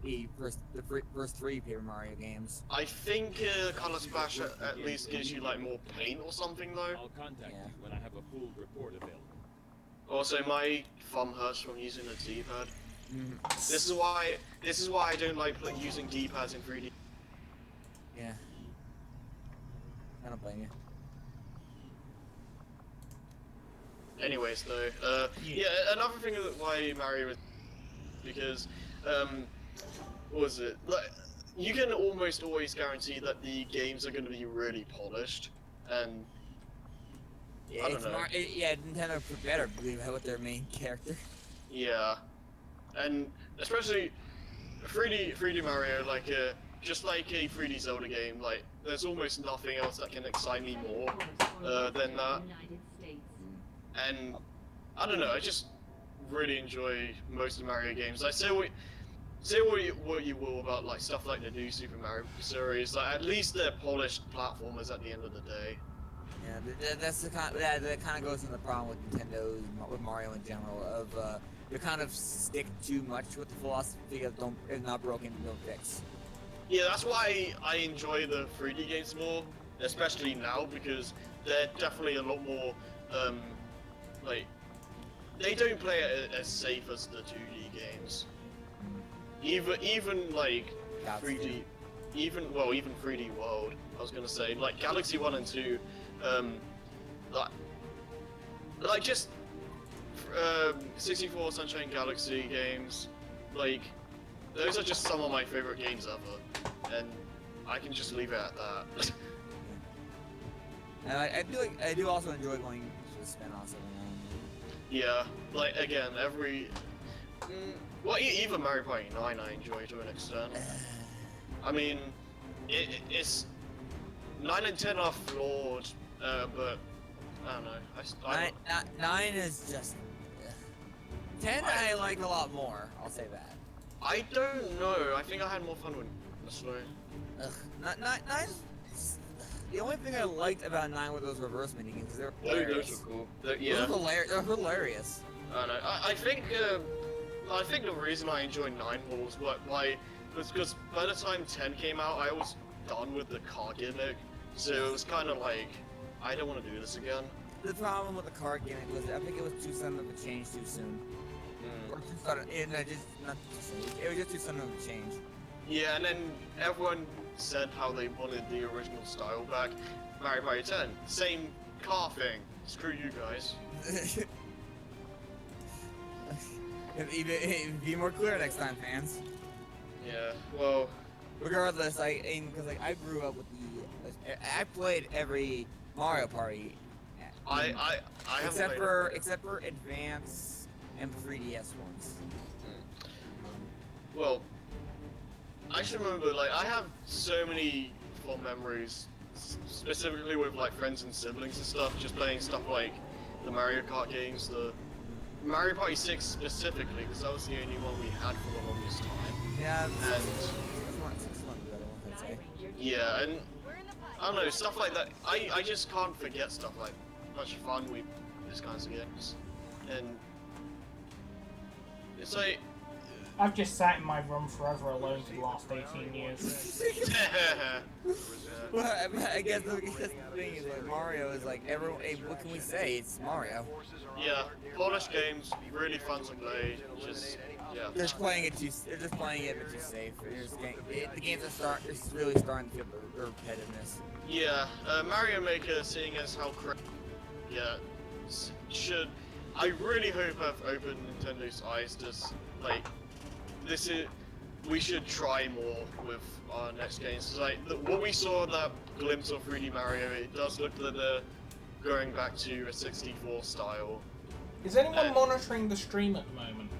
the first three Paper Mario games. I think Color Splash at least gives you like more paint or something though. I'll contact you when I have a full report available. Also, my thumb hurts from using a D-pad. This is why I don't like using D-pads in 3D. Yeah. I don't blame you. Anyways, though, yeah, another thing that why Mario is because what was it? Like, you can almost always guarantee that the games are going to be really polished, and Yeah, I don't know. Yeah, Nintendo better believe with their main character. Yeah, and especially 3D Mario, like just like a 3D Zelda game, like there's almost nothing else that can excite me more than that. And I don't know, I just really enjoy most of Mario games. Like say what you will about like stuff like the new Super Mario series, like at least they're polished platformers at the end of the day. Yeah, that's the that kind of goes into the problem with Nintendo, with Mario in general, of they kind of stick too much with the philosophy of don't, if not broken, don't fix. Yeah, that's why I enjoy the 3D games more, especially now, because they're definitely a lot more, like, they don't play it as safe as the 2D games. Even like 3D, even 3D World, I was gonna say, like Galaxy 1 and 2, like just 64 Sunshine Galaxy games, like those are just some of my favorite games ever, and I can just leave it at that. And I feel like I do also enjoy going to the spin-offs every now and then. Yeah, like again, well, even Mario Party 9 I enjoy to an extent. I mean, it's 9 and 10 are flawed, but I don't know. 9 is just 10. I like a lot more. I'll say that. I don't know. I think I had more fun with this way. Nine. The only thing I liked about 9 were those reverse minigames. They're hilarious. Those are cool. Yeah. They're hilarious. I don't know. I think the reason I enjoyed 9 was because by the time 10 came out, I was done with the car gimmick. So it was kind of like, I don't want to do this again. The problem with the car gimmick was I think it was too sudden of a change too soon. Or too sudden, not too soon. It was just too sudden of a change. Yeah, and then everyone said how they wanted the original style back. Mario Party 10, same car thing. Screw you guys. Be more clear next time, fans. Yeah, well. Regardless, because I grew up with I played every Mario Party. I except for Advance and 3DS ones. Well, I should remember, like, I have so many fond memories, specifically with, like, friends and siblings and stuff, just playing stuff like the Mario Kart games, the Mario Party 6 specifically, because that was the only one we had for the longest time. Yeah, yeah, and I don't know, stuff like that, I just can't forget stuff like much fun with these kinds of games. And it's like, I've just sat in my room forever alone for the last 18 years. Well, I guess the thing is, like, Mario is like, everyone, what can we say? It's Mario. Yeah, polished games, really fun to play, just, yeah. They're just playing it but too safe. The games it's really starting to feel the repetitiveness. Yeah, Mario Maker, seeing as how yeah, I really hope I've opened Nintendo's eyes to, like, we should try more with our next games. Like, what we saw, that glimpse of 3D Mario, it does look like they're going back to a 64 style. Is anyone monitoring the stream at the moment?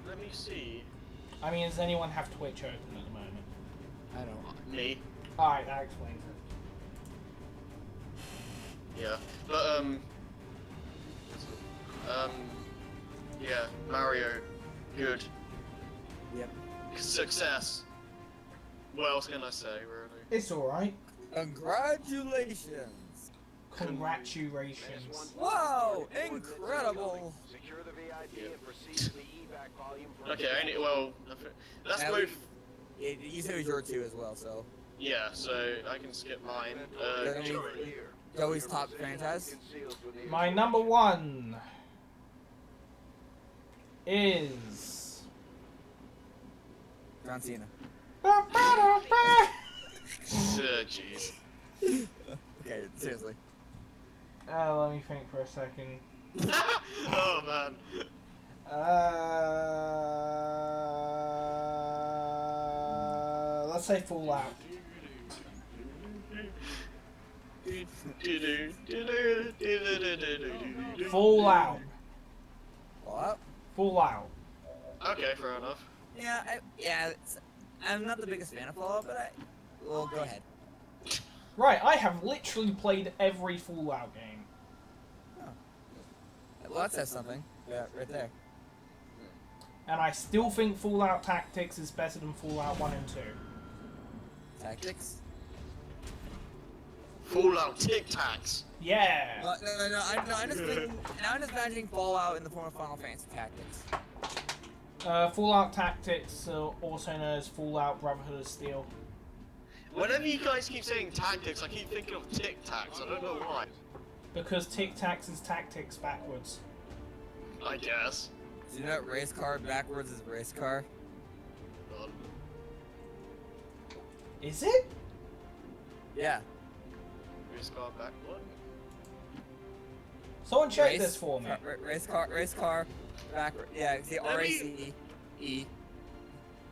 Let me see. I mean, does anyone have Twitch open at the moment? I don't. Me? Alright, that explains it. Yeah, but, yeah, Mario, good. Yep. Success. What else can I say, really? It's alright. Congratulations! Congratulations. Wow! Incredible! Secure the VIP and proceed to the evac volume. Okay, that's both. You said it was your 2 as well, so. Yeah, so I can skip mine. Joey's top franchise? My number 1 is John Cena. Jeez. Okay, seriously. Let me think for a second. Oh man. Let's say Fallout. Fallout. Fallout? Fallout. Okay, fair enough. Yeah, I'm not the biggest fan of Fallout, but well, go ahead. Right, I have literally played every Fallout game. Oh. Well, that says something. Yeah, right there. And I still think Fallout Tactics is better than Fallout 1 and 2. Tactics? Fallout Tic Tacs. Yeah! No, I'm just thinking, now I'm just imagining Fallout in the form of Final Fantasy Tactics. Fallout Tactics, also known as Fallout Brotherhood of Steel. Whenever you guys keep saying tactics, I keep thinking of Tic Tacs. I don't know why. Because Tic Tacs is tactics backwards. I guess. Do you know what race car backwards is race car? God. Is it? Yeah. Who's got back what? Someone check this for me. Race car, backward. Yeah, see R-A-C-E.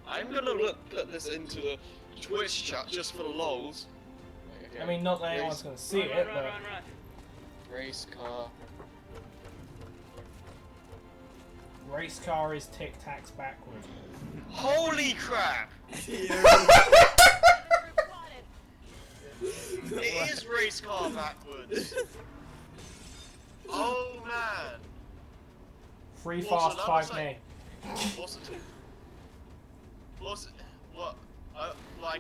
I'm gonna put this into the Twitch chat just for the lols. Okay. I mean, not that anyone's gonna see it, but... Race car. Race car is Tic Tacs backward. Holy crap! It is race car backwards. Oh man. Free Also, fast that 5 looks me. What? I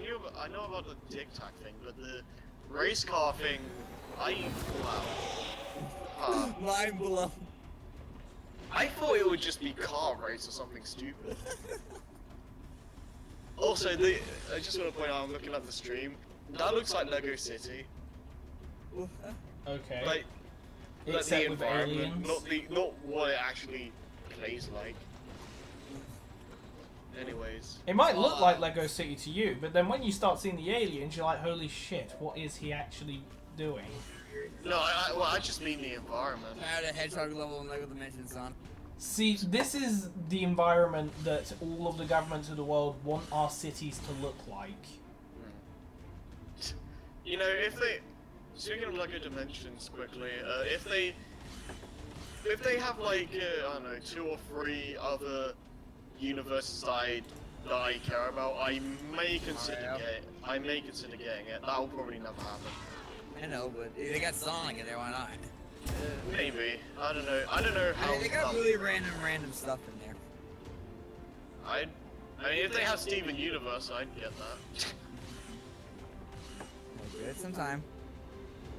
know about the Tic Tac thing, but the race car thing, wow. Mind blown. I thought it would just be car race or something stupid. Also, I just want to point out, I'm looking at the stream. That looks like Lego City. Okay. Like Except the with environment, aliens. not what it actually plays like. Anyways. It might look like Lego City to you, but then when you start seeing the aliens, you're like, holy shit, what is he actually doing? No, I just mean the environment. I had a hedgehog level in Lego Dimensions on. See, this is the environment that all of the governments of the world want our cities to look like. You know, if they, speaking of Lego Dimensions quickly, if they have like, I don't know, 2 or 3 other universes that I care about, I may consider getting it. That'll probably never happen. I know, but they got Sonic in there, why not? Maybe. I don't know how. They got really random stuff in there. I mean, if they have Steven Universe, I'd get that. Give it some time.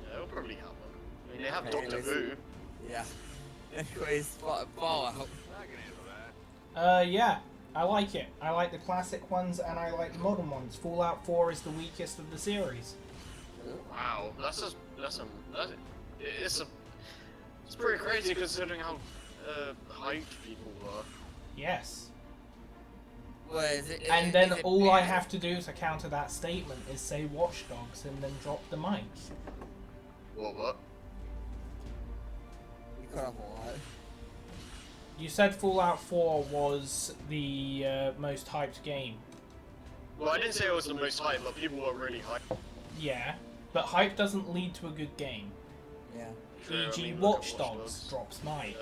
Yeah, it'll probably happen. I mean, they have Okay, Doctor let's Who. Yeah. Anyways, Fallout. Yeah, I like it. I like the classic ones and I like the modern ones. Fallout 4 is the weakest of the series. Wow, it's pretty crazy considering how hyped people were. Yes. What is it? And then is it all I bad? have to do to counter that statement is say Watch Dogs and then drop the mic. What? You cut off a lot. You said Fallout 4 was the most hyped game. Well, I didn't say it was the most hyped, but people were really hyped. Yeah, but hype doesn't lead to a good game. Yeah. True, I E.g. mean, look at Watch Dogs drops mic.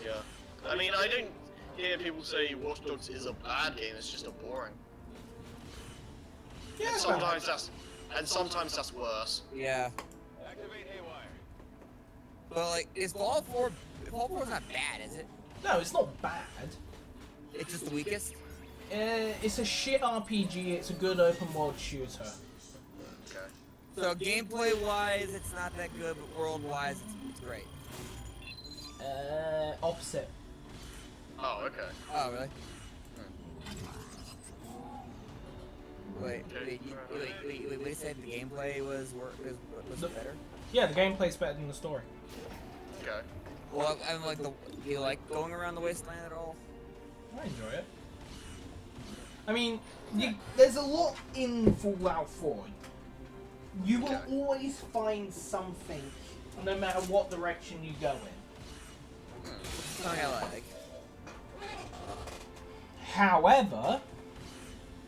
Yeah. I mean, I don't hear people say Watch Dogs is a bad game, it's just a boring. Yeah, And it's sometimes that's worse. Yeah. Activate Haywire. But like, is Fallout 4? Fallout 4's not bad, is it? No, it's not bad. It's just the weakest. It's a shit RPG. It's a good open world shooter. Okay. So gameplay-wise, it's not that good, but world-wise, it's great. Opposite. Oh, okay. Oh, really? Wait, they said the gameplay was better? Yeah, the gameplay's better than the story. Okay. Well, I'm like, do you like going around the wasteland at all? I enjoy it. I mean, there's a lot in Fallout 4. You will always find something, no matter what direction you go in. Something I like. However, Oh,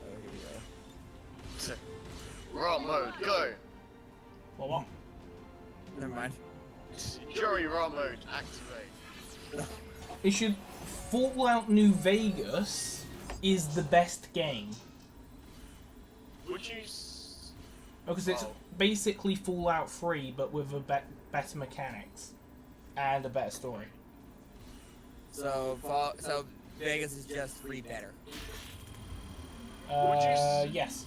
here we go. Raw mode, go. what? Never mind. Jury raw mode, activate. It should. Fallout New Vegas is the best game Would you? because it's basically Fallout 3 but with a better mechanics and a better story. So Vegas is just free better. Yes.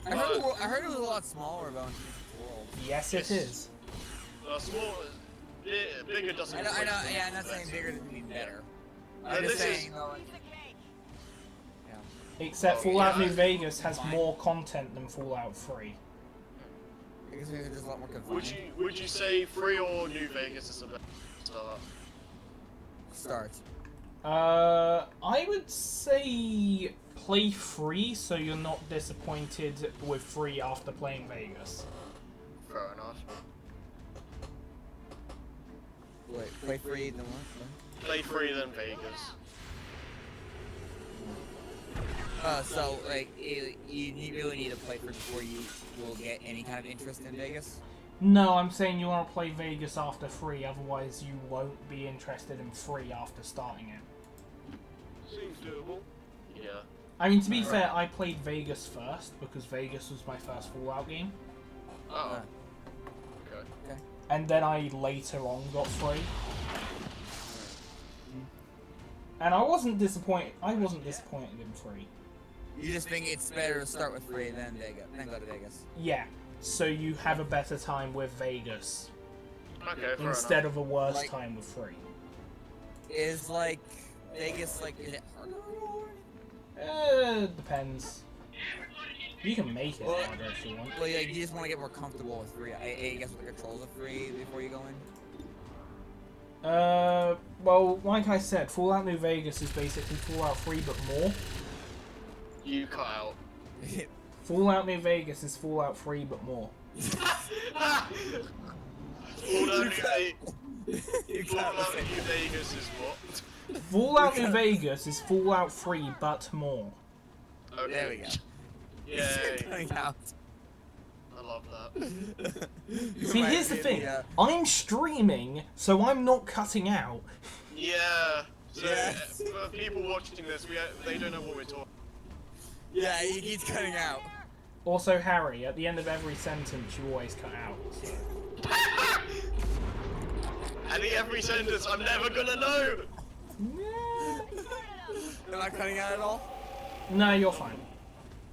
I heard it was a lot smaller though. Yes, it is. Small, bigger doesn't. I know. Yeah, I'm not saying bigger doesn't mean better. I'm this just saying. is- Though, like, Except Oh, Fallout yeah. New Vegas has more content than Fallout 3. I guess maybe just a lot more confined. Would you say free or New Vegas is the best start? Start. I would say play free so you're not disappointed with free after playing Vegas. Fair enough. Wait, play free then what? Play free then Vegas. So like really need to play for before you will get any kind of interest in Vegas. No, I'm saying you want to play Vegas after free, otherwise you won't be interested in free after starting it. Seems doable. Yeah. I mean, to be fair, I played Vegas first because Vegas was my first Fallout game, Oh. Okay. and then I later on got free. And I wasn't disappointed. I wasn't disappointed in free. You just think it's better to start with free than go to Vegas. Yeah, so you have a better time with Vegas Okay. Fair instead enough. of a worse Like- time with free. Is like Vegas like is it harder? Depends. You can make it harder if you want. Well, like, you just want to get more comfortable with free. I guess with the controls of free before you go in. Well, like I said, Fallout New Vegas is basically Fallout 3 but more. You cut out. Fallout New Vegas is Fallout 3 but more. Fallout New Vegas is what? Fallout New Vegas is Fallout 3 but more. Okay. There we go. Yay. Coming out. I love that. See, here's the thing. I'm streaming, so I'm not cutting out. Yeah. So Yes. for people watching this, they don't know what we're talking. Yeah, he keeps cutting out. Also, Harry, at the end of every sentence, you always cut out. And in every sentence, I'm never gonna know. Am I cutting out at all? No, you're fine.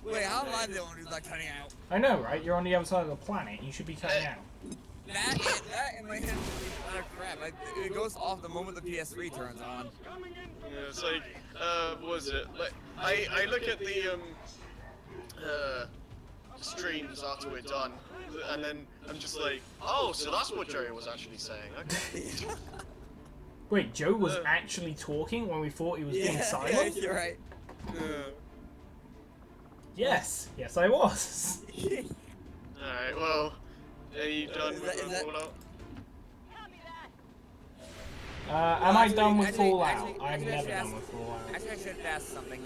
Wait, how am I the one who's not cutting out? I know, right? You're on the other side of the planet. You should be cutting out. That in my head is utter crap. It goes off the moment the PS3 turns on. Yeah, it's like, what was it? Like, I look at the streams after we're done, and then I'm just like, oh, so that's what Jerry was actually saying. Okay. Wait, Joe was actually talking when we thought he was being silent? Yeah, you're right. Yes. Yes, I was. Alright, well, are you done with is that- Fallout? Am I done with actually- Fallout? actually, I'm actually, I never should done ask- with Fallout. Actually, I should ask something.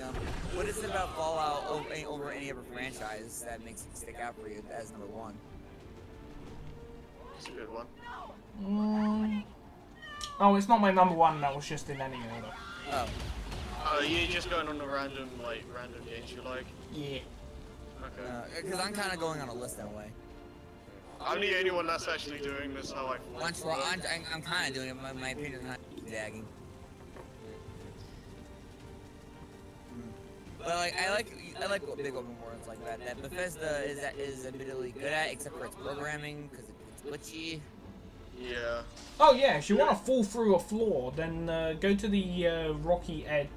What is it about Fallout over any other franchise that makes it stick out for you as number one? It's a good one. Oh, it's not my number one. That was just in any order. Oh, You're just going on the random games you like? Yeah. Okay. because I'm kind of going on a list that way. I'm the only one that's actually doing this how I I'm kind of doing it. My opinion is kind of dagging. But like I like big open worlds like that. That Bethesda is admittedly good at, except for its programming because it's glitchy. Yeah. Oh yeah. If you want to fall through a floor, then go to the rocky edge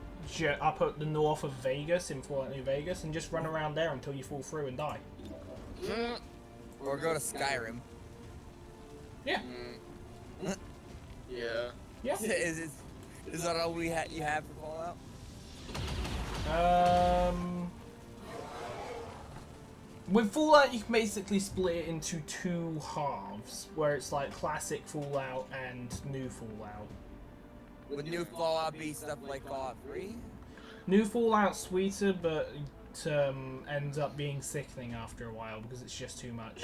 up at the north of Vegas in Fallout New Vegas, and just run around there until you fall through and die. Or go to Skyrim. Yeah. Yeah. Yeah. Is that all you have for Fallout? With Fallout, you can basically split it into two halves, where it's like classic Fallout and new Fallout. Would new Fallout be stuff like Fallout 3? New Fallout's sweeter, but ends up being sickening after a while because it's just too much.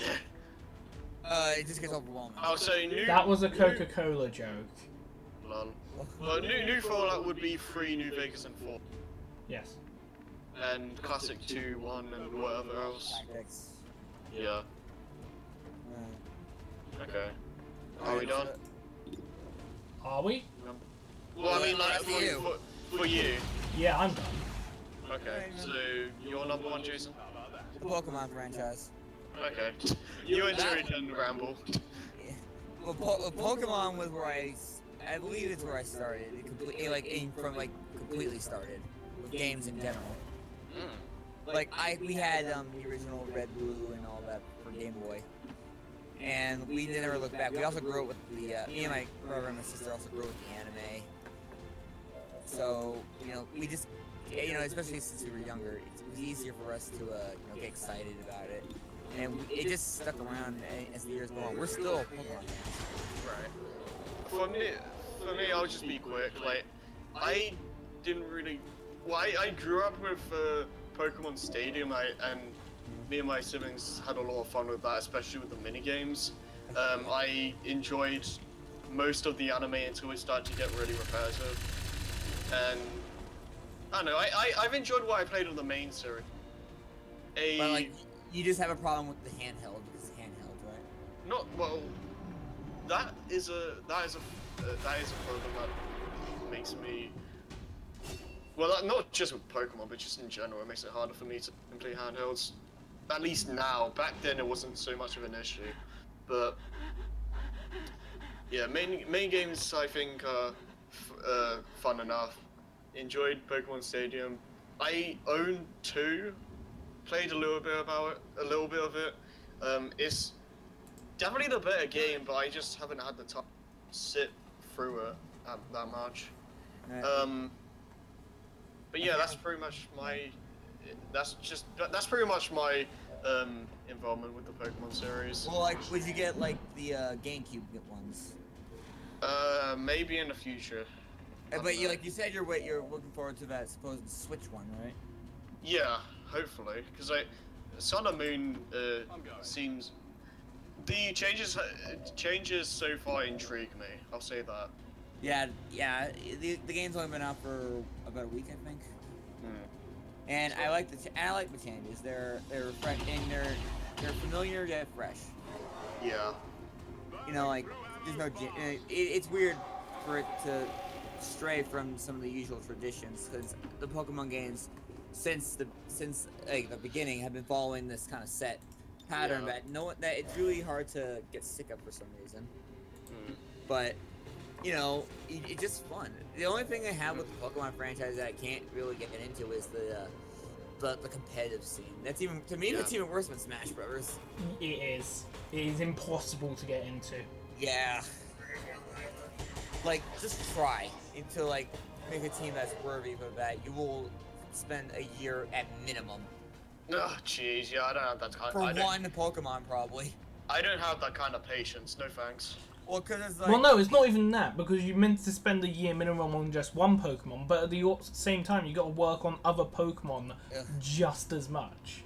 It just gets overwhelming. I'll say That was a Coca-Cola joke. Lol. Well, new Fallout would be 3, New Vegas, and 4. Yes. And Classic 2, 1, and whatever else. Tactics. Yeah. Okay. Are we done? Are we? Well, I mean, like, For you. for you. Yeah, I'm done. Okay, so you're number 1, Jason? The Pokemon franchise. Okay. You enjoyed Ramble. Yeah. Well, Pokemon was where I believe it's where I started. Completely started with games in general. Like we had the original Red, Blue, and all that for Game Boy, and we never looked back. We also grew up with the me and my brother and my sister also grew up with the anime. So we just especially since we were younger, it was easier for us to get excited about it, and it just stuck around as the years go on. We're still Pokemon fans. Right. For me, I'll just be quick. Like, I didn't really. Well, I grew up with Pokemon Stadium, and me and my siblings had a lot of fun with that, especially with the mini games. I enjoyed most of the anime until it started to get really repetitive, and I don't know. I've enjoyed what I played on the main series. But like, you just have a problem with the handheld because it's handheld, right? Not well. That is a problem that makes me. Well, not just with Pokemon, but just in general, it makes it harder for me to complete handhelds. At least now. Back then, it wasn't so much of an issue, but yeah, main games I think are fun enough. Enjoyed Pokemon Stadium. I own 2. Played a little bit of it. It's definitely the better game, but I just haven't had the time to sit through it that much. Right. But yeah, that's pretty much my. That's pretty much my involvement with the Pokemon series. Well, like, would you get like the GameCube ones? Maybe in the future. But you said you're looking forward to that supposed Switch one, right? Yeah, hopefully, because Sun and Moon seems the changes so far intrigue me. I'll say that. Yeah. The game's only been out for about a week, I think. And I like the changes. They're fresh and they're familiar yet fresh. Yeah. Like there's no. It's weird for it to stray from some of the usual traditions because the Pokemon games, since the beginning, have been following this kind of set pattern that it's really hard to get sick of for some reason. But it's just fun. The only thing I have with the Pokemon franchise that I can't really get into is the competitive scene. That's even worse than Smash Brothers. It is. It is impossible to get into. Yeah. Like, just try to make a team that's worthy of that. You will spend a year at minimum. Oh, jeez, yeah, I don't have that kind. For one Pokemon, probably. I don't have that kind of patience. No thanks. Well, cause it's like. Well, no, it's not even that because you meant to spend a year minimum on just one Pokemon, but at the same time, you got to work on other Pokemon just as much.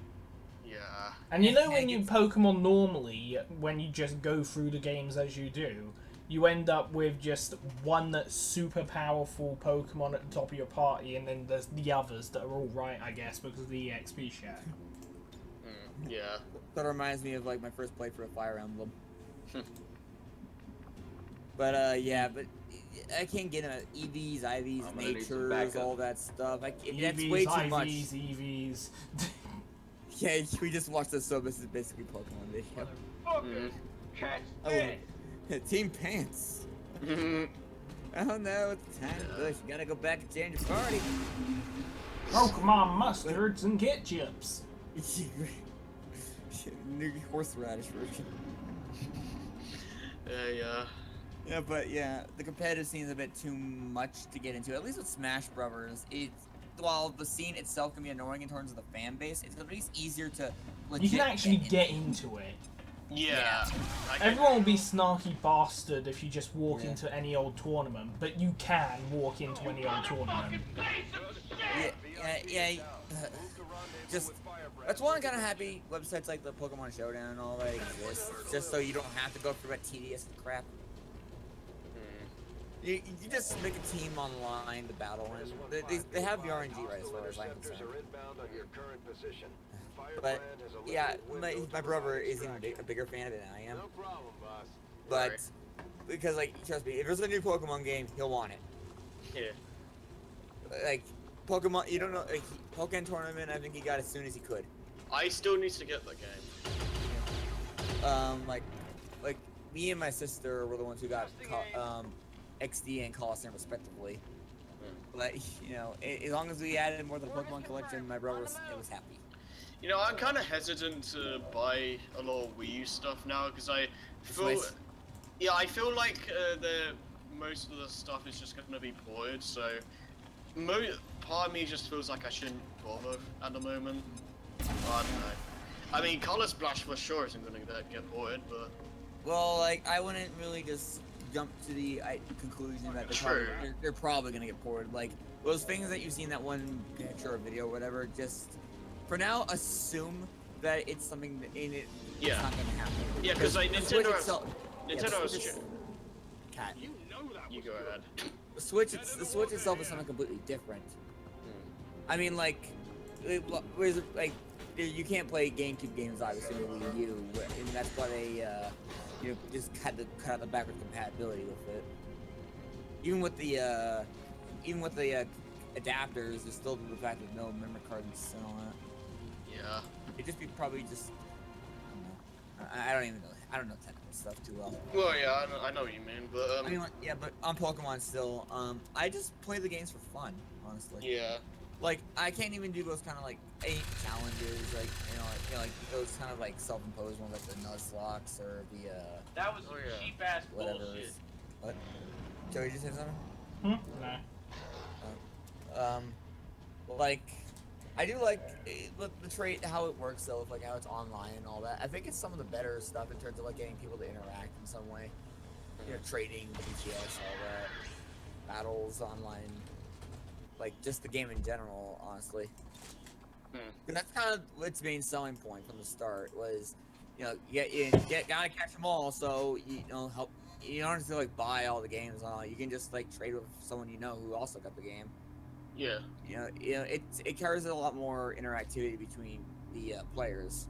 Yeah. And when you Pokemon normally, when you just go through the games as you do, you end up with just one super powerful Pokemon at the top of your party, and then there's the others that are all right, I guess, because of the EXP share. Yeah. That reminds me of my first playthrough of Fire Emblem. But but I can't get into EVs, IVs, natures, all that stuff. That's way too IVs, much. EVs. Yeah, we just watched this, so this is basically Pokemon video. Team Pants. Oh no, it's time. You gotta go back and change your party. Pokemon mustards and ketchups. New horseradish version. Yeah. Yeah, but the competitive scene is a bit too much to get into. At least with Smash Brothers, while the scene itself can be annoying in terms of the fan base, it's at least easier to legit. You can actually get into it. Yeah. Everyone will be snarky bastard if you just walk into any old tournament, but you can walk into any old tournament. just that's why I'm kind of happy websites like the Pokemon Showdown and all that exist, just so you don't have to go through that tedious crap. You just make a team online to battle, and they have the RNG right as far as I'm concerned. But yeah, my brother is even a bigger fan of it than I am. But because like trust me, if there's a new Pokemon game, he'll want it. Yeah. Like Pokemon, you don't know, like Pokemon Tournament. I think he got as soon as he could. I still need to get the game. Like me and my sister were the ones who got XD and Coliseum respectively. But you know, as long as we added more to the Pokemon collection, my brother was happy. You know, I'm kind of hesitant to buy a lot of Wii U stuff now because I feel, yeah, I feel like most of the stuff is just gonna be ported. So, part of me just feels like I shouldn't bother at the moment. I don't know. I mean, Color Splash for sure isn't gonna get ported, but well, like I wouldn't really just jump to the conclusion that they're probably gonna get ported. Like those things that you see in that one picture or video or whatever, just for now assume that it's something that in it. Yeah. It's not gonna happen. Yeah, because like Nintendo has cat. You go ahead. The Switch itself is something completely different. I mean, like, you can't play GameCube games obviously with Wii U, and that's why they just cut out the backward compatibility with it. Even with the adapters, there's still the fact that no memory cards and all that. Yeah. It'd just be probably just I don't even know. I don't know technical stuff too well. Well, yeah, I know what you mean, but I mean, yeah, but on Pokemon still, I just play the games for fun, honestly. Yeah. Like I can't even do those kind of like 8 challenges, like like those kind of like self-imposed ones, like the Nuzlocke or the That was cheap ass bullshit. What? Joey, did you say something? No. Like I do like the trait how it works though, like how it's online and all that. I think it's some of the better stuff in terms of like getting people to interact in some way. You know, trading, BTS, all that, battles online. Like just the game in general, honestly. And that's kind of its main selling point from the start was, you know, gotta catch them all, so you don't have to like buy all the games and all. You can just like trade with someone you know who also got the game. Yeah. You know, it carries a lot more interactivity between the players,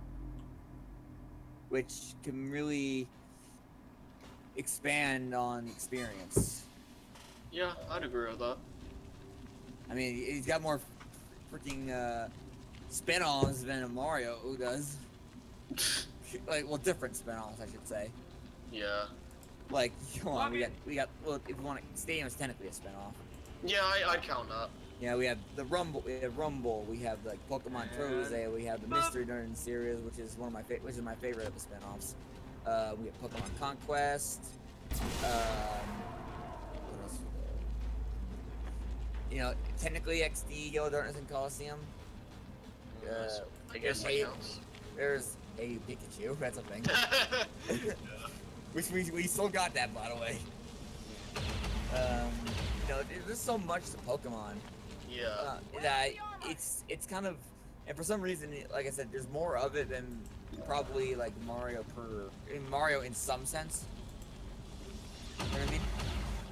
which can really expand on the experience. Yeah, I'd agree with that. I mean, he's got more freaking spin-offs than Mario does. Like, well, different spin-offs, I should say. Yeah. Like, come on, we got. Well, if you want to, Stadium is technically a spin-off. Yeah, I'd count that. Yeah, we have the Rumble. We have Rumble. We have like Pokemon Rose. We have the Mystery Dungeon series, which is my favorite of the spin-offs. We have Pokemon Conquest. What else? You know, technically XD, Yellow Darkness, and Coliseum. I guess that counts. There's a Pikachu. That's a thing. Which we still got that, by the way. You know, there's so much to Pokemon. Yeah. That it's kind of, and for some reason, like I said, there's more of it than probably like Mario in some sense. You know what I mean?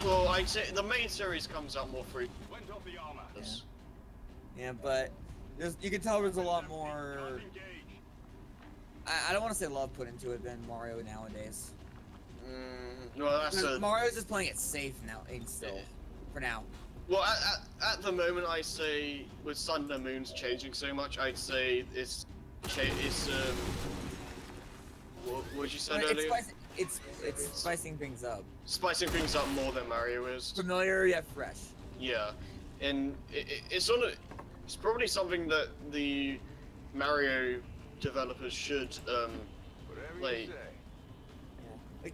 Well, I'd say the main series comes out more frequently. Yeah, but you can tell there's a lot more. I don't want to say love put into it than Mario nowadays. Well, Mario's just playing it safe now, still, for now. Well, at the moment, I say with Sun and Moon's changing so much, I'd say it's what you said earlier? It's spicing things up. Spicing things up more than Mario is. Familiar yet fresh. Yeah, and it's probably something that the Mario developers should like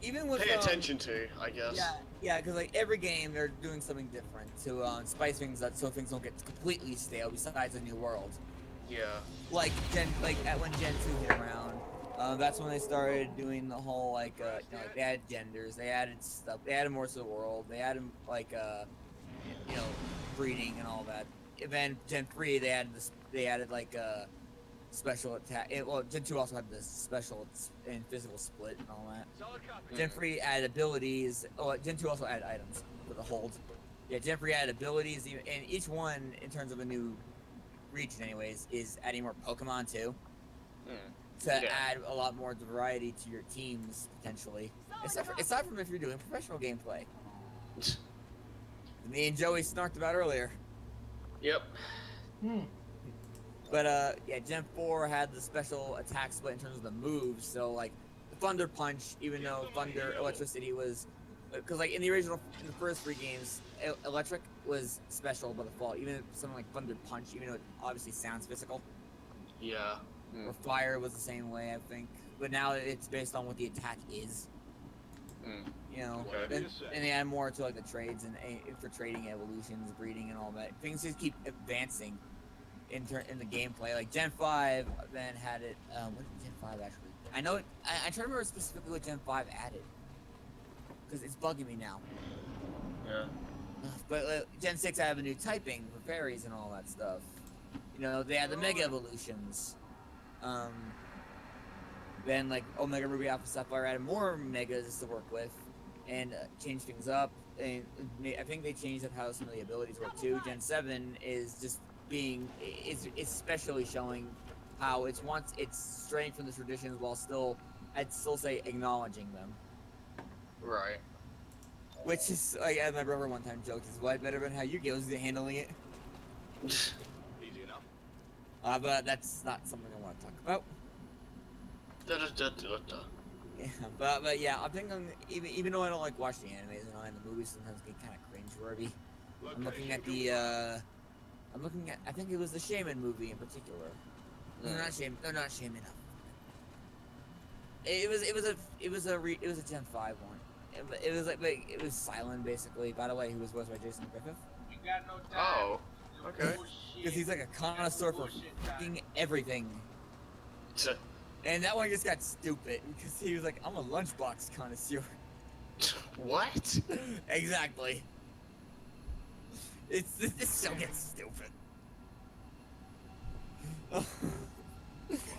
even with pay attention to, I guess. Yeah, because like every game they're doing something different to spice things up so things don't get completely stale. Besides a new world. Yeah. Like when Gen 2 hit around, that's when they started doing the whole like they added genders, they added stuff, they added more to the world, they added like breeding and all that. then Gen 3 they added like special attack. Well, Gen 2 also had the special and physical split and all that. Gen 3 added abilities. Oh, Gen 2 also added items for the hold. Yeah, Gen 3 added abilities, and each one, in terms of a new region, anyways, is adding more Pokemon too. To add a lot more variety to your teams potentially. Aside from if you're doing professional gameplay. Me and Joey snarked about earlier. Yep. But yeah, Gen 4 had the special attack split in terms of the moves. So like Thunder Punch, even though Thunder Electricity was, because like in the first 3 games, Electric was special by default. Even something like Thunder Punch, even though it obviously sounds physical. Yeah. Or Fire was the same way, I think. But now it's based on what the attack is. You know, Okay. and they add more to like the trades and for trading evolutions, breeding, and all that. Things just keep advancing in the gameplay. Like Gen 5 then had it. What did Gen 5 actually? I know. I try to remember specifically what Gen 5 added because it's bugging me now. Yeah. But Gen 6 had a new typing for fairies and all that stuff. You know, they had the Mega Evolutions. Then like Omega Ruby Alpha Sapphire added more Megas to work with and changed things up. And I think they changed up how some of the abilities work too. Gen 7 is just is especially showing how it's straying from the traditions while still, I'd still say, acknowledging them. Right. Which is, like, as my brother one time joked, is way better than how Yu-Gi-Oh's handling it. Easy enough. But that's not something I want to talk about. Yeah, but yeah, I'm thinking even though I don't like watching animes and all, and the movies sometimes get kind of cringe-worthy. I'm looking at I think it was the Shaman movie in particular. No, not Shaman enough. It was a Gen 5 one. It was silent basically. By the way, who was voiced by Jason Griffith? You got no time. Oh. Okay. Because he's like a connoisseur for fucking everything. And that one just got stupid because he was like, I'm a lunchbox connoisseur. What? Exactly. This still gets stupid.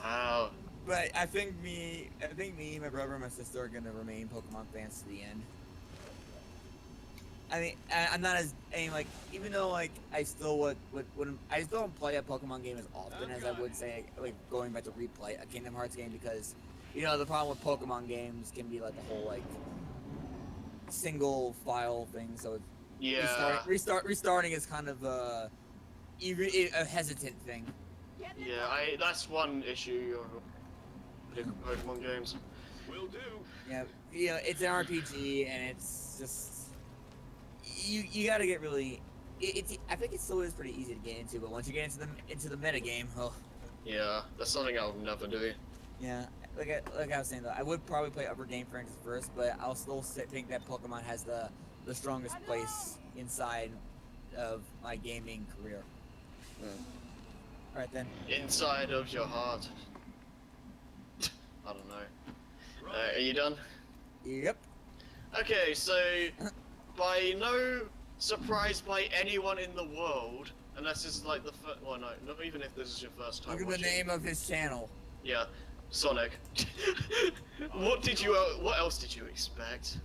Wow. But I think me, my brother, and my sister are gonna remain Pokemon fans to the end. I mean, I'm not like, even though like I still I still don't play a Pokemon game as often as I would say like going back to replay a Kingdom Hearts game because, you know, the problem with Pokemon games can be like the whole like single file thing. So Yeah. restarting is kind of a hesitant thing. Yeah. That's one issue of Pokemon games. Will do. Yeah, you know, it's an RPG and it's just you gotta get really. I think it still is pretty easy to get into, but once you get into the meta game, oh. Yeah, that's something I'll never do. Yeah, like I was saying though, I would probably play upper game franchises first, but I'll still think that Pokemon has the strongest place inside of my gaming career. All right then. Inside of your heart. I don't know. Are you done? Yep. Okay, so by no surprise by anyone in the world, unless it's like the first. Well, no, not even if this is your first time. Look at the watching. name of his channel. Yeah, Sonic. What else did you expect?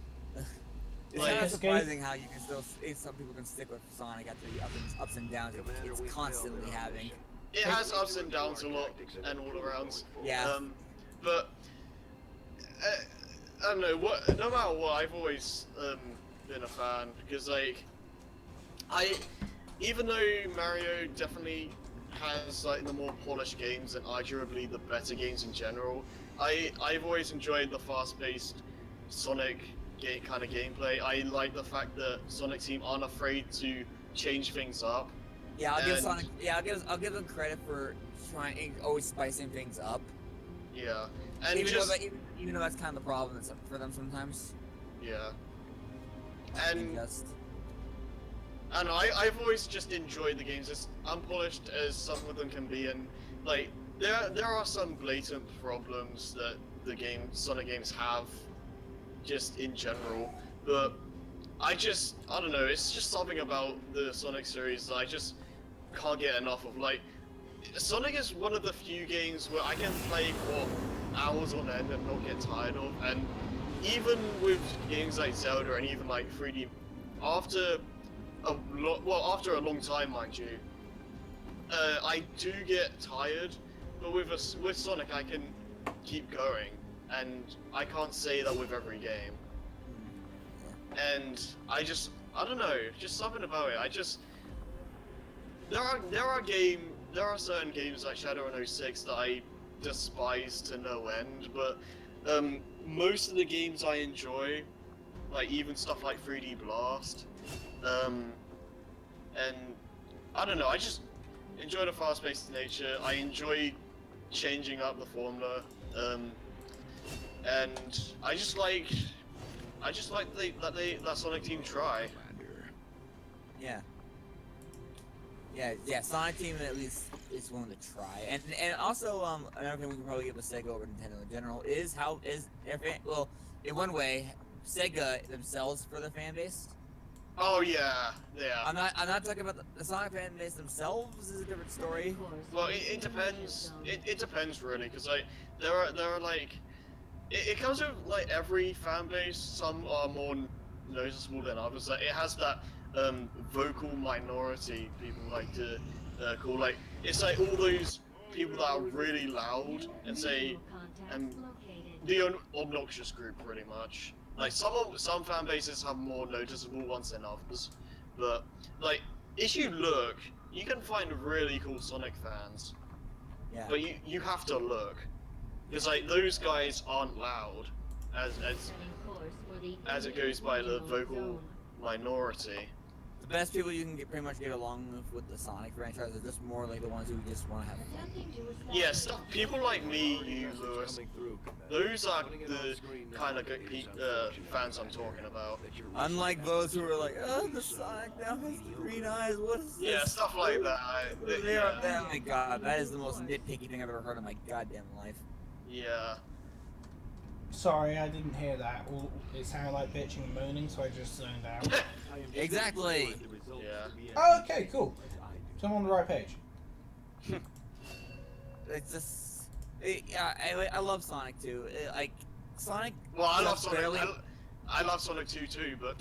It's Like, kind of this game- surprising how you can still. Some people can stick with Sonic after the ups and downs it's constantly having. It has ups and downs a lot and all arounds. Yeah. But I don't know no matter what, I've always been a fan because like even though Mario definitely has like the more polished games and arguably the better games in general, I've always enjoyed the fast-paced Sonic kind of gameplay. I like the fact that Sonic Team aren't afraid to change things up. Yeah, I'll give And- Sonic. Yeah, I'll give them credit for trying always spicing things up. Yeah, and Even just though that's kind of the problem for them sometimes. yeah, and Just I don't know, I've always just enjoyed the games as unpolished as some of them can be, and like there are some blatant problems that the Sonic games have, just in general. But I don't know, it's just something about the Sonic series that can't get enough of. Like, Sonic is one of the few games where I can play for hours on end and not get tired of. And even with games like Zelda and even like 3D, after after a long time, mind you, I do get tired. But with Sonic, I can keep going, and I can't say that with every game. And I don't know, just something about it. There are certain games like Shadow and 06 that I despise to no end, but most of the games I enjoy, like even stuff like 3D Blast, and I don't know, I just enjoy the fast-paced nature. I enjoy changing up the formula, and I just like that Sonic team try. Yeah. Yeah, Sonic Team at least is willing to try, and also another thing we can probably give a Sega over Nintendo in general is in one way, Sega themselves for their fan base. Oh yeah. I'm not talking about the Sonic fan base themselves is a different story. Well, it depends. It depends really, because like there are like it comes with like every fan base. Some are more noticeable than others. Like it has that vocal minority people like to call, like it's like all those people that are really loud and say the obnoxious group pretty much. Like some fan bases have more noticeable ones than others, but like if you look, you can find really cool Sonic fans. Yeah. But you have to look, because like those guys aren't loud, as it goes by the vocal minority. The best people you can pretty much get along with the Sonic franchise are just more like the ones who just want to have fun. Yeah, people like me, you, Lewis, those are the kind of fans I'm talking about. Unlike those who are like, oh, the Sonic now has green eyes, what is this? Yeah, stuff like that. Oh my god, that is the most nitpicky thing I've ever heard in my goddamn life. Yeah. Sorry, I didn't hear that. Well, it sounded like bitching and moaning, so I just zoned out. Exactly. Yeah. Oh, okay, cool. So I'm on the right page. It's just, I love Sonic too. Like Sonic. Well, I love Sonic. Barely... I love Sonic 2 too, but.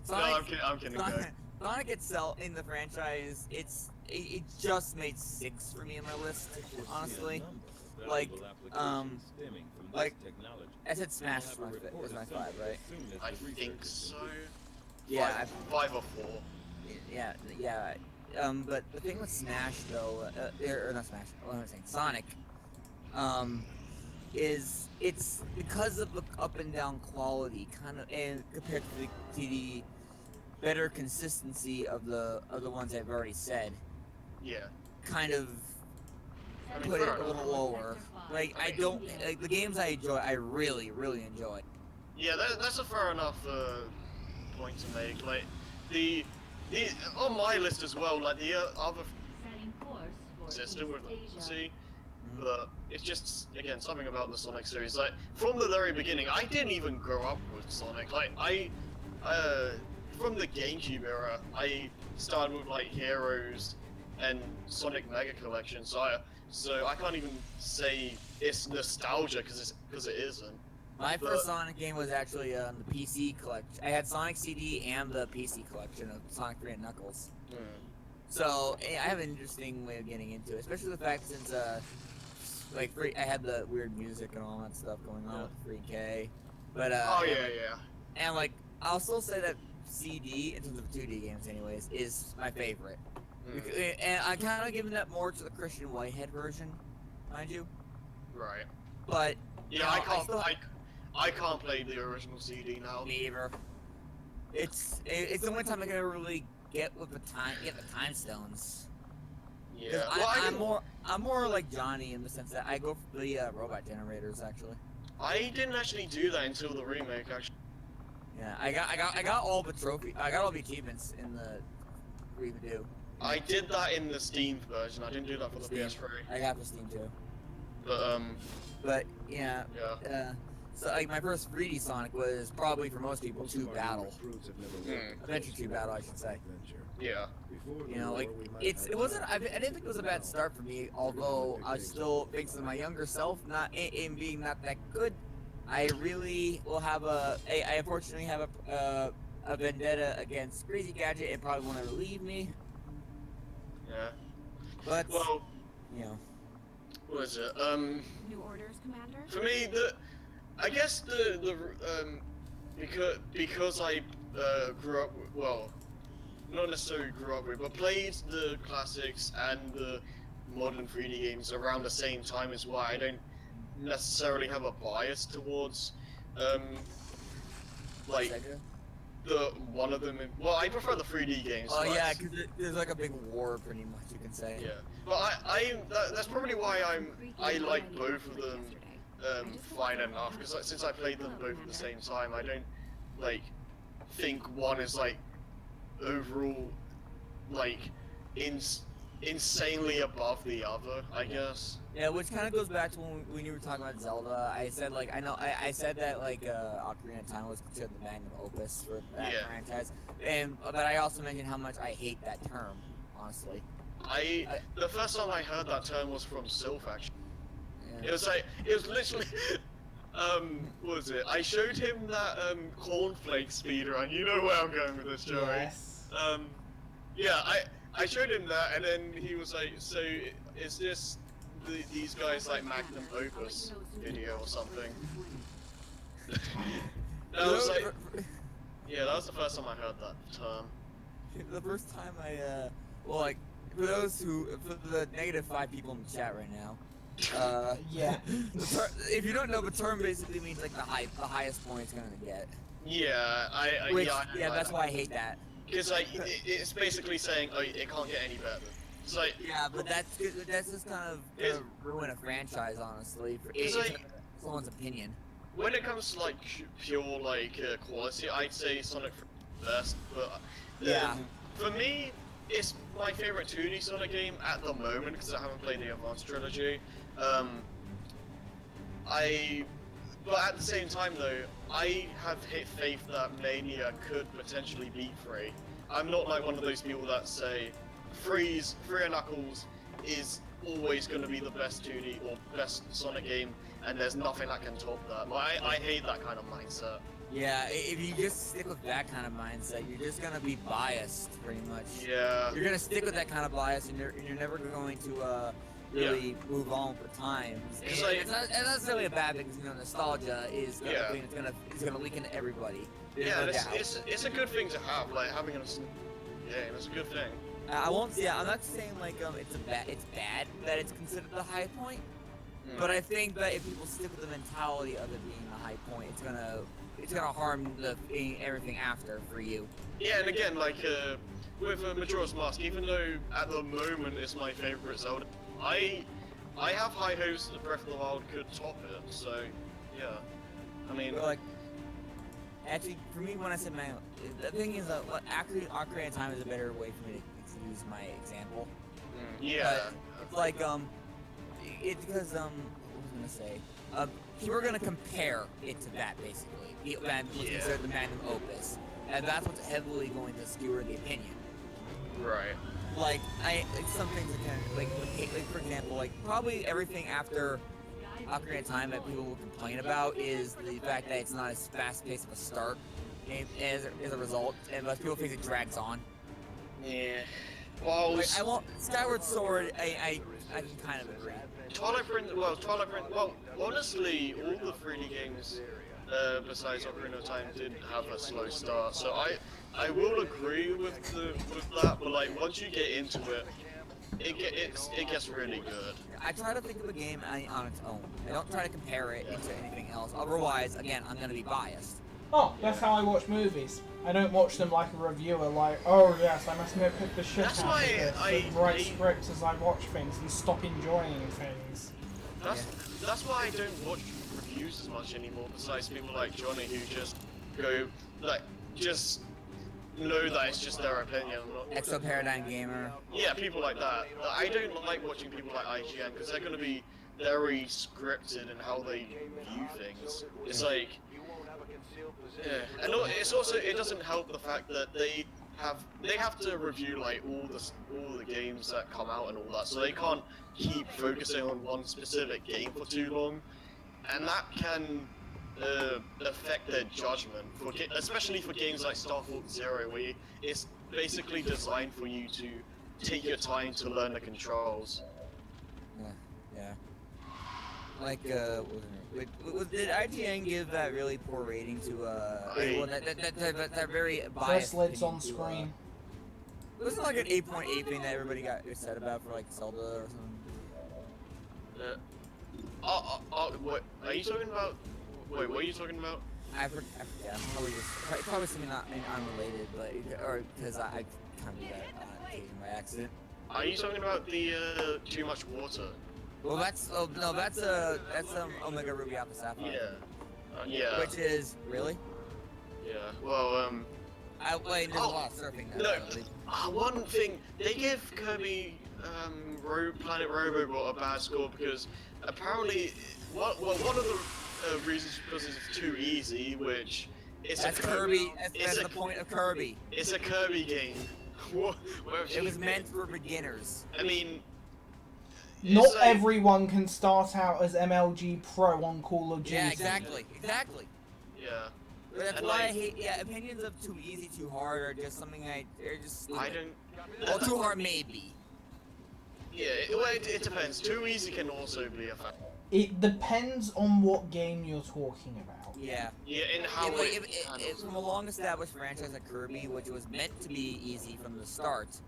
Sonic, no, I'm kidding. Sonic itself in the franchise, it just made 6 for me on my list, honestly. Like I said Smash was my 5, right? I think so. Yeah. 5 or 4. Yeah. But the thing with Smash though, or not Smash, what am I saying? Sonic, is it's because of the up and down quality, kind of, and compared to the better consistency of the ones I've already said. Yeah. Kind of put it a little lower. Like I don't like the games I enjoy. I really enjoy. Yeah, that's a fair enough point to make. Like the on my list as well. Like the other system with see, but it's just again something about the Sonic series. Like from the very beginning, I didn't even grow up with Sonic. Like from the GameCube era, I started with like Heroes and Sonic Mega Collection. So I can't even say it's nostalgia because it isn't. My first Sonic game was actually the PC collection. I had Sonic CD and the PC collection of Sonic 3 and Knuckles. So I have an interesting way of getting into it, especially the fact since like I had the weird music and all that stuff going on with 3K. But oh yeah. And like I'll still say that CD in terms of 2D games, anyways, is my favorite. And I'm kind of giving that more to the Christian Whitehead version, mind you. Right. But yeah, I can't play the original CD now. Me either. It's the only time I can ever really get the time stones. Yeah. I'm more like Johnny in the sense that I go for the robot generators actually. I didn't actually do that until the remake actually. Yeah, I got all the trophy. I got all the achievements in the redo. I did that in the Steam version. I didn't do that for the PS3. I got the Steam too. But But yeah. so, like my first 3D Sonic was probably for most people Tube Battle. Adventure Tube Battle, I should say. Yeah. You know, like it wasn't. I didn't think it was a bad start for me. Although I still, thanks to my younger self, not in being not that good, I really will have I unfortunately have a vendetta against Crazy Gadget and probably won't ever leave me. Yeah. But Well, you know, what is it? New orders, Commander? For me, I guess because I grew up well, not necessarily grew up with, but played the classics and the modern 3D games around the same time as well. I don't necessarily have a bias towards like the one of them. Well, I prefer the 3D games. oh yeah, because there's like a big war, pretty much you can say. Yeah, but that's probably why I like both of them fine enough, because like, since I played them both at the same time, I don't like think one is like overall like insanely above the other, I guess. Yeah, which kind of goes back to when you were talking about Zelda. I said like I said that like Ocarina of Time was considered the magnum opus for that franchise, but I also mentioned how much I hate that term, honestly. The first time I heard that term was from Sylph, actually. Yeah. It was literally what was it? I showed him that cornflake speedrun. You know where I'm going with this, Joey. Yes. Yeah, I showed him that, and then he was like, "So is this these guys like magnum opus video or something?" That was like, yeah, that was the first time I heard that term. The first time well, like for the -5 people in the chat right now. Yeah. If you don't know, the term basically means like the highest point it's gonna get. Yeah, That's why I hate that. Because like it's basically saying, oh, it can't get any better. It's like, yeah, but that's just kind of gonna ruin a franchise, honestly. It's like someone's opinion. When it comes to like pure like quality, I'd say Sonic best. But yeah, for me, it's my favorite 2D Sonic game at the moment because I haven't played the Advanced trilogy. But at the same time though, I have faith that Mania could potentially beat 3. I'm not like one of those people that say 3 and Knuckles is always going to be the best 2D or best Sonic game, and there's nothing that can top that. I hate that kind of mindset. Yeah, if you just stick with that kind of mindset, you're just gonna be biased, pretty much. Yeah. You're gonna stick with that kind of bias, and you're never going to really move on with time. It's not necessarily a bad thing, because nostalgia is it's gonna leak into everybody. It's a good thing to have, like having a game. It's a good thing. I won't. Yeah, I'm not saying like it's bad that it's considered the high point, but I think that if people stick with the mentality of it being the high point, it's gonna harm everything after for you. Yeah, and again, like with Majora's Mask, even though at the moment it's my favorite Zelda, I have high hopes that Breath of the Wild could top it. So yeah, I mean, but, like, actually, for me, when I said the thing is that actually Ocarina of Time is a better way for me to use my example. Yeah. It's like it's because what was I gonna say? We're gonna compare it to that basically. Considered the magnum opus, and that's what's heavily going to skewer the opinion. Right. Like some things that can like for example, like probably everything after Ocarina of Time that people will complain about is the fact that it's not as fast-paced of a start game as a result, and most people think it drags on. Yeah. Well, like, I won't. Skyward Sword, I can kind of agree. Twilight Princess. Well, honestly, all the 3D games besides Ocarina of Time did have a slow start, so I will agree with that. But like once you get into it, it gets really good. I try to think of a game on its own. I don't try to compare it to anything else. Otherwise, again, I'm gonna be biased. Oh, that's how I watch movies. I don't watch them like a reviewer, like, oh yes, I must pick the shit out of this and write scripts as I watch things and stop enjoying things. That's why I don't watch reviews as much anymore, besides people like Johnny who just go, like, just know that it's just their opinion. Exo Paradigm Gamer. Yeah, people like that. I don't like watching people like IGN, because they're very scripted in how they view things. It's like, yeah, and it's also it doesn't help the fact that they have to review like all the games that come out and all that, so they can't keep focusing on one specific game for too long, and that can affect their judgment for especially for games like Star Fox Zero, where it's basically designed for you to take your time to learn the controls. Yeah. Like, did IGN give that really poor rating to, that very biased First lids on opinion screen. It wasn't like an 8.8 thing that everybody got upset about for, like, Zelda or something? What are you talking about? Wait, what are you talking about? I forget. Probably something not unrelated, but, or, because I kind of did that occasion by accident. Are you talking about the too much water? Well, that's Omega Ruby Alpha Sapphire. Yeah. Yeah. Which is really? Yeah. Well, there's a lot of surfing now. No. One thing they give Kirby Planet Robobot a bad score because apparently, one of the reasons because it's too easy, which that's Kirby. That's the point of Kirby. It's a Kirby game. It was meant for beginners. I mean, not everyone can start out as MLG Pro on Call of Duty. Yeah, exactly. Yeah. That's why I hate. Yeah, opinions of too easy, too hard, or just something they're just. Stupid. I don't. Well, too hard maybe. Yeah, it depends. Too easy can also be a factor. It depends on what game you're talking about. Yeah. Yeah, and how it's from a long-established franchise like Kirby, which was meant to be easy from the start.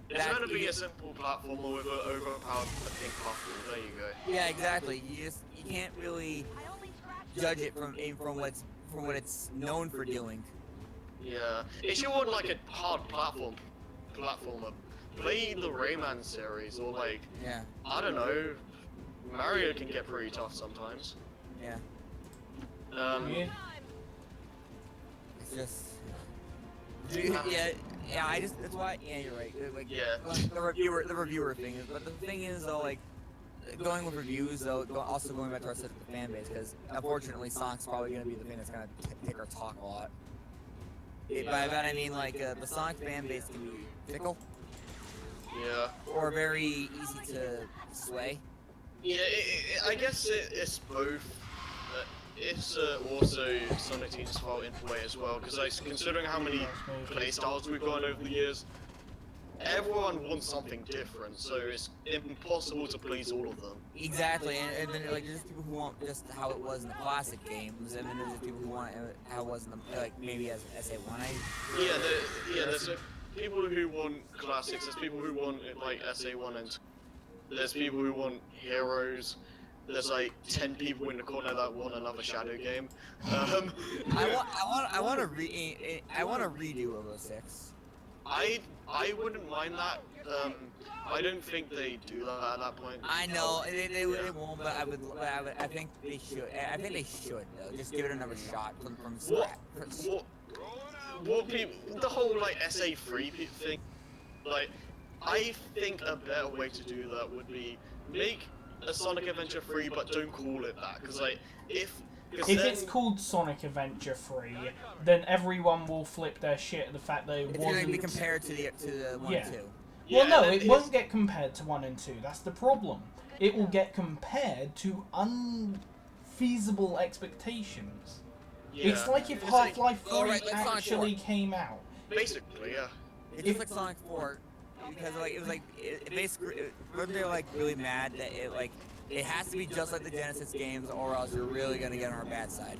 It's meant to be a simple platformer with an overpowered pink platform. There you go. Yeah, exactly. You can't really judge it from what it's known for doing. Yeah. If you want like a hard platformer, play the Rayman series or like I don't know. Mario can get pretty tough sometimes. Yeah. It's just. That's why. Yeah, you're right. Like, the reviewer thing is, but the thing is though, like, going with reviews though, also going back to our set of the fan base, because unfortunately, Sonic's probably gonna be the thing that's gonna take our talk a lot. By that I mean like the Sonic fan base can be fickle. Yeah. Or very easy to sway. Yeah, I guess it's both. It's also Sonic Team's fault in a way as well, because like, considering how many playstyles we've gone over the years, everyone wants something different, so it's impossible to please all of them. Exactly, and then like there's people who want just how it was in the classic games, and then there's people who want how it was in the, like maybe as SA1. There's people who want classics. There's people who want like SA1 and there's people who want heroes. There's like 10 people in the corner that want another Shadow game. I want a redo of 06. I wouldn't mind that. I don't think they do that at that point. I know they won't, but I think they should. I think they should though. Just give it another shot from scratch. What people? The whole like SA3 thing. Like, I think a better way to do that would be make a Sonic Adventure 3, but don't call it that, because like if it's called Sonic Adventure 3, then everyone will flip their shit at the fact that it's going to be compared to the 1 and 2. Well, no, it won't get compared to 1 and 2. That's the problem. It will get compared to unfeasible expectations. Yeah. It's like if Half-Life 3 actually came out. Basically, yeah. It's just like Sonic 4. Because like it basically they're like really mad that it has to be just like the Genesis games, or else you're really gonna get on our bad side.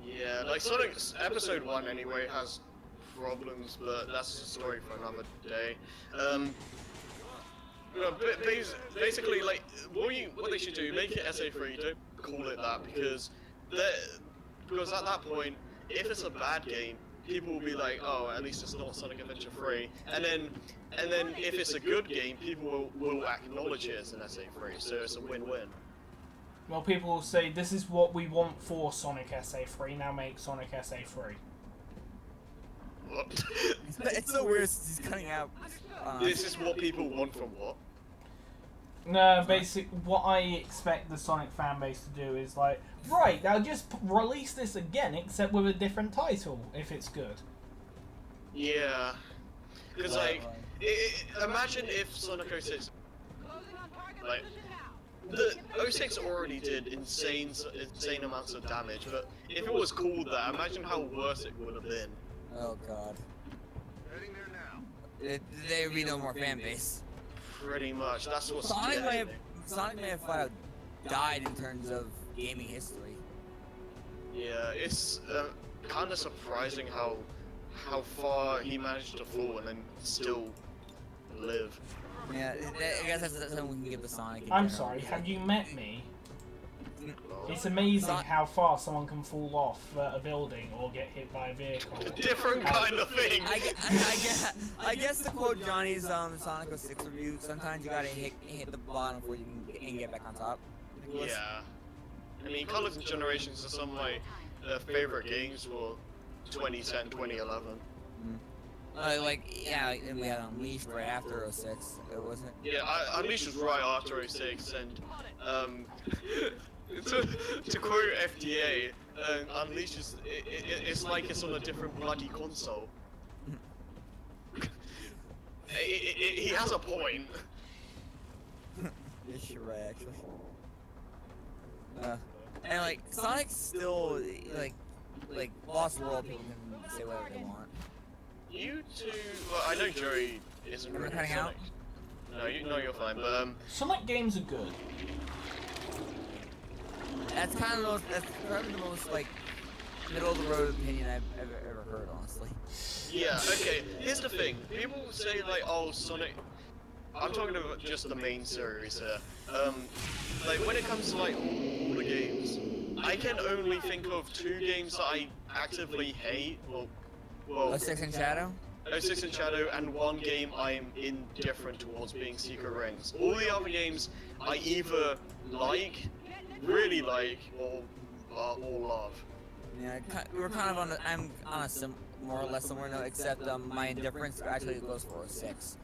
Yeah, like Sonic Episode 1 anyway has problems, but that's a story for another day. Basically, like what they should do, make it SA3, don't call it that, because at that point, if it's a bad game, people will be like, oh, at least it's not Sonic Adventure 3, and then if it's a good game, people will acknowledge it as an SA3, so it's a win-win. Well, people will say, this is what we want for Sonic SA3, now make Sonic SA3. What? It's so weird since he's cutting out. This is what people want from what? No, what I expect the Sonic fan base to do is like, right, now just release this again, except with a different title, if it's good. Yeah. Because, like, imagine if Sonic 06, like, the 06 already did insane amounts of damage, but if it was called that, imagine how worse it would have been. Oh god. Heading there now. There would be no more fan base. Pretty much. That's what's Sonic may have flat out died in terms of gaming history. Yeah, it's kind of surprising how far he managed to fall and then still live. Yeah, I guess that's something we can give the Sonic. I'm sorry, have you met me? It's amazing how far someone can fall off a building or get hit by a vehicle. Different kind of thing. I guess to quote Johnny's Sonic 06 review, sometimes you gotta hit the bottom before you can get back on top. Yeah. I mean, Colors and Generations are some of my favorite games for 2010, 2011. And we had Unleashed right after 06, it wasn't? Yeah, Unleashed was right after 06, and to quote FDA, Unleashed is it's like it's on a different bloody console. He has a point. Yes, you're right, actually. And like Sonic's still like Lost World, people can say whatever they want. You two, well, I know Joey isn't Am I really cutting Sonic. out? No, you're fine, but Sonic games are good. That's probably the most like middle of the road opinion I've ever heard, honestly. yeah, okay. Here's the thing: people say like, "Oh, Sonic." I'm talking about just the main series here. Like when it comes to like all the games, I can only think of 2 games that I actively hate. Well, 06 in Shadow? 06 in Shadow, and 1 game I'm indifferent towards being Secret Rings. All the other games I either like, really like, or love. Yeah, we're kind of on I'm on a more or less similar note, except my indifference actually goes for 06.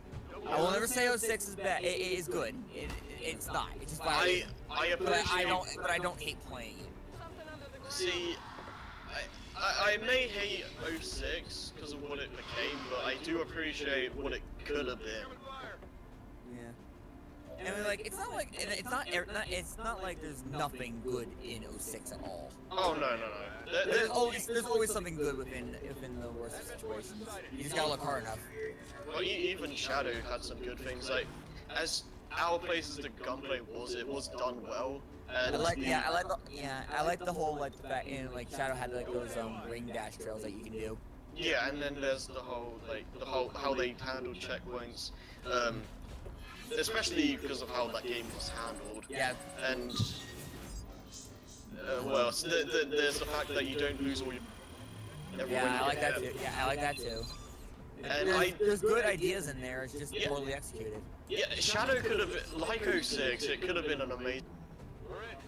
I will never say 06 is bad. It is good. It's not. It's just I appreciate. But I don't hate playing it. See, I may hate 06 because of what it became, but I do appreciate what it could have been. Yeah. And like it's not like there's nothing good in 06 at all. Oh no. There's always something good within the worst situations. You just gotta look hard enough. Well, even Shadow had some good things. Like, as our places the gunplay it was done well. And I like the whole like the fact in like Shadow had like those ring dash trails that you can do. Yeah, and then there's the whole how they handled checkpoints, especially because of how that game was handled. Yeah. And there's the fact that you don't lose all your. Yeah, I like that too. Yeah, I like that too. And there's good ideas in there. It's just poorly executed. Yeah, Shadow could have been like 06. It could have been an amazing.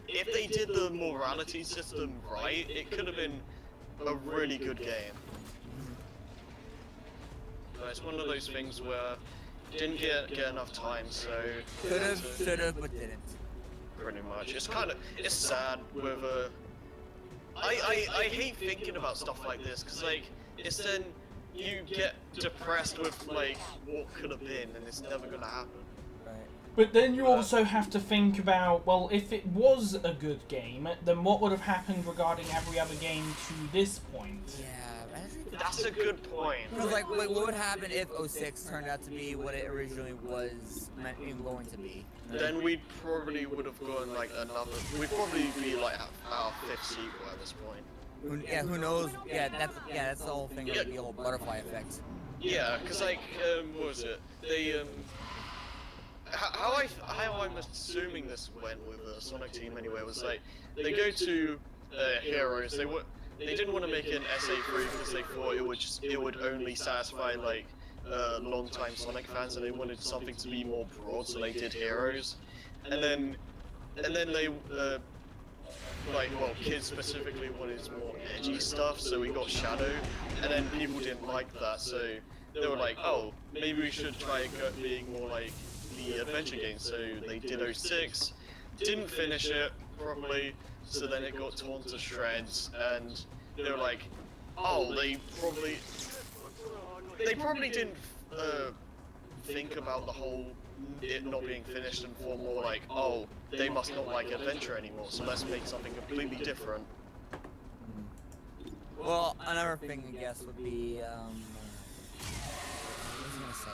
If they did the morality system right, it could have been a really good game. But it's one of those things where didn't get enough time, so should have, but didn't. Pretty much. It's sad with I hate thinking about stuff like this because like it's then you get depressed with like what could have been and it's never gonna happen. But then you also have to think about, well, if it was a good game, then what would have happened regarding every other game to this point? Yeah, that's a good point. Because like, what would happen if 06 turned out to be what it originally was going to be? Then we probably would have gone like another. We'd probably be like our 5th sequel at this point. Yeah, who knows? Yeah, that's the whole thing. Yeah. The whole butterfly effect. Yeah, because like, what was it? They how I'm assuming this went with the Sonic team anyway was like they go to Heroes. They didn't want to make an SA3 because they thought it would only satisfy like long-time Sonic fans, and they wanted something to be more broad, so they did Heroes. And then they kids specifically wanted more edgy stuff, so we got Shadow. And then people didn't like that, so they were like, oh, maybe we should try being more like the adventure games. So they did 06, didn't finish it properly, so then it got torn to shreds, and they were like, oh, they probably didn't think about the whole it not being finished and thought more like, oh, they must not like adventure anymore, so let's make something completely different. Well, another thing I guess would be, what was I gonna say?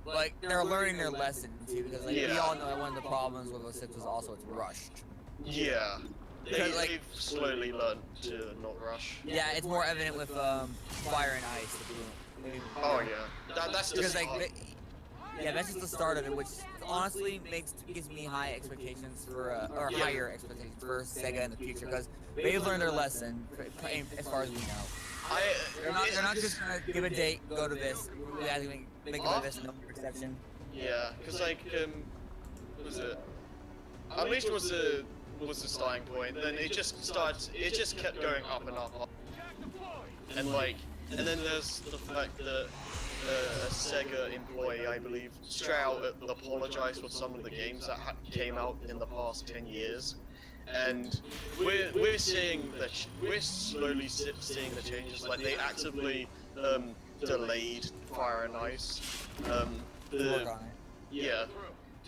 Like, they're learning their lesson too, because like, we all know that one of the problems with 06 was also it's rushed. Yeah. They've slowly like, learned to not rush. Yeah, it's more evident with Fire and Ice. Oh yeah, that's the because like, yeah, that's just the start of it, which honestly gives me high expectations for or higher expectations for Sega in the future, because they've learned their lesson as far as we know. They're not just gonna give a date, go to this. We have to make it this no exception. Yeah, because like what was it? Unleashed was the starting point. Then it just kept going up and up. And like, and then there's the fact that a Sega employee, I believe, straight out apologized for some of the games that came out in the past 10 years. And we're seeing that we're slowly seeing the changes. Like they actively delayed Fire and Ice. Yeah,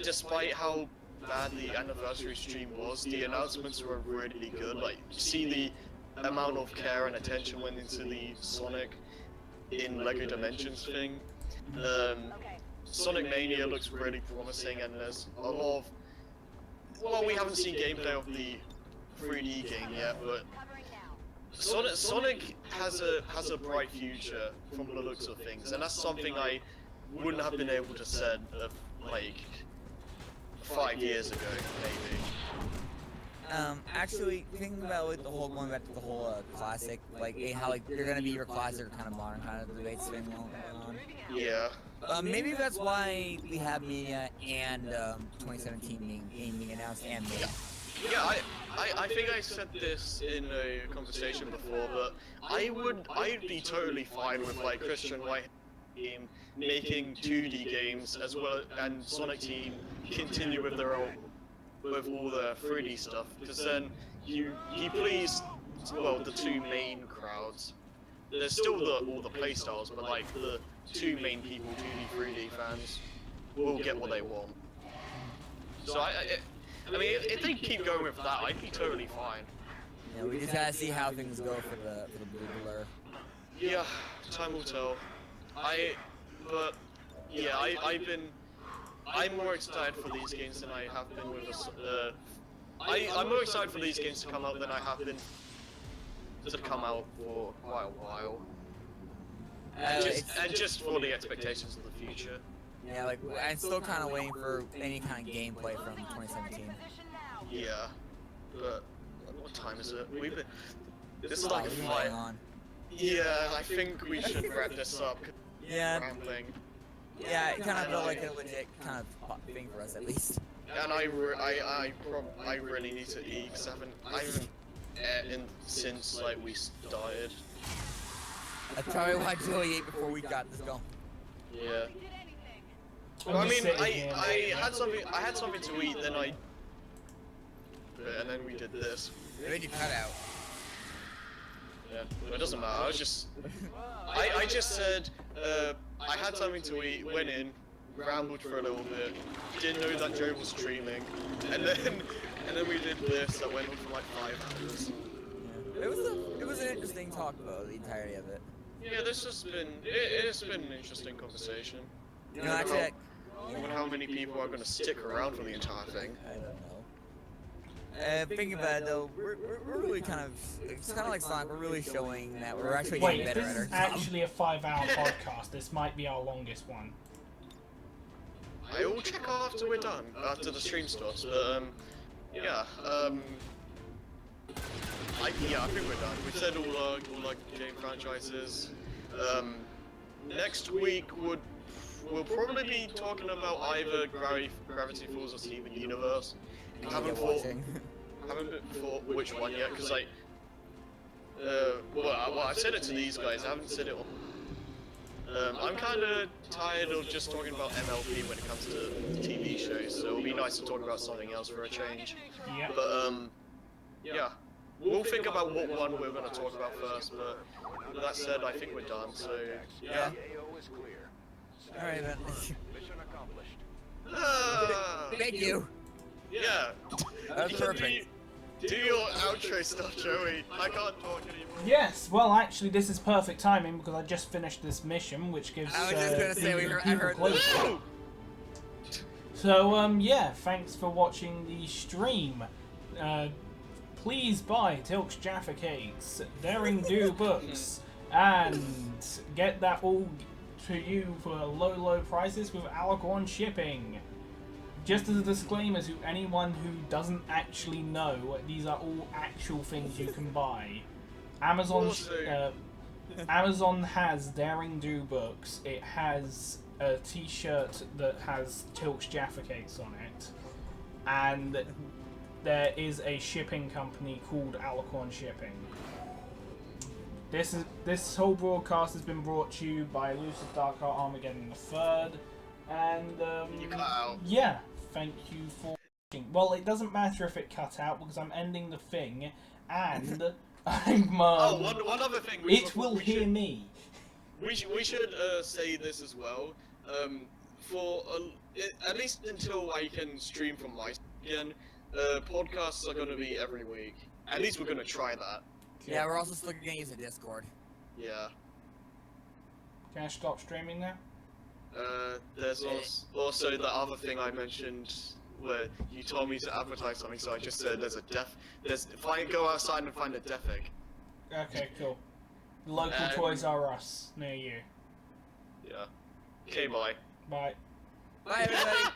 despite how bad the anniversary stream was, the announcements were really good. Like, see the amount of care and attention went into the Sonic in LEGO Dimensions thing. Sonic Mania looks really promising, and there's a lot of, well, we haven't seen gameplay of the 3D game yet, but Sonic has a bright future from the looks of things, and that's something I wouldn't have been able to said like 5 years ago, maybe. Actually, thinking about like, the whole going back to the whole classic, like how like they're gonna be your classic or kind of modern kind of debates thing going on. Yeah. Maybe that's why we have Mania and 2017 being announced and made. Yeah, I think I said this in a conversation before, but I'd be totally fine with like Christian White team making 2D games as well, and Sonic Team continue with their own with all the 3D stuff, because then you please, well, the two main crowds. There's still all the playstyles, but like the two main people, 2D, 3D fans, will get what they want. So I mean, if they keep going with that, I'd be totally fine. Yeah, we just gotta see how things go for the Blue Blur. Yeah, time will tell. I'm more excited for these games than I have been with us. I'm more excited for these games to come out than I have been to come out for quite a while. And just for the expectations of the future. Yeah, like I'm still kind of waiting for any kind of gameplay from 2017. Yeah, but what time is it? This is like a fight. Yeah, I think we should wrap this up. Yeah. Rambling. Yeah, it kind of felt like a legit kind of thing for us at least. And I really need to eat, because I haven't eaten since like we started. That's probably why Joey ate before we got this going. Yeah. Well, I mean, I had something to eat, then and then we did this. Then you cut out. Yeah, but it doesn't matter. I just said I had something to eat, went in, rambled for a little bit, didn't know that Joe was streaming, and then we did this that went on for like 5 hours. Yeah. It was an interesting talk though, the entirety of it. Yeah, it's been an interesting conversation. You know, actually, I wonder how many people are going to stick around for the entire thing. I don't know. Thinking about it though, we're really kind of, it's kind of like Sonic, we're really showing that we're actually getting better at our job. This is actually a 5-hour podcast. This might be our longest one. I will check after we're done, after the stream starts, but yeah, I think we're done. We said all our game franchises. Next week we'll probably be talking about either Gravity Falls or Steven Universe. Haven't thought which one yet, because like, well, I said it to these guys. I haven't said it I'm kind of tired of just talking about MLP when it comes to TV shows, so it'll be nice to talk about something else for a change. Yeah. But, yeah. We'll think about what one we're going to talk about first, but with that said, I think we're done, so, yeah. The AO is clear. Alright, man. Mission accomplished. Thank you. Yeah. That's perfect. Do your outro stuff, Joey. I can't talk anymore. Yes, well, actually, this is perfect timing because I just finished this mission, which gives. I was just gonna say, I heard closure. So, yeah, thanks for watching the stream. Please buy Tilk's Jaffa Cakes, Daring Do books, and get that all to you for low prices with Alicorn shipping. Just as a disclaimer to anyone who doesn't actually know, these are all actual things you can buy. Amazon has Daring Do books. It has a T-shirt that has Tilk's Jaffa Cakes on it, and there is a shipping company called Alicorn Shipping. This whole broadcast has been brought to you by Elusive Dark Art Armageddon III, and You cut out. yeah. Thank you for watching. Well, it doesn't matter if it cut out because I'm ending the thing, and I'm. One other thing. It will hear me. We should say this as well. For at least until I can stream from my again, podcasts are going to be every week. At least we're going to try that. Yeah, we're also still gonna use the Discord. Yeah. Can I stop streaming now? There's also the other thing I mentioned where you told me to advertise something, so I just said go outside and find a death egg. Okay, cool. Local Toys R Us near you. Yeah. Okay, bye. Bye. Bye, everybody.